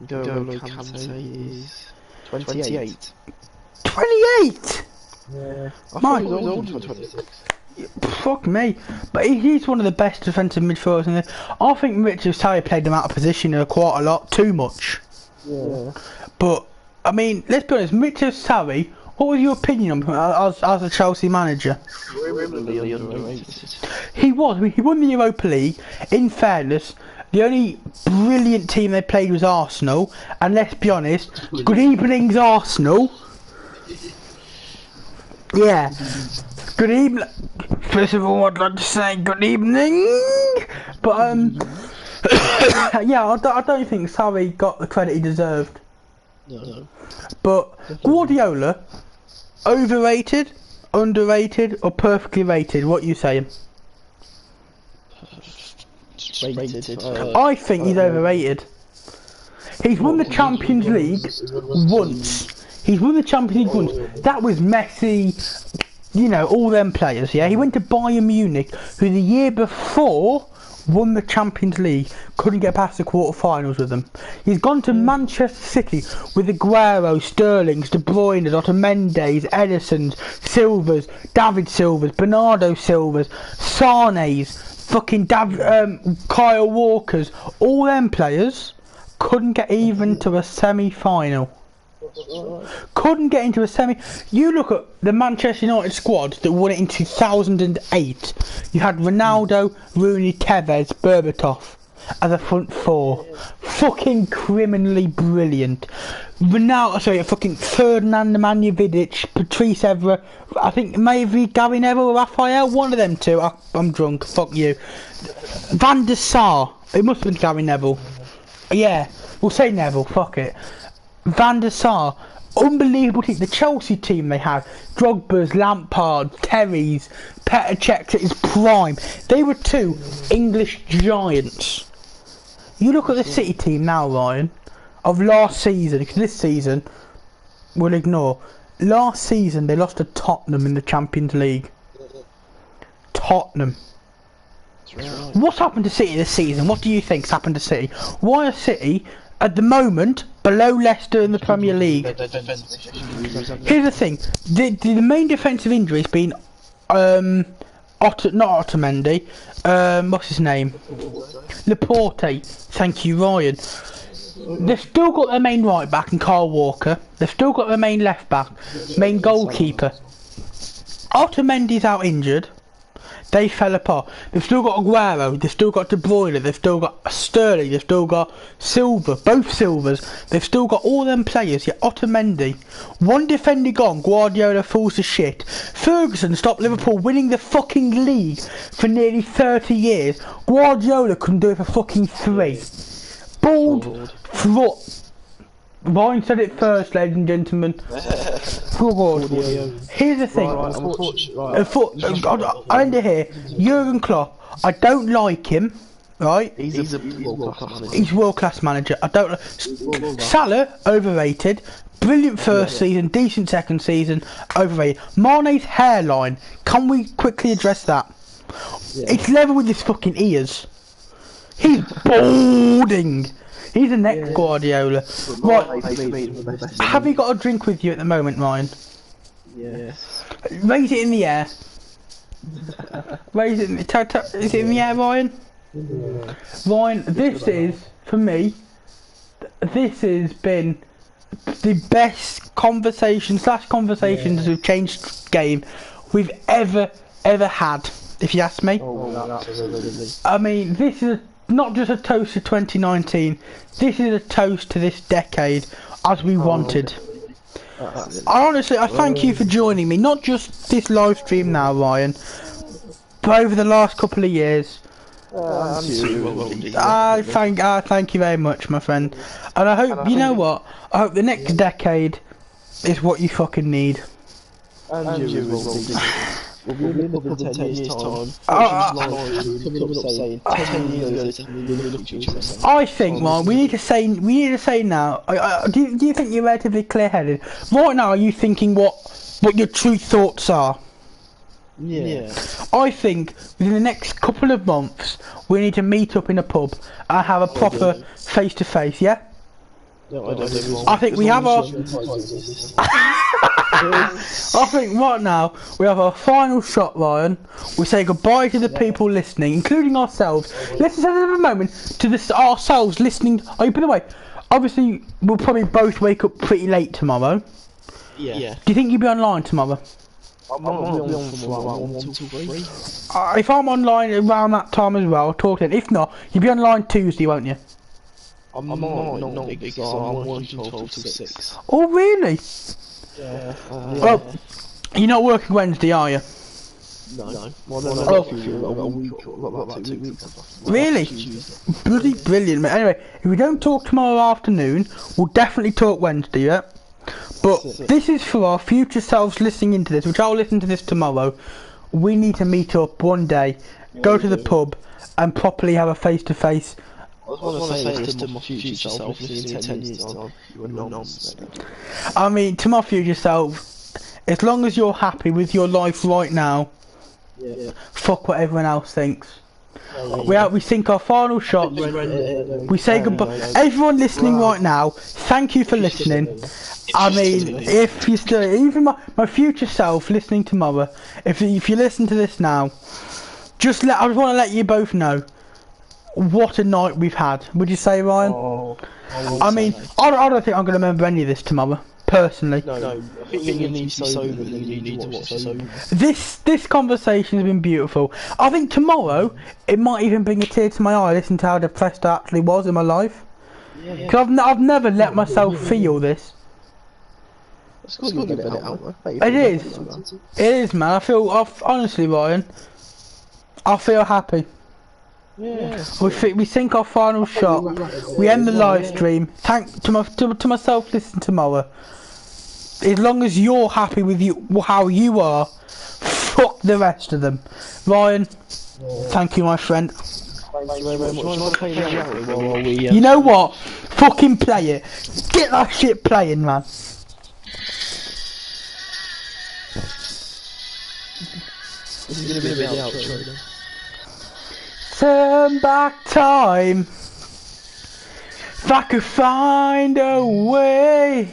N'Golo Kante is 28. 28?! Yeah. I thought he was older than 26. Fuck me, but he's one of the best defensive midfielders in this. I think Richard Sarri played him out of position quite a lot, too much. Yeah. But I mean, let's be honest, Richard Sarri. What was your opinion on him as a Chelsea manager? Really underrated. He was. I mean, he won the Europa League. In fairness, the only brilliant team they played was Arsenal. And let's be honest, good evenings, Arsenal. Yeah. Good evening. First of all, I'd like to say good evening. But yeah, I don't think Sarri got the credit he deserved. No. But Guardiola, overrated, underrated, or perfectly rated? What are you saying? Rated. I think he's overrated. He's won the Champions League once. He's won the Champions League once. That was Messi. You know, all them players, yeah? He went to Bayern Munich, who the year before won the Champions League, couldn't get past the quarter-finals with them. He's gone to Manchester City with Aguero, Sterling's, De Bruyne, Otamendi's, Edison's, Silva's, David Silva's, Bernardo Silva's, Sane's, fucking Kyle Walker's. All them players couldn't get even to a semi-final. Couldn't get into a semi. You look at the Manchester United squad that won it in 2008. You had Ronaldo, Rooney, Tevez, Berbatov as a front four. Fucking criminally brilliant. Fucking Ferdinand Nemanja Vidic, Patrice Evra, I think maybe Gary Neville or Raphael, one of them two. I'm drunk, fuck you. Van der Sar, it must have been Gary Neville. Yeah, we'll say Neville, fuck it. Van der Sar, unbelievable team. The Chelsea team they had, Drogba's, Lampard, Terry's, Petr Cech at his prime. They were two English giants. You look at the City team now, Ryan, of last season, because this season we'll ignore. Last season they lost to Tottenham in the Champions League. Tottenham. What's happened to City this season? What do you think's happened to City? Why are City at the moment below Leicester in the Premier League? Here's the thing: the main defensive injury has been not Otamendi. What's his name? Laporte. Thank you, Ryan. They've still got their main right back and Kyle Walker. They've still got their main left back, main goalkeeper. Otamendi's out injured. They fell apart. They've still got Aguero, they've still got De Bruyne, they've still got Sterling, they've still got Silva, both Silvers. They've still got all them players, yet Otamendi, one defender gone, Guardiola falls to shit. Ferguson stopped Liverpool winning the fucking league for nearly 30 years. Guardiola couldn't do it for fucking 3. Bald, Ryan said it first, ladies and gentlemen. Oh, God. Here's the thing. I end it here. Jurgen Klopp, I don't like him, right? He's a world-class manager. He's world-class manager. I don't like... Salah, overrated. Brilliant first season, decent second season, overrated. Mane's hairline, can we quickly address that? It's level with his fucking ears. He's balding. He's a next Guardiola. Right, have you got a drink with you at the moment, Ryan? Yes. Raise it in the air. Raise it in the... Is it in the air, Ryan? Ryan, this is, for me, this has been the best conversations that have changed game we've ever had, if you ask me. I mean, this is not just a toast to 2019, this is a toast to this decade as we wanted. I thank you for joining me, not just this live stream now, Ryan, but over the last couple of years. I thank you very much, my friend, and I hope, you know what, I hope the next decade is what you fucking need. We'll be in the 10 years time. I think, man, we need to say now. Do you think you're relatively clear-headed? Right now, are you thinking what your true thoughts are? Yeah. I think within the next couple of months, we need to meet up in a pub and have a proper face-to-face. Yeah. I think we have our... I think right now we have our final shot, Ryan. We say goodbye to the people listening, including ourselves. Let's just have a moment to ourselves listening. Oh, by the way, obviously we'll probably both wake up pretty late tomorrow. Yeah. Do you think you'll be online tomorrow? I might be on from like 1 till 3. If I'm online around that time as well, talk then. If not, you'll be online Tuesday, won't you? I might not because I'm working 12 till 6. Oh, really? Yeah. Well, you're not working Wednesday, are you? No. Well, a week or about 2 weeks. Really? Bloody brilliant, mate. Anyway, if we don't talk tomorrow afternoon, we'll definitely talk Wednesday, yeah? But this is for our future selves listening into this, which I'll listen to this tomorrow. We need to meet up one day, go to the pub, and properly have a face-to-face. I want to say this to my future self, listening in 10 years time, you are nonsense. I mean, to my future self, as long as you're happy with your life right now, fuck what everyone else thinks. We sink our final shot. We say goodbye. Everyone listening right now, thank you for listening. I mean, if you still, even my future self listening tomorrow, if you listen to this now, I just want to let you both know what a night we've had. Would you say, Ryan? I mean, I don't think I'm going to remember any of this tomorrow, personally. No, I think you need to be sober and you need to watch sober. This conversation has been beautiful. I think tomorrow, it might even bring a tear to my eye, listening to how depressed I actually was in my life. Because I've never let myself feel this. It is, man. Honestly, Ryan, I feel happy. We sink our final shot. We end the live stream. To myself, listen tomorrow. As long as you're happy with how you are, fuck the rest of them. Ryan, thank you, my friend. Thank you very much. You know what? Fucking play it. Get that shit playing, man. This is going to be a bit outro then. Turn back time. If I could find a way.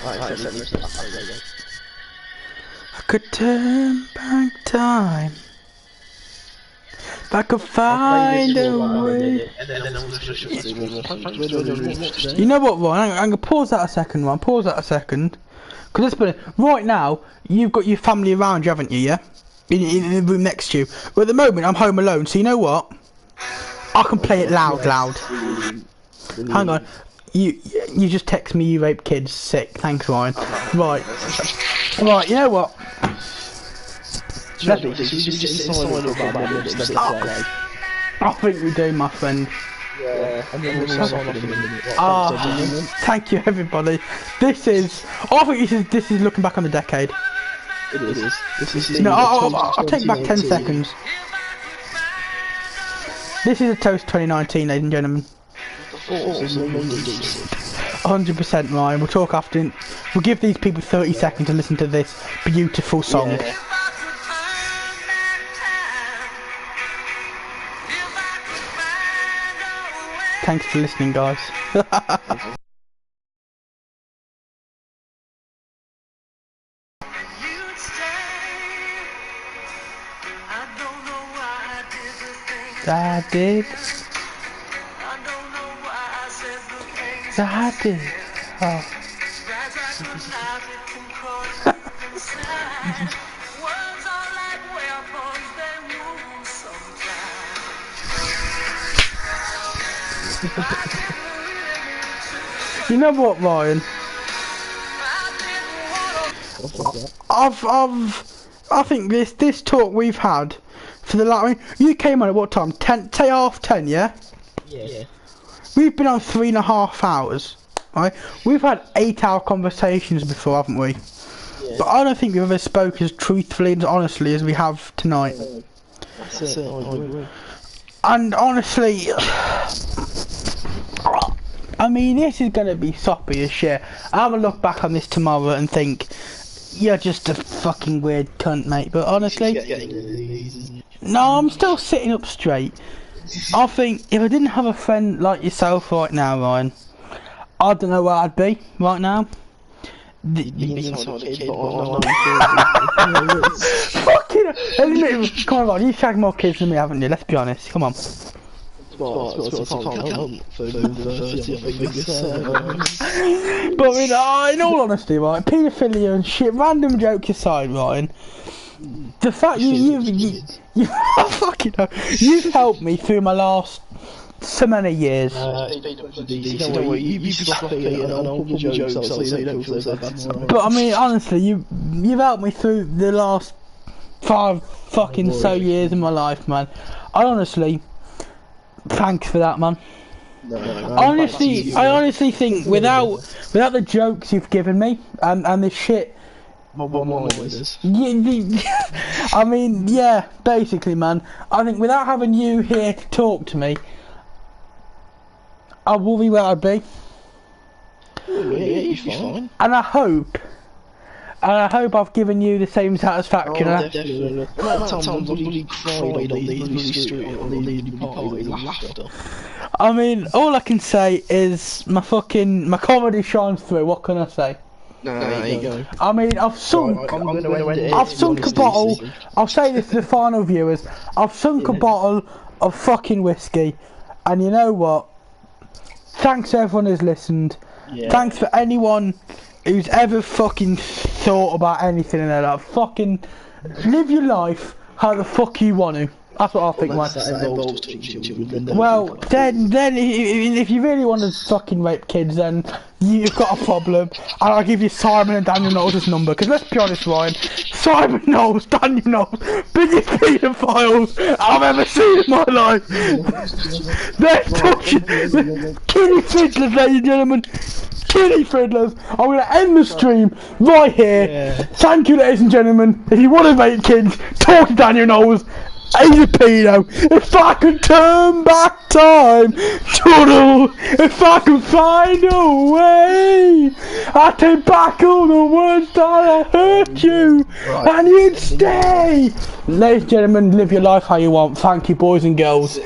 I could turn back time. If I could find a way. You know what, Ron? I'm gonna pause that a second, Ron. Pause that a second. Because right now, you've got your family around you, haven't you? Yeah. In the room next to you. But at the moment, I'm home alone. So you know what? I can play it loud. Hang on. You just text me you rape kids. Sick. Thanks, Ryan. Right. You know what? I think we do, my friend. Yeah. And then we'll sign off in a minute. Thank you, everybody. This is. I think this is looking back on the decade. It is. This is No, I'll take back 10 seconds. This is a toast 2019, ladies and gentlemen. 100% Ryan. We'll talk after. We'll give these people 30 seconds to listen to this beautiful song. Yeah. Thanks for listening, guys. I did. I did. Oh. You know what, Ryan? I think this talk we've had for the last. I mean, you came on at what time? 10, say 10:30, yeah? Yeah. We've been on 3.5 hours, right? We've had 8-hour conversations before, haven't we? Yeah. But I don't think we've ever spoken as truthfully and honestly as we have tonight. That's it. I agree. And honestly, I mean, this is going to be soppy as shit. I'll have a look back on this tomorrow and think, you're just a fucking weird cunt, mate. But honestly, no, I'm still sitting up straight. I think if I didn't have a friend like yourself right now, Ryan, I don't know where I'd be right now. Fucking come on, Ryan, you've shagged more kids than me, haven't you? Let's be honest. Come on. But I mean, in all honesty, right, paedophilia and shit, random jokes aside, Ryan, the fact you fucking hell, you've helped me through my last so many years. But I mean, honestly, you've helped me through the last 5 fucking so years of my life, man. I honestly, thanks for that, man. I honestly think without the jokes you've given me and the shit. I mean, yeah, basically, man. I think without having you here to talk to me, I will be where I'd be. Yeah, fine. And I hope I've given you the same satisfaction. Oh, definitely. I mean, all I can say is my comedy shines through. What can I say? No, there you go. I mean, I've sunk a bottle. I'll say this to the final viewers. I've sunk a bottle of fucking whiskey, and you know what? Thanks to everyone who's listened. Yeah. Thanks for anyone who's ever fucking thought about anything in their life. Fucking live your life how the fuck you want to. That's what I think, man. Well, then, if you really want to fucking rape kids, then you've got a problem. And I'll give you Simon and Daniel Knowles' number. Because let's be honest, Ryan, Simon Knowles, Daniel Knowles, biggest paedophiles I've ever seen in my life. They're fucking kiddie fiddlers, ladies and gentlemen. Kiddie fiddlers. I'm going to end the stream right here. Yeah. Thank you, ladies and gentlemen. If you want to rape kids, talk to Daniel Knowles. He's a pedo. If I could turn back time, Tunnel, if I could find a way, I'd take back all the words that I hurt you, and you'd stay. Ladies and gentlemen, live your life how you want. Thank you, boys and girls.